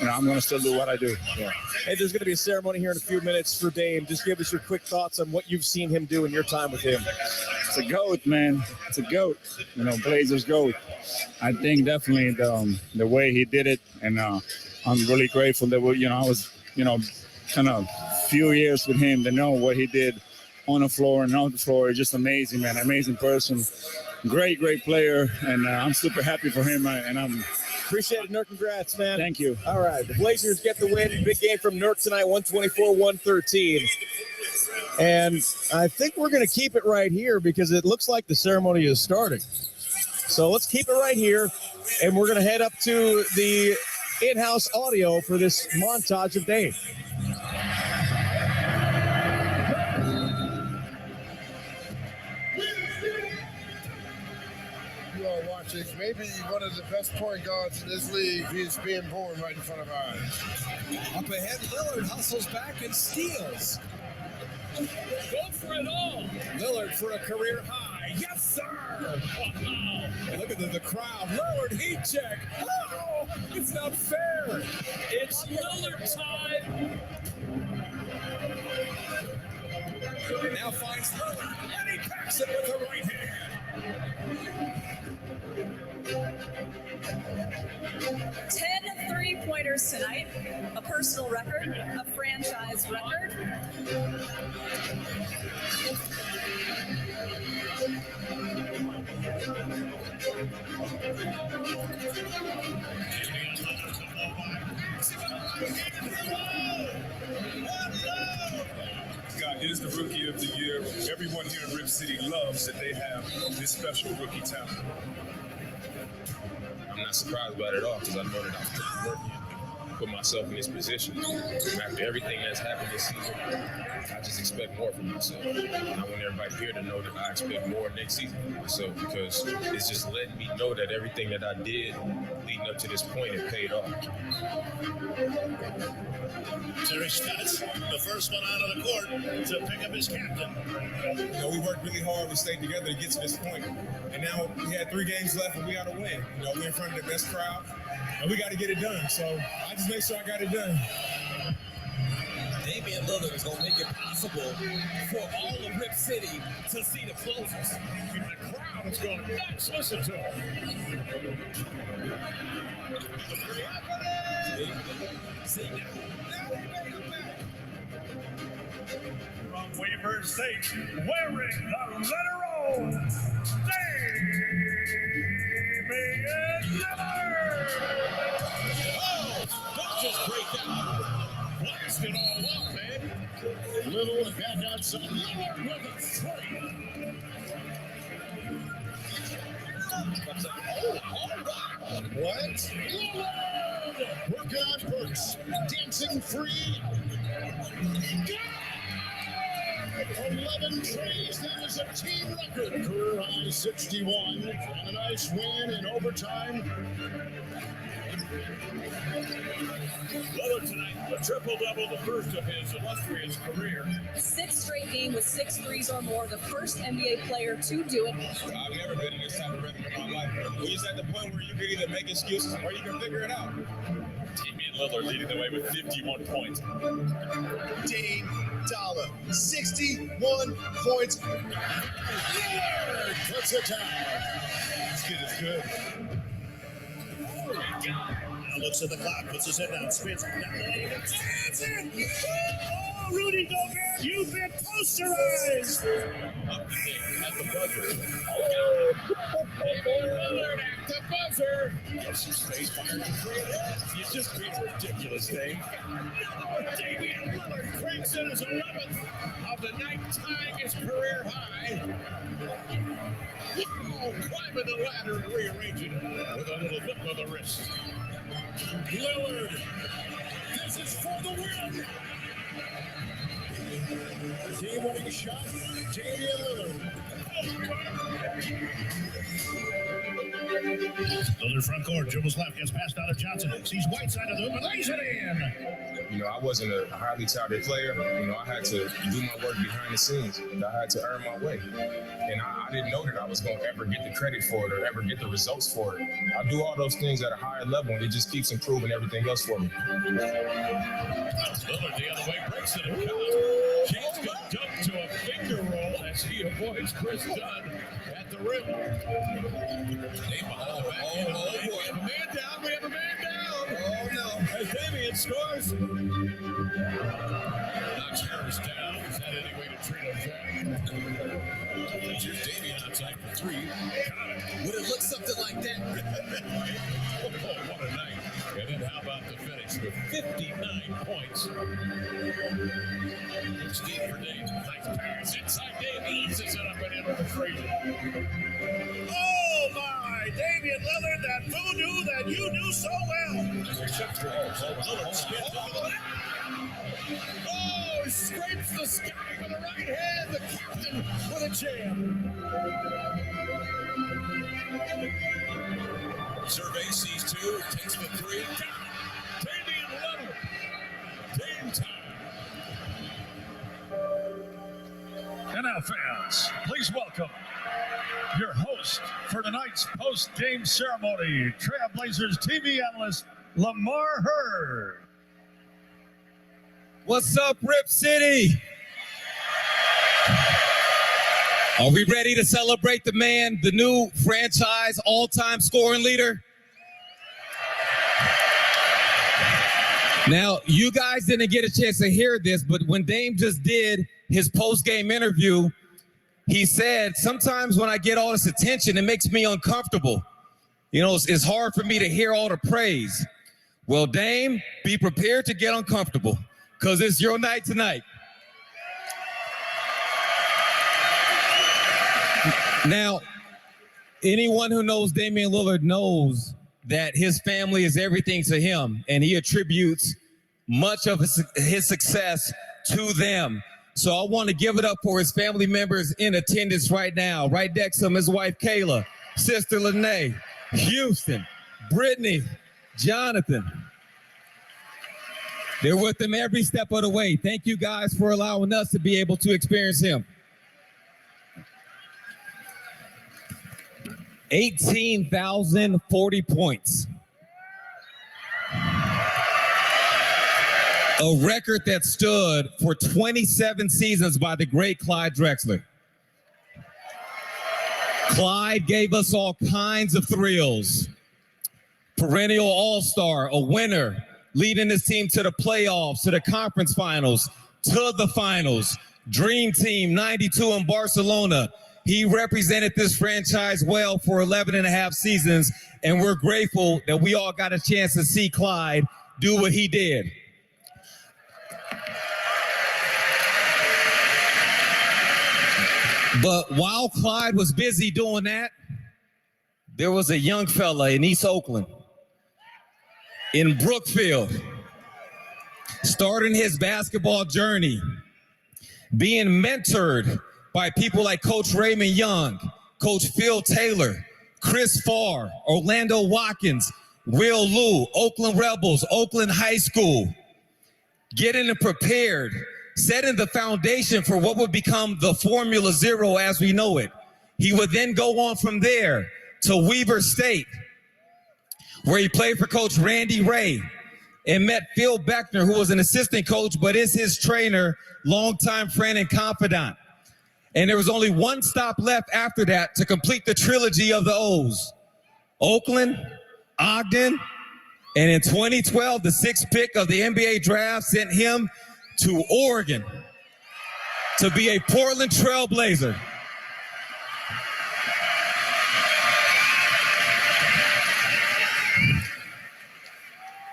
S6: I'm going to still do what I do.
S2: Yeah. Hey, there's going to be a ceremony here in a few minutes for Dame. Just give us your quick thoughts on what you've seen him do in your time with him.
S6: It's a GOAT, man. It's a GOAT. You know, Blazers GOAT. I think definitely the way he did it, and I'm really grateful that I was kind of few years with him to know what he did on the floor and off the floor. It's just amazing, man. Amazing person, great player, and I'm super happy for him. And I'm
S2: appreciate it, Nurk. Congrats, man.
S6: Thank you.
S2: All right, the Blazers get the win. Big game from Nurk tonight, 124-113. And I think we're going to keep it right here because it looks like the ceremony is starting. So let's keep it right here, and we're going to head up to the in-house audio for this montage of Dame.
S8: You are watching maybe one of the best point guards in this league. He is being born right in front of our eyes.
S12: Up ahead, Lillard hustles back and steals. Go for it all. Lillard for a career high. Yes, sir. Wow. Look at the crowd. Lillard heat check. Oh, it's not fair. It's Lillard time. And now finds Lillard, and he packs it with the right hand.
S3: 10 three-pointers tonight, a personal record, a franchise record.
S15: Scott is the Rookie of the Year. Everyone here in Rip City loves that they have this special rookie talent.
S9: I'm not surprised by it at all because I know that I'm working to put myself in this position. After everything that's happened this season, I just expect more from myself. And I want everybody here to know that I expect more next season from myself because it's just letting me know that everything that I did leading up to this point, it paid off.
S19: Terry Stotts, the first one out of the court to pick up his captain.
S21: You know, we worked really hard. We stayed together to get to this point. And now we had 3 games left and we got to win. You know, we're in front of the best crowd and we got to get it done. So I just make sure I got it done.
S12: Damian Lillard is going to make it possible for all of Rip City to see the closers. And the crowd is going nuts. Listen to him. See now.
S15: From Weber State, wearing the letter O, Damian Lillard.
S12: Oh, don't just break down. Blast it all up, man.
S19: Little back outside. Lillard with a three.
S12: Oh, all right.
S19: What? Lillard! Working on Burks. Dancing free. 11 trees. That is a team record. Career high 61. And a nice win in overtime.
S15: Lillard tonight, a triple-double, the first of his illustrious career.
S3: 6th straight game with 6 threes or more, the first NBA player to do it.
S21: I've never been in this type of rhythm in my life. We're just at the point where you can either make excuses or you can figure it out.
S15: Damian Lillard leading the way with 51 points.
S19: Dame Dollar, 61 points. Lillard puts it down.
S15: This kid is good.
S19: Now looks at the clock, puts his head down, spins down the lane, stands in.
S15: Oh, Rudy Gobert, you've been posterized.
S12: Up at the buzzer.
S15: Lillard at the buzzer.
S12: Get some space fire to create it.
S15: You just being ridiculous, Dave. Damian Lillard cranks in his 11th of the night, tying his career high. Oh, climbing the ladder and rearranging it with a little whip of the wrist. Lillard, this is for the win.
S19: Game-winning shot, Damian Lillard.
S15: Lillard front court, dribbles left, gets passed out of Johnson. Sees Whiteside of the hoop and lays it in.
S9: You know, I wasn't a highly touted player. You know, I had to do my work behind the scenes. I had to earn my way. And I didn't know that I was going to ever get the credit for it or ever get the results for it. I do all those things at a higher level, and it just keeps improving everything else for me.
S15: Lillard the other way, breaks it and comes. James got dumped to a finger roll as as he avoids Chris Dunn at the rim. Oh, boy. We have a man down. We have a man down. Oh, no. As Damian scores. Knocks Harris down. Is that any way to treat him, Jack? Here's Damian outside for three. Would it look something like that? Oh, what a night. And then how about the finish with 59 points? It's deep for Dave. Nice pass inside Dave. Eases it up and in with the Frazier.
S12: Oh my! Damian Lillard, that voodoo that you knew so well. Oh, he scrapes the sky with the right hand. The captain with a jam.
S15: Survey sees two, takes the three. Damian Lillard. Game time.
S1: And now, fans, please welcome your host for tonight's post-game ceremony, Trailblazers TV analyst Lamar Hurd.
S5: What's up, Rip City? Are we ready to celebrate the man, the new franchise all-time scoring leader? Now, you guys didn't get a chance to hear this, but when Dame just did his post-game interview, he said, sometimes when I get all this attention, it makes me uncomfortable. You know, it's hard for me to hear all the praise. Well, Dame, be prepared to get uncomfortable, because it's your night tonight. Now, anyone who knows Damian Lillard knows that his family is everything to him, and he attributes much of his success to them. So I want to give it up for his family members in attendance right now. Right next to him, his wife, Kayla, sister, Lene, Houston, Brittany, Jonathan. They're with him every step of the way. Thank you guys for allowing us to be able to experience him. 18,040 points. A record that stood for 27 seasons by the great Clyde Drexler. Clyde gave us all kinds of thrills. Perennial all-star, a winner, leading his team to the playoffs, to the conference finals, to the finals. Dream Team 92 in Barcelona. He represented this franchise well for 11 and a half seasons, and we're grateful that we all got a chance to see Clyde do what he did. But while Clyde was busy doing that, there was a young fella in East Oakland, in Brookfield, starting his basketball journey, being mentored by people like Coach Raymond Young, Coach Phil Taylor, Chris Farr, Orlando Watkins, Will Liu, Oakland Rebels, Oakland High School, getting it prepared, setting the foundation for what would become the Formula Zero as we know it. He would then go on from there to Weber State, where he played for Coach Randy Ray and met Phil Beckner, who was an assistant coach, but is his trainer, longtime friend and confidant. And there was only one stop left after that to complete the trilogy of the O's. Oakland, Ogden, and in 2012, the 6th pick of the NBA draft sent him to Oregon to be a Portland Trailblazer.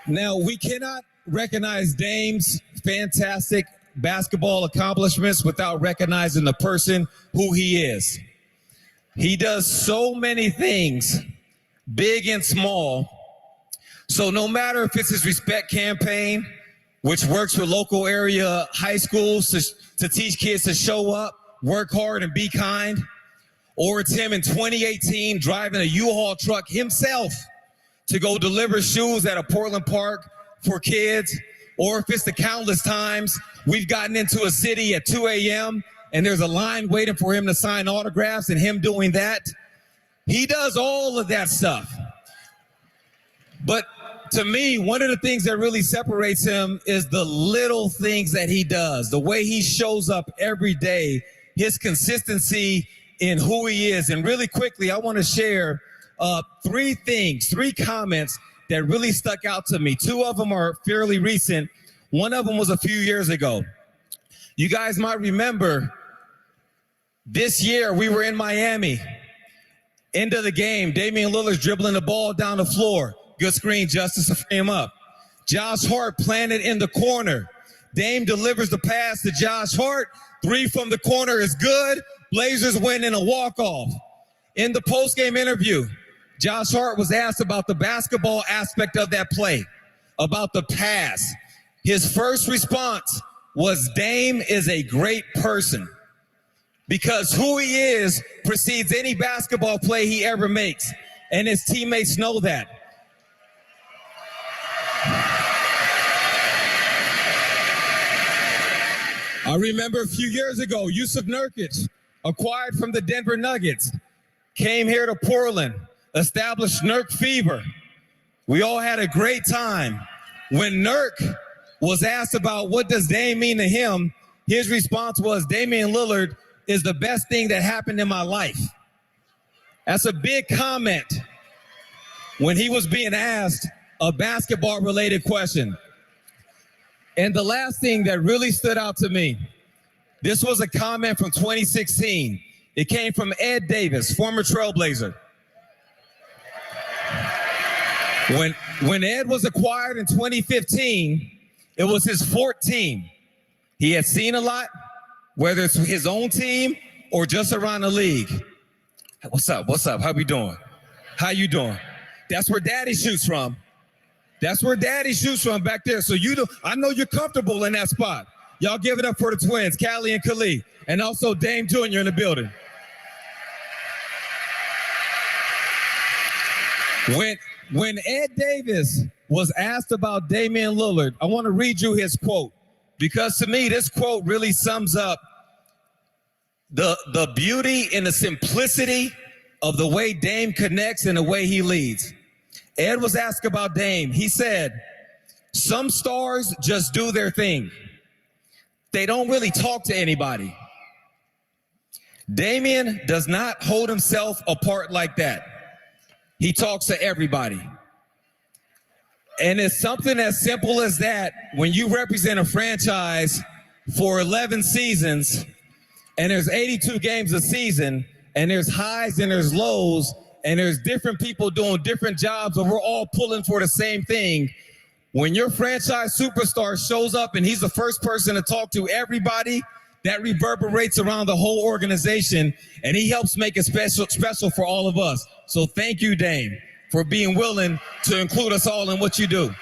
S5: Now, we cannot recognize Dame's fantastic basketball accomplishments without recognizing the person who he is. He does so many things, big and small. So no matter if it's his Respect campaign, which works with local area high schools to teach kids to show up, work hard, and be kind, or it's him in 2018 driving a U-Haul truck himself to go deliver shoes at a Portland park for kids, or if it's the countless times we've gotten into a city at 2 a.m. and there's a line waiting for him to sign autographs and him doing that. He does all of that stuff. But to me, one of the things that really separates him is the little things that he does, the way he shows up every day his consistency in who he is. And really quickly, I want to share three comments that really stuck out to me. Two of them are fairly recent. One of them was a few years ago. You guys might remember this year we were in Miami. End of the game, Damian Lillard's dribbling the ball down the floor. Good screen, Justice, to frame him up. Josh Hart planted in the corner. Dame delivers the pass to Josh Hart. Three from the corner is good. Blazers win in a walk-off. In the post-game interview, Josh Hart was asked about the basketball aspect of that play, about the pass. His first response was, Dame is a great person, because who he is precedes any basketball play he ever makes, and his teammates know that. I remember a few years ago, Yusuf Nurkic, acquired from the Denver Nuggets, came here to Portland, established Nurk Fever. We all had a great time. When Nurk was asked about what does Dame mean to him, his response was, Damian Lillard is the best thing that happened in my life. That's a big comment when he was being asked a basketball-related question. And the last thing that really stood out to me, this was a comment from 2016. It came from Ed Davis, former Trailblazer. When Ed was acquired in 2015, it was his fourth team. He had seen a lot, whether it's his own team or just around the league. What's up? What's up? How we doing? How you doing? That's where Daddy shoots from. That's where Daddy shoots from back there. So I know you're comfortable in that spot. Y'all give it up for the twins, Callie and Khalid, and also Dame Jr. in the building. When Ed Davis was asked about Damian Lillard, I want to read you his quote, because to me, this quote really sums up the beauty and the simplicity of the way Dame connects and the way he leads. Ed was asked about Dame. He said, some stars just do their thing. They don't really talk to anybody. Damian does not hold himself apart like that. He talks to everybody. And it's something as simple as that. When you represent a franchise for 11 seasons, and there's 82 games a season, and there's highs and there's lows, and there's different people doing different jobs, and we're all pulling for the same thing. When your franchise superstar shows up and he's the first person to talk to everybody, that reverberates around the whole organization, and he helps make it special for all of us. So thank you, Dame, for being willing to include us all in what you do.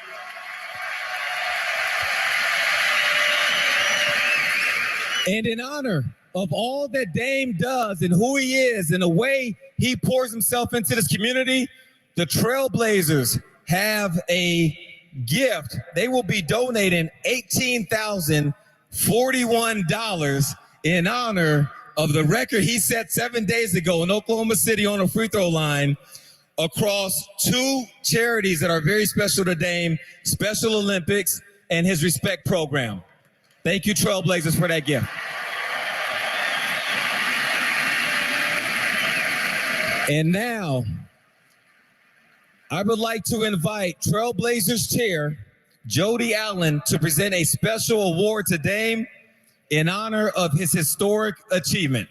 S5: And in honor of all that Dame does and who he is and the way he pours himself into this community, the Trailblazers have a gift. They will be donating $18,041 in honor of the record he set 7 days ago in Oklahoma City on a free throw line across two charities that are very special to Dame, Special Olympics and his Respect program. Thank you, Trailblazers, for that gift. And now, I would like to invite Trailblazers chair, Jody Allen, to present a special award to Dame in honor of his historic achievement.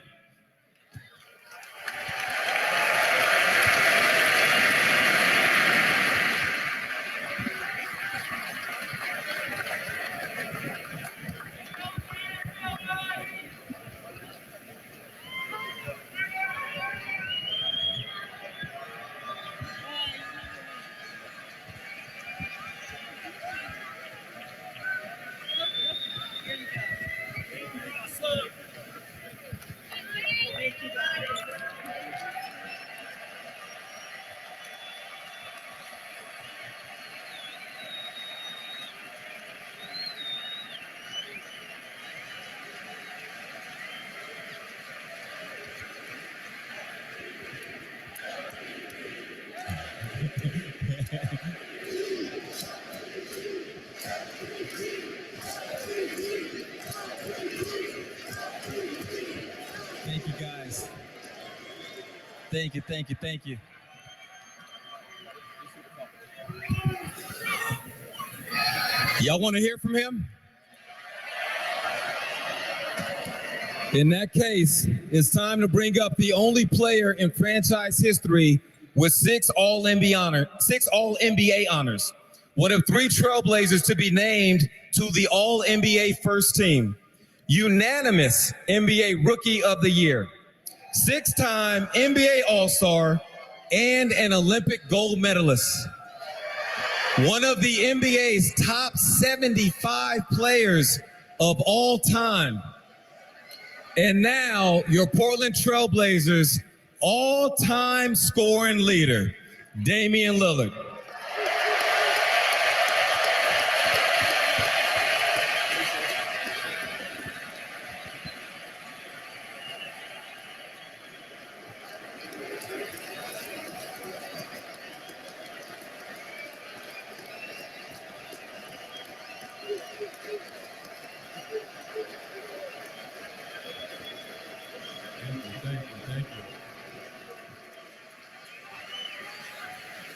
S5: Thank you, thank you, thank you. Y'all want to hear from him? In that case, it's time to bring up the only player in franchise history with 6 All-NBA honors. One of 3 Trailblazers to be named to the All-NBA first team. Unanimous NBA Rookie of the Year. 6-time NBA All-Star and an Olympic gold medalist. One of the NBA's top 75 players of all time. And now your Portland Trailblazers all-time scoring leader, Damian Lillard.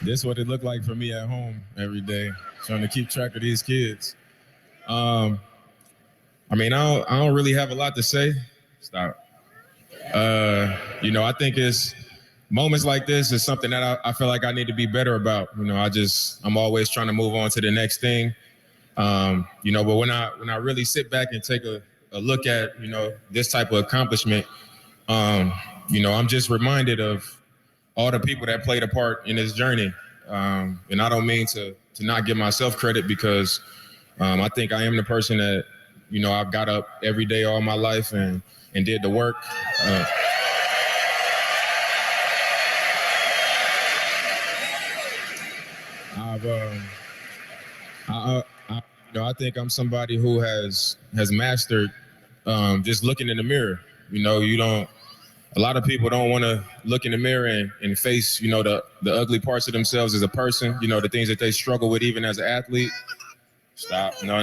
S9: This is what it looked like for me at home every day, trying to keep track of these kids. I don't really have a lot to say. Stop. I think it's moments like this is something that I feel like I need to be better about. I'm always trying to move on to the next thing. But when I really sit back and take a look at, this type of accomplishment, I'm just reminded of all the people that played a part in this journey. And I don't mean to not give myself credit because I think I am the person that, I've got up every day all my life and did the work. I think I'm somebody who has mastered just looking in the mirror. A lot of people don't want to look in the mirror and face, the ugly parts of themselves as a person, the things that they struggle with even as an athlete. Stop. No.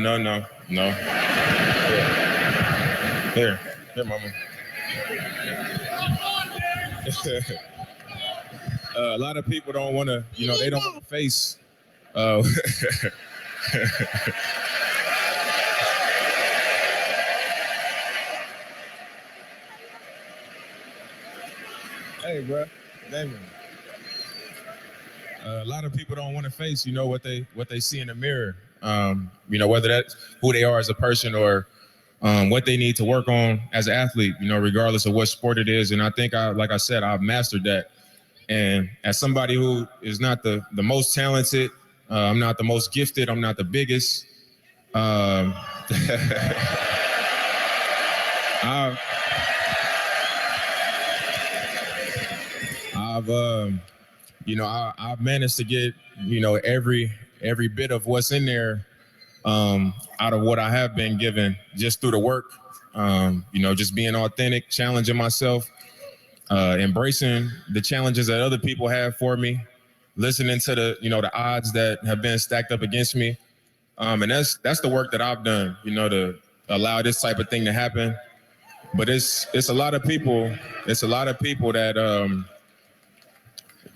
S9: Here, mama. A lot of people don't want to, they don't want to face. Hey, bro, Damon. A lot of people don't want to face, what they see in the mirror. Whether that's who they are as a person or what they need to work on as an athlete. Regardless of what sport it is. And I think like I said, I've mastered that. And as somebody who is not the most talented, I'm not the most gifted, I'm not the biggest. I've managed to get, every bit of what's in there out of what I have been given just through the work, just being authentic, challenging myself, embracing the challenges that other people have for me, listening to the odds that have been stacked up against me. And that's the work that I've done, to allow this type of thing to happen. But it's a lot of people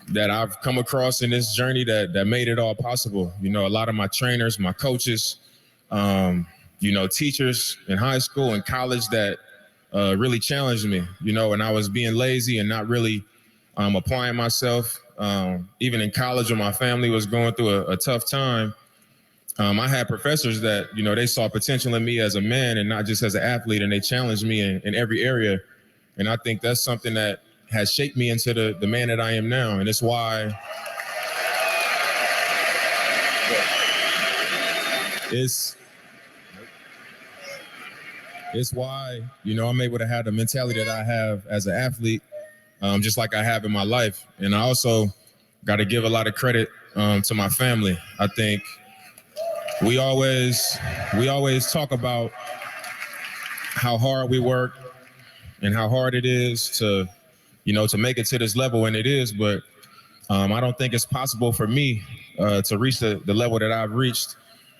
S9: that I've come across in this journey that made it all possible. A lot of my trainers, my coaches, teachers in high school and college that really challenged me, and I was being lazy and not really applying myself. Even in college when my family was going through a tough time, I had professors that, they saw potential in me as a man and not just as an athlete, and they challenged me in every area. And I think that's something that has shaped me into the man that I am now. And it's why I'm able to have the mentality that I have as an athlete, just like I have in my life. And I also got to give a lot of credit to my family. I think we always talk about how hard we work and how hard it is to make it to this level, and it is, but I don't think it's possible for me to reach the level that I've reached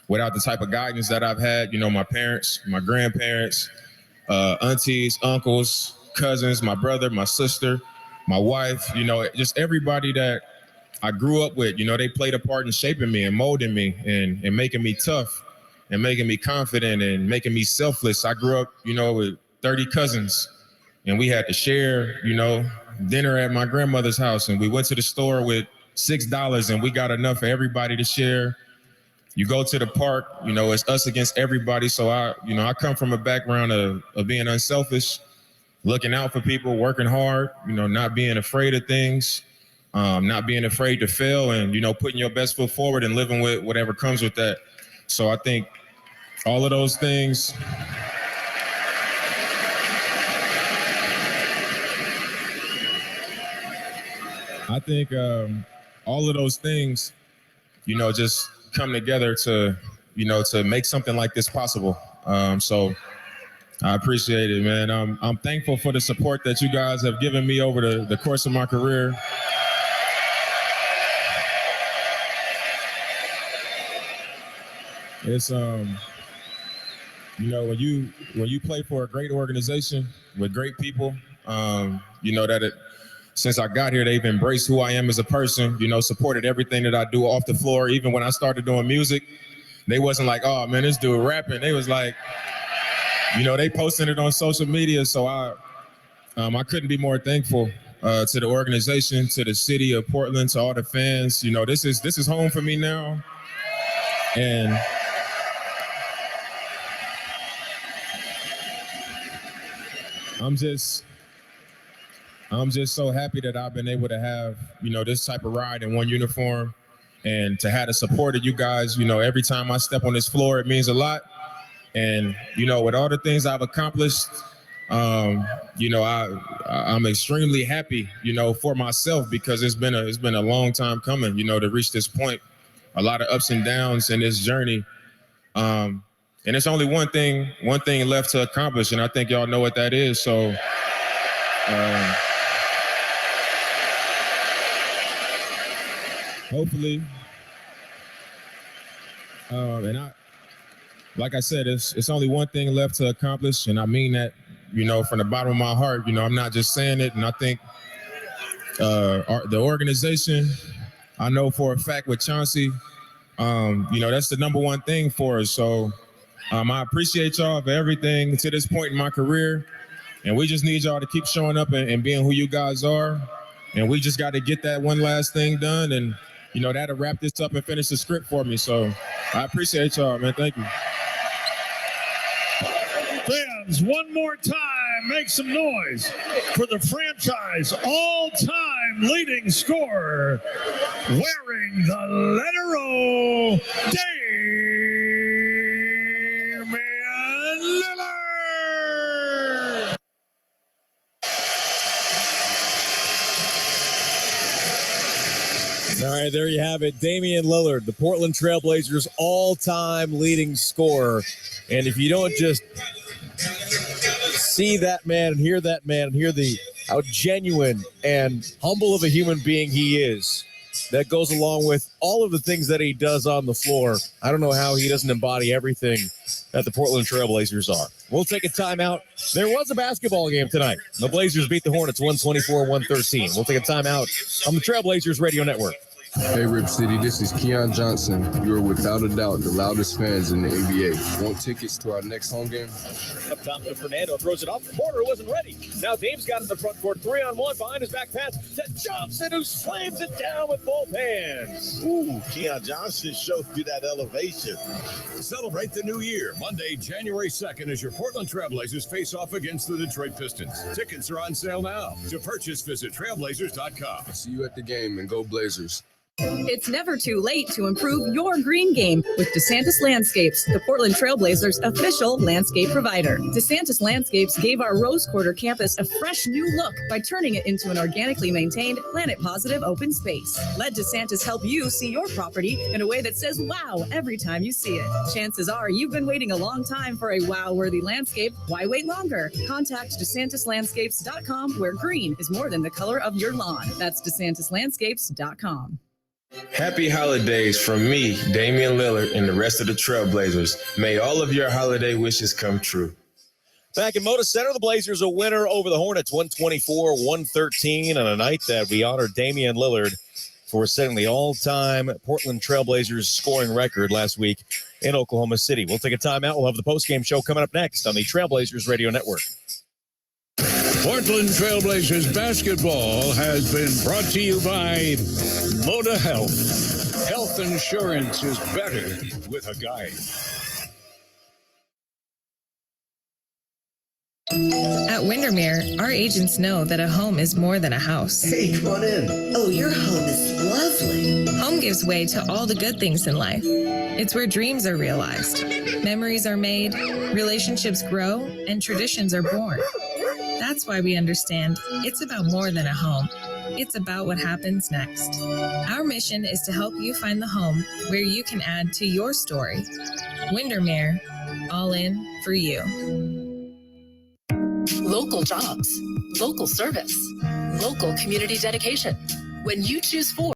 S9: without the type of guidance that I've had, my parents, my grandparents, aunties, uncles, cousins, my brother, my sister,
S13: my wife, just everybody that I grew up with, they played a part in shaping me and molding me and making me tough and making me confident and making me selfless. I grew up, with 30 cousins, and we had to share, dinner at my grandmother's house, and we went to the store with $6 and we got enough for everybody to share. You go to the park, it's us against everybody. So I come from a background of being unselfish, looking out for people, working hard, not being afraid of things, not being afraid to fail, and, putting your best foot forward and living with whatever comes with that. So I think all of those things, just come together to make something like this possible. So I appreciate it, man. I'm thankful for the support that you guys have given me over the course of my career. It's when you play for a great organization with great people, since I got here, they've embraced who I am as a person, supported everything that I do off the floor. Even when I started doing music, they wasn't like, oh man, this dude rapping. They was like, they posted it on social media. So I couldn't be more thankful to the organization, to the city of Portland, to all the fans. This is home for me now. And I'm just so happy that I've been able to have, this type of ride in one uniform, and to have the support of you guys. Every time I step on this floor, it means a lot. And, with all the things I've accomplished, I'm extremely happy, for myself, because it's been a long time coming, to reach this point. A lot of ups and downs in this journey. And it's only one thing left to accomplish, and I think y'all know what that is. So, hopefully, like I said, it's only one thing left to accomplish, and I mean that, from the bottom of my heart. I'm not just saying it, and I think the organization, I know for a fact with Chauncey, that's the number one thing for us. So I appreciate y'all for everything to this point in my career, and we just need y'all to keep showing up and being who you guys are, and we just got to get that one last thing done, and that'll wrap this up and finish the script for me. So I appreciate y'all, man. Thank you.
S1: Fans, one more time, make some noise for the franchise all-time leading scorer, wearing the letter O, Damian Lillard.
S2: All right, there you have it. Damian Lillard, the Portland Trailblazers' all-time leading scorer. And if you don't just see that man and hear how genuine and humble of a human being he is, that goes along with all of the things that he does on the floor. I don't know how he doesn't embody everything that the Portland Trailblazers are. We'll take a timeout. There was a basketball game tonight. The Blazers beat the Hornets 124-113. We'll take a timeout on the Trailblazers Radio Network.
S14: Hey, Rip City, this is Keon Johnson. You're without a doubt the loudest fans in the NBA. Want tickets to our next home game?
S2: Up top to Fernando, throws it off. Porter wasn't ready. Now Dame's got it in the front court. 3-on-1 behind his back pass to Johnson, who slams it down with both hands.
S22: Ooh, Keon Johnson showed you that elevation.
S15: Celebrate the new year. Monday, January 2nd, as your Portland Trailblazers face off against the Detroit Pistons. Tickets are on sale now. To purchase, visit trailblazers.com.
S14: See you at the game, and go Blazers.
S3: It's never too late to improve your green game with DeSantis Landscapes, the Portland Trailblazers' official landscape provider. DeSantis Landscapes gave our Rose Quarter campus a fresh new look by turning it into an organically maintained, planet-positive open space. Let DeSantis help you see your property in a way that says wow every time you see it. Chances are you've been waiting a long time for a wow-worthy landscape. Why wait longer? Contact DeSantisLandscapes.com, where green is more than the color of your lawn. That's DeSantisLandscapes.com.
S9: Happy holidays from me, Damian Lillard, and the rest of the Trailblazers. May all of your holiday wishes come true.
S2: Back in Moda Center, the Blazers a winner over the Hornets, 124-113, on a night that we honor Damian Lillard for setting the all-time Portland Trailblazers scoring record last week in Oklahoma City. We'll take a timeout. We'll have the postgame show coming up next on the Trailblazers Radio Network.
S10: Portland Trailblazers basketball has been brought to you by Moda Health. Health insurance is better with a guide.
S11: At Windermere, our agents know that a home is more than a house.
S23: Hey, come on in. Oh, your home is lovely.
S11: Home gives way to all the good things in life. It's where dreams are realized, memories are made, relationships grow, and traditions are born. That's why we understand it's about more than a home. It's about what happens next. Our mission is to help you find the home where you can add to your story. Windermere, all in for you.
S7: Local jobs, local service, local community dedication. When you choose Ford,